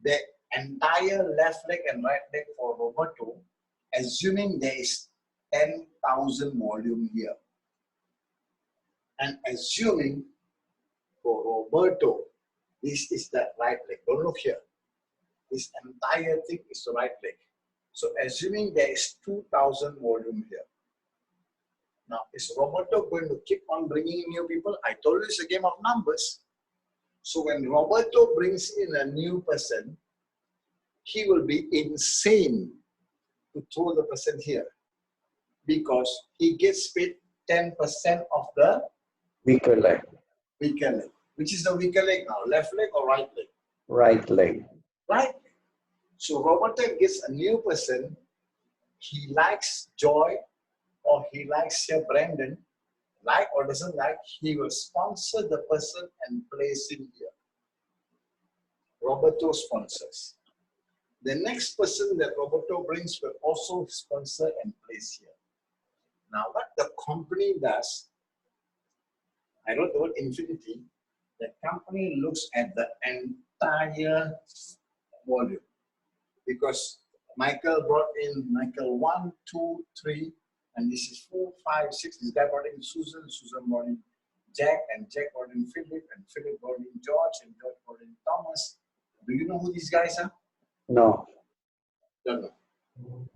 the entire left leg and right leg for Roberto, assuming there is 10,000 volume here, and assuming for Roberto, this is the right leg. Don't look here. This entire thing is the right leg. So assuming there is 2,000 volume here. Now, is Roberto going to keep on bringing in new people? I told you it's a game of numbers. So when Roberto brings in a new person, he will be insane to throw the person here because he gets paid 10% of the Weaker leg. weaker leg. Which is the weaker leg now? Left leg or right leg? Right leg. Right. So Roberto gets a new person. He likes Joy or he likes here Brandon. Like or doesn't like, he will sponsor the person and place him here. Roberto sponsors. The next person that Roberto brings will also sponsor and place here. Now what the company does, I wrote the word infinity, the company looks at the entire volume. Because Michael brought in Michael 1, 2, 3, and this is 4, 5, 6. This guy brought in Susan, Susan brought in Jack, and Jack brought in Philip, and Philip brought in George, and George brought in Thomas. Do you know who these guys are? No. Don't know.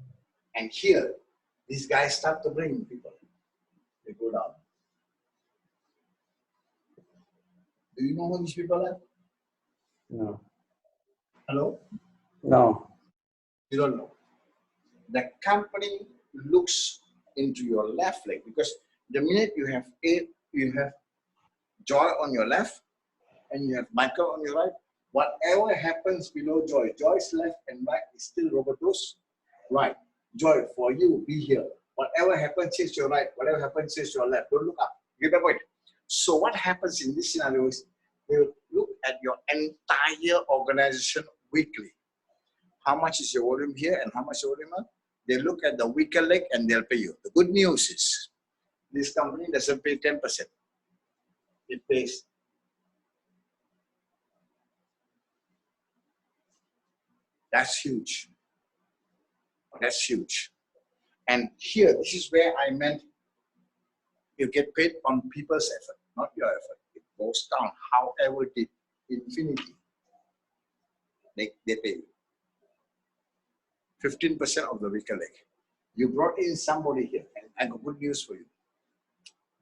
And here, these guys start to bring people. They go down. Do you know who these people are? No. Hello? No. You don't know. The company looks into your left leg because the minute you have Joy on your left and you have Michael on your right, whatever happens below Joy, Joy's left and right is still Roberto's right. Joy, for you, be here. Whatever happens is your right. Whatever happens is your left. Don't look up. Get the point. So what happens in this scenario is they will look at your entire organization weekly. How much is your volume here and how much your volume here? They look at the weaker leg and they'll pay you. The good news is this company doesn't pay 10%. It pays. That's huge. That's huge. And here, this is where I meant you get paid on people's effort, not your effort. It goes down however it infinity. They pay you. 15% of the weaker leg. You brought in somebody here, and I got good news for you.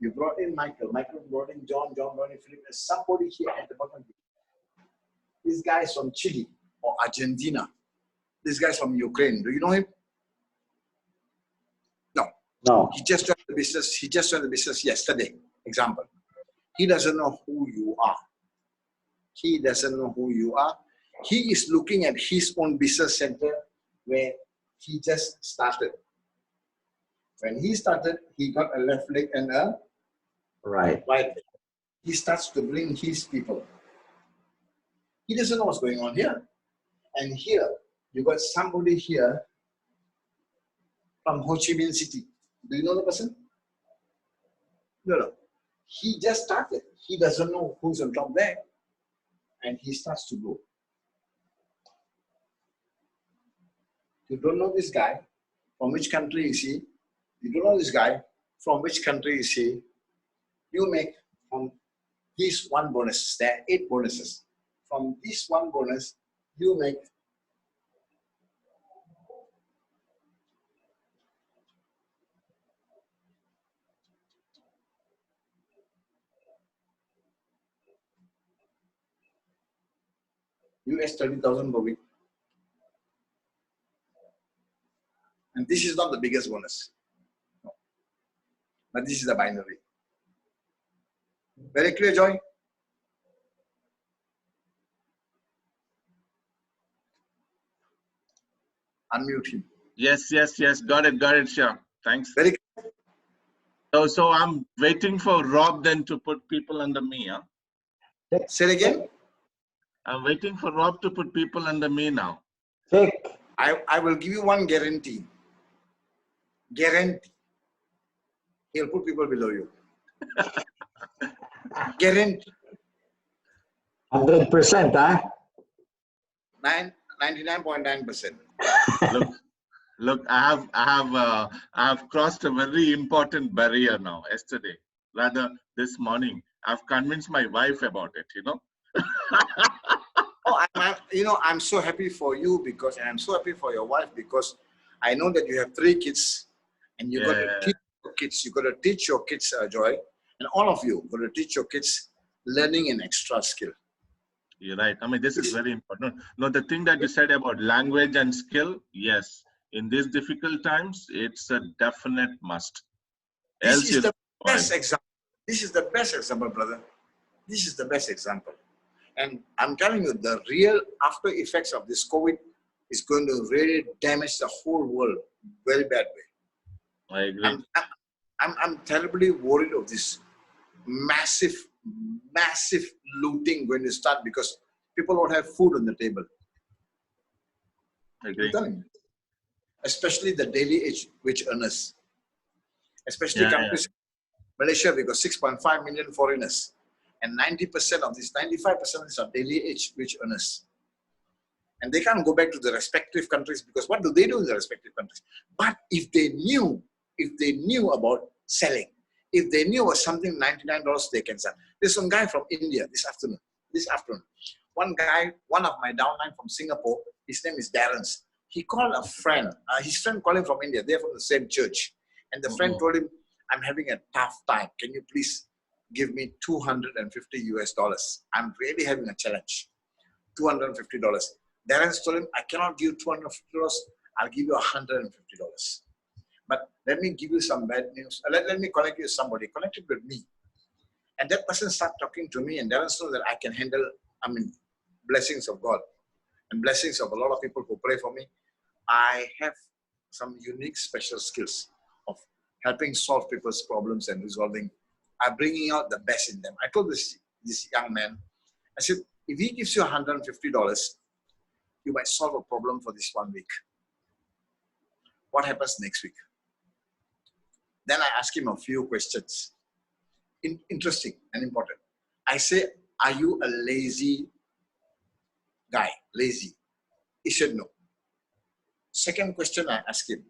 You brought in Michael. Michael brought in John. John brought in Philip. There's somebody here at the bottom. This guy is from Chile or Argentina. This guy is from Ukraine. Do you know him? No. No. He just joined the business. He just joined the business yesterday. Example. He doesn't know who you are. He doesn't know who you are. He is looking at his own business center where he just started. When he started, he got a left leg and a Right. right leg. he starts to bring his people. He doesn't know what's going on here. And here, you got somebody here from Ho Chi Minh City. Do you know the person? No. He just started. He doesn't know who's on top there. And he starts to go. You don't know this guy. From which country is he? You don't know this guy. From which country is he? You make from this one bonus. There are 8 bonuses. From this one bonus, you make US 30,000 per week. And this is not the biggest bonus. No. But this is the binary. Very clear, Joy? Unmute him. Yes. Got it, Shah. Thanks. Very So I'm waiting for Rob then to put people under me, huh? Say it again. I'm waiting for Rob to put people under me now. Check. I will give you one guarantee. Guarantee. He'll put people below you. Guarantee. 100%, huh? 99.9%. Look, I have crossed a very important barrier now. Yesterday, rather this morning, I've convinced my wife about it. Oh, I'm so happy for you because, and I'm so happy for your wife because I know that you have 3 kids, and you got to teach your kids. You got to teach your kids, Joy, and all of you got to teach your kids learning an extra skill. You're right. I mean, this is very important. No, the thing that you said about language and skill, yes. In these difficult times, it's a definite must. This is the best example. This is the best example, brother. This is the best example. And I'm telling you, the real after effects of this COVID is going to really damage the whole world very bad way. I agree. I'm terribly worried of this massive looting going to start because people won't have food on the table. I agree. Especially the daily wage earners. Especially countries, Malaysia, we got 6.5 million foreigners. And 90% of these, 95% of these are daily wage earners. And they can't go back to the respective countries because what do they do in the respective countries? But if they knew about selling, if they knew about something $99 they can sell. There's some guy from India this afternoon. One guy, one of my downline from Singapore, his name is Darren. He called a friend. His friend called him from India. They're from the same church. And the friend told him, I'm having a tough time. Can you please give me $250 US? I'm really having a challenge. $250. Darren told him, I cannot give $250. I'll give you $150. But let me give you some bad news. Let me connect you with somebody. Connect it with me. And that person started talking to me, and Darren knows that I can handle, blessings of God and blessings of a lot of people who pray for me. I have some unique special skills of helping solve people's problems and resolving, bringing out the best in them. I told this young man, I said, if he gives you $150, you might solve a problem for this 1 week. What happens next week? Then I ask him a few questions. Interesting and important. I say, are you a lazy guy? Lazy? He said no. Second question I ask him,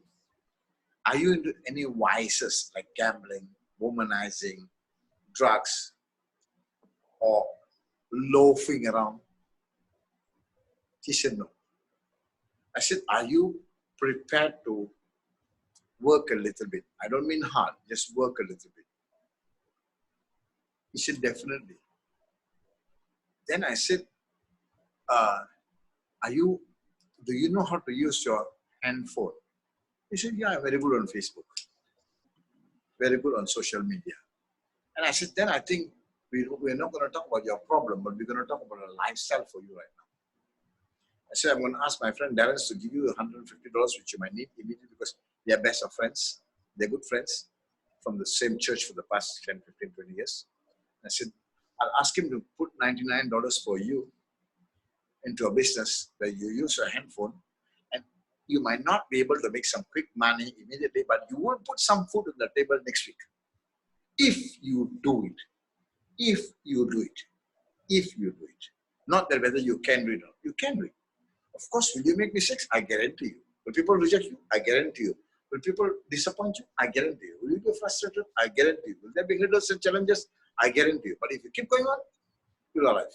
are you into any vices like gambling, womanizing, drugs, or loafing around? He said no. I said, are you prepared to work a little bit? I don't mean hard, just work a little bit. He said, definitely. Then I said, do you know how to use your handphone? He said, yeah, I'm very good on Facebook. Very good on social media. And I said, then I think we're not going to talk about your problem, but we're going to talk about a lifestyle for you right now. I said, I'm going to ask my friend Darren to give you $150, which you might need immediately because they're best of friends. They're good friends from the same church for the past 10, 15, 20 years. I said, I'll ask him to put $99 for you into a business where you use your handphone, and you might not be able to make some quick money immediately, but you will put some food on the table next week. If you do it, if you do it, if you do it. Not that whether you can read or not. You can read. Of course, will you make mistakes? I guarantee you. Will people reject you? I guarantee you. Will people disappoint you? I guarantee you. Will you be frustrated? I guarantee you. Will there be hurdles and challenges? I guarantee you. But if you keep going on, you'll arrive.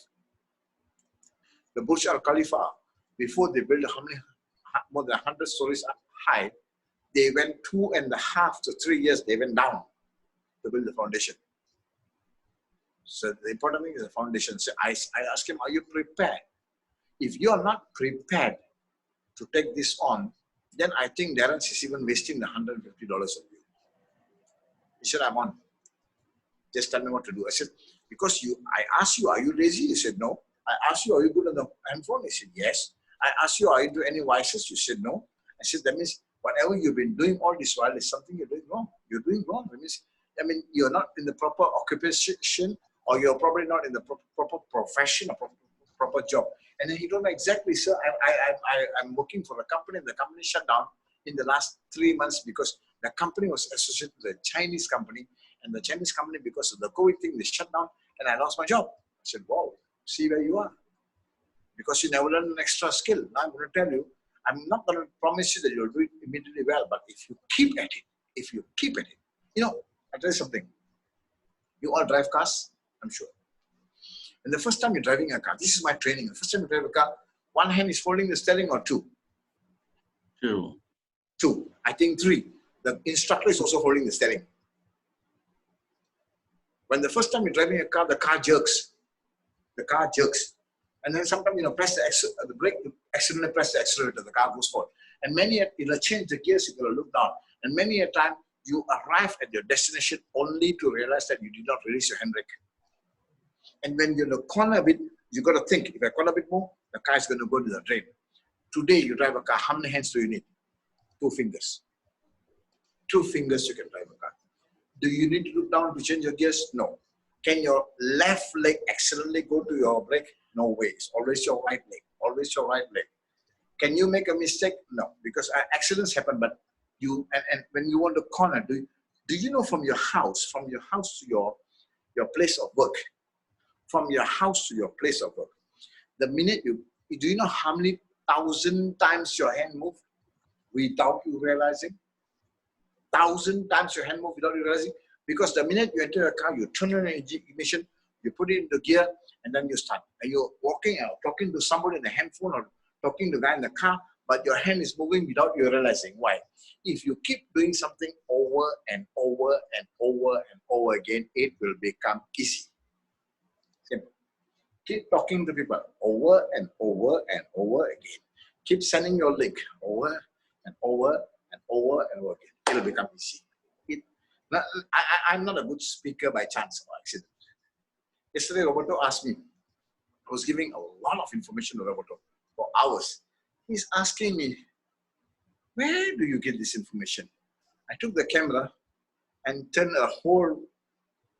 The Burj Al Khalifa, before they built more than 100 stories high, they went 2.5 to 3 years, they went down to build the foundation. So the important thing is the foundation. So I ask him, are you prepared? If you are not prepared to take this on, then I think Darren is even wasting the $150 of you. He said, I'm on. Just tell me what to do. I said, because I asked you, are you lazy? He said, no. I asked you, are you good on the handphone? He said, yes. I asked you, are you into any vices? You said, no. I said, that means whatever you've been doing all this while is something you're doing wrong. You're doing wrong. That means, you're not in the proper occupation, or you're probably not in the proper profession or proper job. And then he told me, exactly, sir, I'm working for a company, and the company shut down in the last 3 months because the company was associated with a Chinese company, and the Chinese company, because of the COVID thing, they shut down, and I lost my job. I said, wow, see where you are. Because you never learned an extra skill. Now I'm going to tell you, I'm not going to promise you that you'll do it immediately well, but if you keep at it, I'll tell you something. You all drive cars, I'm sure. And the first time you're driving a car, this is my training. The first time you drive a car, one hand is holding the steering or two? Two. I think three. The instructor is also holding the steering. When the first time you're driving a car, the car jerks. And then sometimes, press the brake, accidentally press the accelerator, the car goes forward. And it'll change the gears, you're going to look down. And many a time, you arrive at your destination only to realize that you did not release your handbrake. And when you're in the corner a bit, you got to think, if I corner a bit more, the car is going to go to the drain. Today, you drive a car, how many hands do you need? 2 fingers. 2 fingers you can drive a car. Do you need to look down to change your gears? No. Can your left leg accidentally go to your brake? No way. It's always your right leg. Always your right leg. Can you make a mistake? No. Because accidents happen, but and when you want to corner, do you know from your house to your place of work, from your house to your place of work, the minute do you know how many 1,000 times your hand moved without you realizing? 1,000 times your hand moved without you realizing? Because the minute you enter a car, you turn on an ignition, you put it into gear, and then you start. And you're walking out, talking to somebody in the handphone or talking to the guy in the car, but your hand is moving without you realizing. Why? If you keep doing something over and over and over and over again, it will become easy. Simple. Keep talking to people over and over and over again. Keep sending your link over and over and over and over again. It will become easy. I'm not a good speaker by chance or accident. Yesterday, Roberto asked me, I was giving a lot of information to Roberto for hours. He's asking me, where do you get this information? I took the camera and turned a whole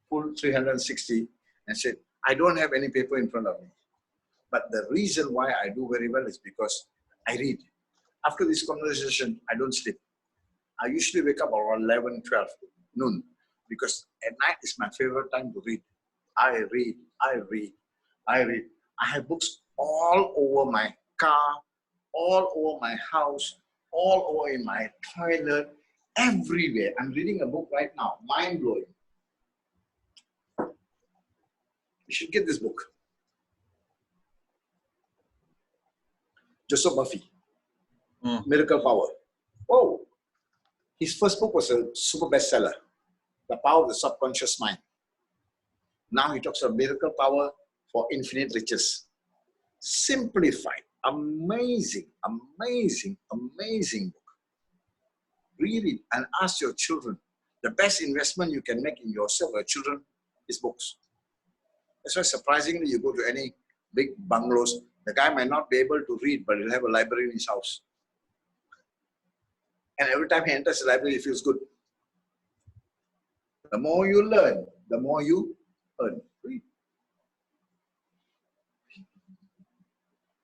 full 360 and said, I don't have any paper in front of me. But the reason why I do very well is because I read. After this conversation, I don't sleep. I usually wake up around 11, 12, noon, because at night is my favorite time to read. I read. I have books all over my car, all over my house, all over in my toilet, everywhere. I'm reading a book right now, mind-blowing. You should get this book. Joseph Murphy, Miracle Power. Oh, his first book was a super bestseller, The Power of the Subconscious Mind. Now he talks about Miracle Power for Infinite Riches. Simplified, amazing, amazing, amazing book. Read it and ask your children. The best investment you can make in yourself or your children is books. That's why surprisingly you go to any big bungalows, the guy might not be able to read, but he'll have a library in his house. And every time he enters the library, he feels good. The more you learn, the more you earn. Read.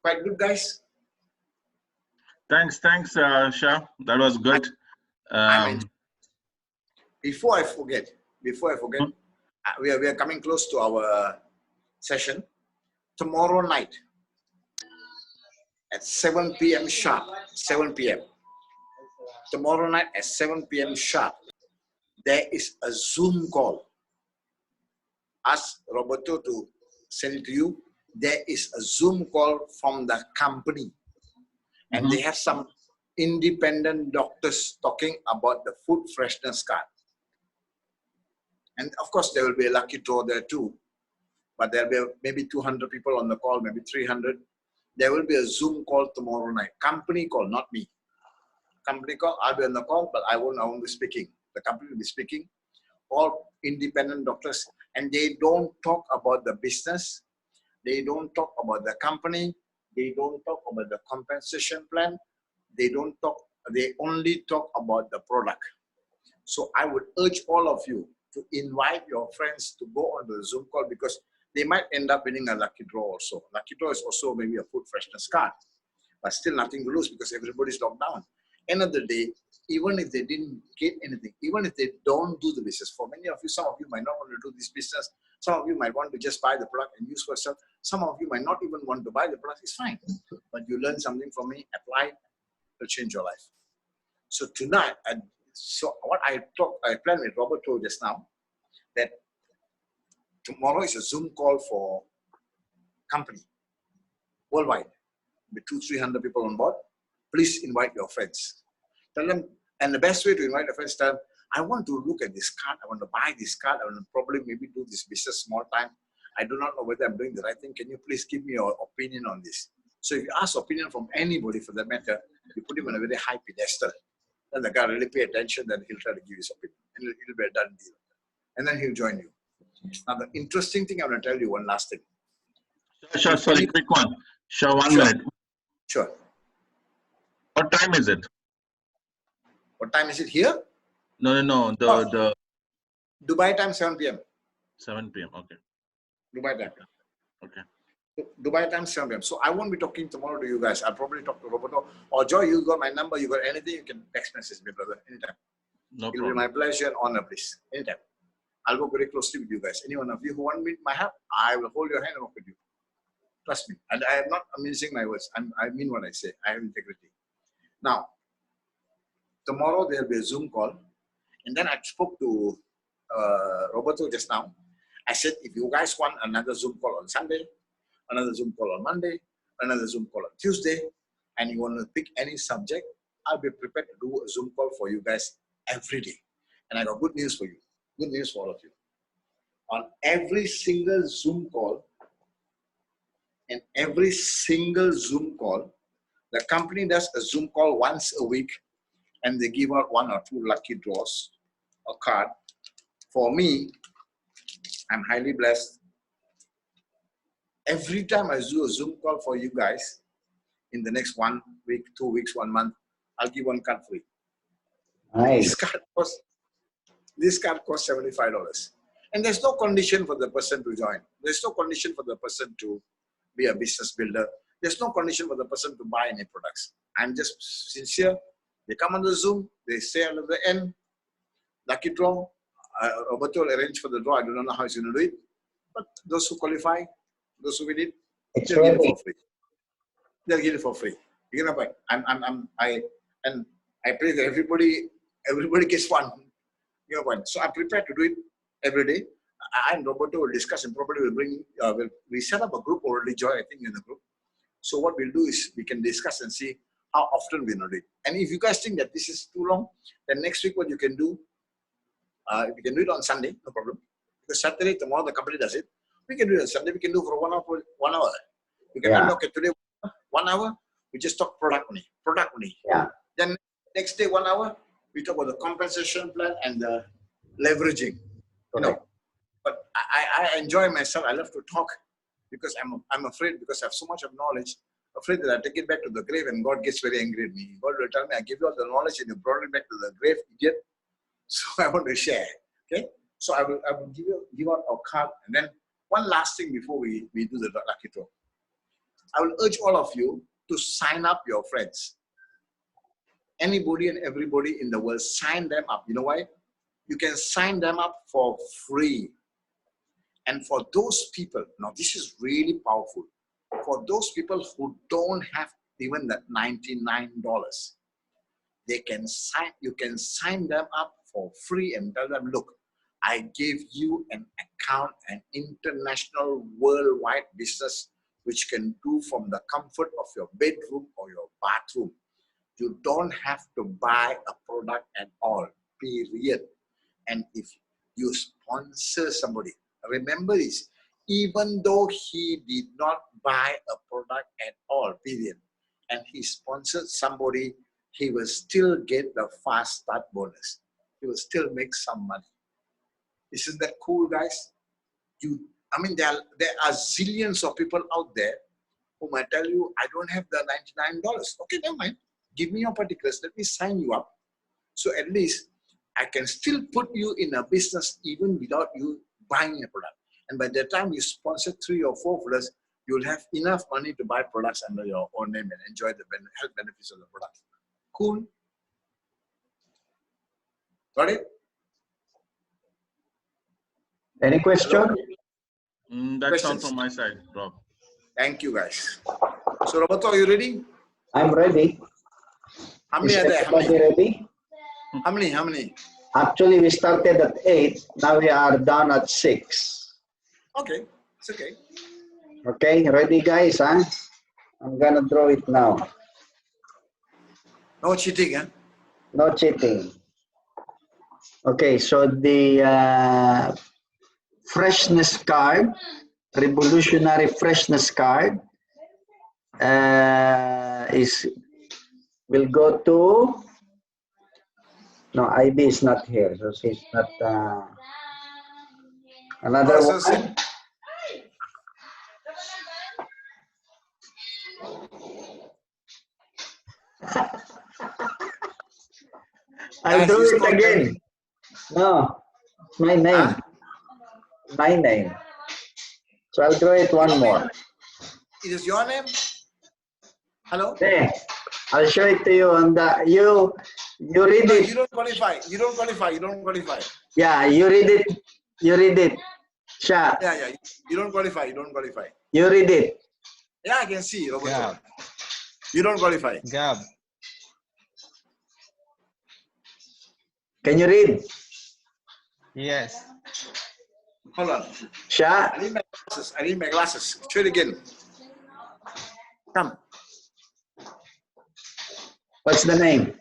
Quite good, guys. Thanks, Shah. That was good. Before I forget, we are coming close to our session. Tomorrow night at 7 p.m. sharp, 7 p.m. Tomorrow night at 7 p.m. sharp, there is a Zoom call. Ask Roberto to send it to you. There is a Zoom call from the company. And they have some independent doctors talking about the food freshness card. And of course, there will be a lucky draw there too. But there'll be maybe 200 people on the call, maybe 300. There will be a Zoom call tomorrow night. Company call, not me. Company call, I'll be on the call, but I won't be speaking. The company will be speaking. All independent doctors. And they don't talk about the business. They don't talk about the company. They don't talk about the compensation plan. They only talk about the product. So I would urge all of you to invite your friends to go on the Zoom call because they might end up winning a lucky draw also. Lucky draw is also maybe a food freshness card, but still nothing to lose because everybody's locked down. End of the day, even if they didn't get anything, even if they don't do the business, for many of you, some of you might not want to do this business. Some of you might want to just buy the product and use for yourself. Some of you might not even want to buy the product. It's fine. But you learn something from me, apply it, will change your life. So tonight, so what I planned with Roberto just now, that tomorrow is a Zoom call for company worldwide with 200-300 people on board. Please invite your friends. Tell them, and the best way to invite your friends, tell them, I want to look at this card. I want to buy this card. I want to probably maybe do this business small time. I do not know whether I'm doing the right thing. Can you please give me your opinion on this? So if you ask opinion from anybody for that matter, you put him on a very high pedestal. Then the guy really pay attention, then he'll try to give his opinion. And it'll be a done deal. And then he'll join you. Now the interesting thing I want to tell you one last thing. Shah, sorry, quick one. Shah, 1 Sure. minute. Sure. What time is it? What time is it here? No. The Dubai time, 7 p.m. 7 p.m. Okay. Dubai time. Okay. Dubai time, 7 p.m. So I won't be talking tomorrow to you guys. I'll probably talk to Roberto. Or Joy, you got my number. You got anything, you can text message me, brother. Anytime. No It'll problem. be my pleasure and honor, please. Anytime. I'll work very closely with you guys. Any one of you who want me my help, I will hold your hand and work with you. Trust me. And I am not mincing my words. I mean what I say. I have integrity. Now, tomorrow there will be a Zoom call. And then I spoke to Roberto just now. I said, if you guys want another Zoom call on Sunday, another Zoom call on Monday, another Zoom call on Tuesday, and you want to pick any subject, I'll be prepared to do a Zoom call for you guys every day. And I got good news for you. Good news for all of you. On every single Zoom call, the company does a Zoom call once a week, and they give out 1 or 2 lucky draws, a card. For me, I'm highly blessed. Every time I do a Zoom call for you guys, in the next 1 week, 2 weeks, 1 month, I'll give 1 card free. Nice. This card costs $75. And there's no condition for the person to join. There's no condition for the person to be a business builder. There's no condition for the person to buy any products. I'm just sincere. They come on the Zoom, they say at the end, lucky draw. Roberto will arrange for the draw. I don't know how he's going to do it. But those who qualify, those who win it, they'll get it for free. They'll get it for free. You get my point? I pray that everybody gets one. You know point. So I'm prepared to do it every day. I and Roberto will discuss and probably will bring. We set up a group already, Joy, I think, in the group. So what we'll do is we can discuss and see how often we're going to do it. And if you guys think that this is too long, then next week what you can do, we can do it on Sunday, no problem. Because Saturday, tomorrow the company does it. We can do it on Sunday. We can do for 1 hour. 1 hour. We can look at today 1 hour. We just talk product only. Yeah. Then next day 1 hour, we talk about the compensation plan and the leveraging. You know, but I enjoy myself. I love to talk because I'm afraid, because I have so much of knowledge, afraid that I take it back to the grave and God gets very angry at me. God will tell me, I give you all the knowledge and you brought it back to the grave, idiot. So I want to share. Okay. So I will give out a card. And then one last thing before we do the lucky draw. I will urge all of you to sign up your friends. Anybody and everybody in the world, sign them up. You know why? You can sign them up for free. And for those people, now this is really powerful. For those people who don't have even that $99, they can sign, you can sign them up for free and tell them, look, I gave you an account, an international worldwide business, which can do from the comfort of your bedroom or your bathroom. You don't have to buy a product at all, period. And if you sponsor somebody, remember this, even though he did not buy a product at all, period, and he sponsored somebody, he will still get the fast start bonus. He will still make some money. Isn't that cool, guys? I mean, there are zillions of people out there who might tell you, I don't have the $99. Okay, never mind. Give me your particulars. Let me sign you up. So at least I can still put you in a business even without you buying a product. And by the time you sponsor 3 or 4 products, you'll have enough money to buy products under your own name and enjoy the health benefits of the product. Cool. Got it? Any question? That's all from my side, Rob. Thank you, guys. So, Roberto, are you ready? I'm ready. How many Is are there? everybody ready? How many? Actually, we started at 8. Now we are down at 6. Okay, it's okay. Okay, ready, guys? Huh? I'm gonna draw it now. No cheating, huh? No cheating. Okay, so the freshness card, revolutionary freshness card, will go to. No, IB is not here, so she's not. Another one. I'll do it again. No, it's my name. Huh? My name. So I'll draw it one more. It is your name? Hello? Hey, I'll show it to you on the you read No, it. you don't qualify. You don't qualify. Yeah, you read it. You read it. Shah. Yeah. You don't qualify. You read it. Yeah, I can see, Roberto. Gab. You don't qualify. Gab. Can you read? Yes. Hold on. Shah. I need my glasses. Show it again. Come. What's the name?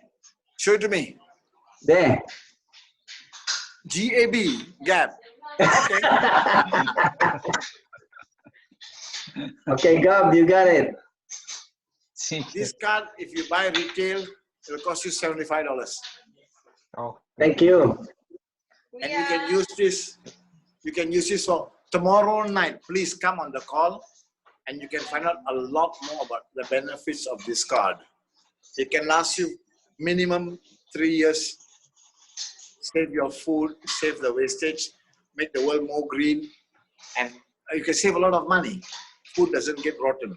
Show it to me. There. G-A-B. Gab. Okay. Okay, Gab, you got it. This card, if you buy retail, it will cost you $75. Oh. Thank you. And you can use this. You can use this for tomorrow night. Please come on the call, and you can find out a lot more about the benefits of this card. It can last you minimum 3 years. Save your food, save the wastage, make the world more green, and you can save a lot of money. Food doesn't get rotten.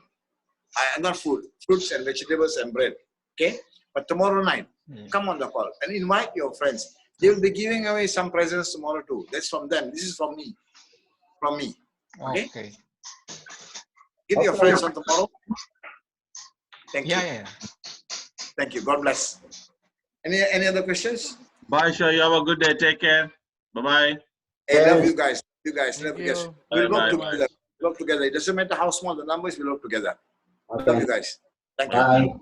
Not food, fruits and vegetables and bread. Okay? But tomorrow night, come on the call and invite your friends. They will be giving away some presents tomorrow too. That's from them. This is from me. From me. Okay? Get your friends on tomorrow. Thank you. Yeah. Thank you. God bless. Any other questions? Bye, Shah. You have a good day. Take care. Bye-bye. Hey, love you guys. Love you guys. We'll Bye, work bye, together. Work together. It doesn't matter how small the numbers, we work together. Okay. Love you guys. Thank you. Bye.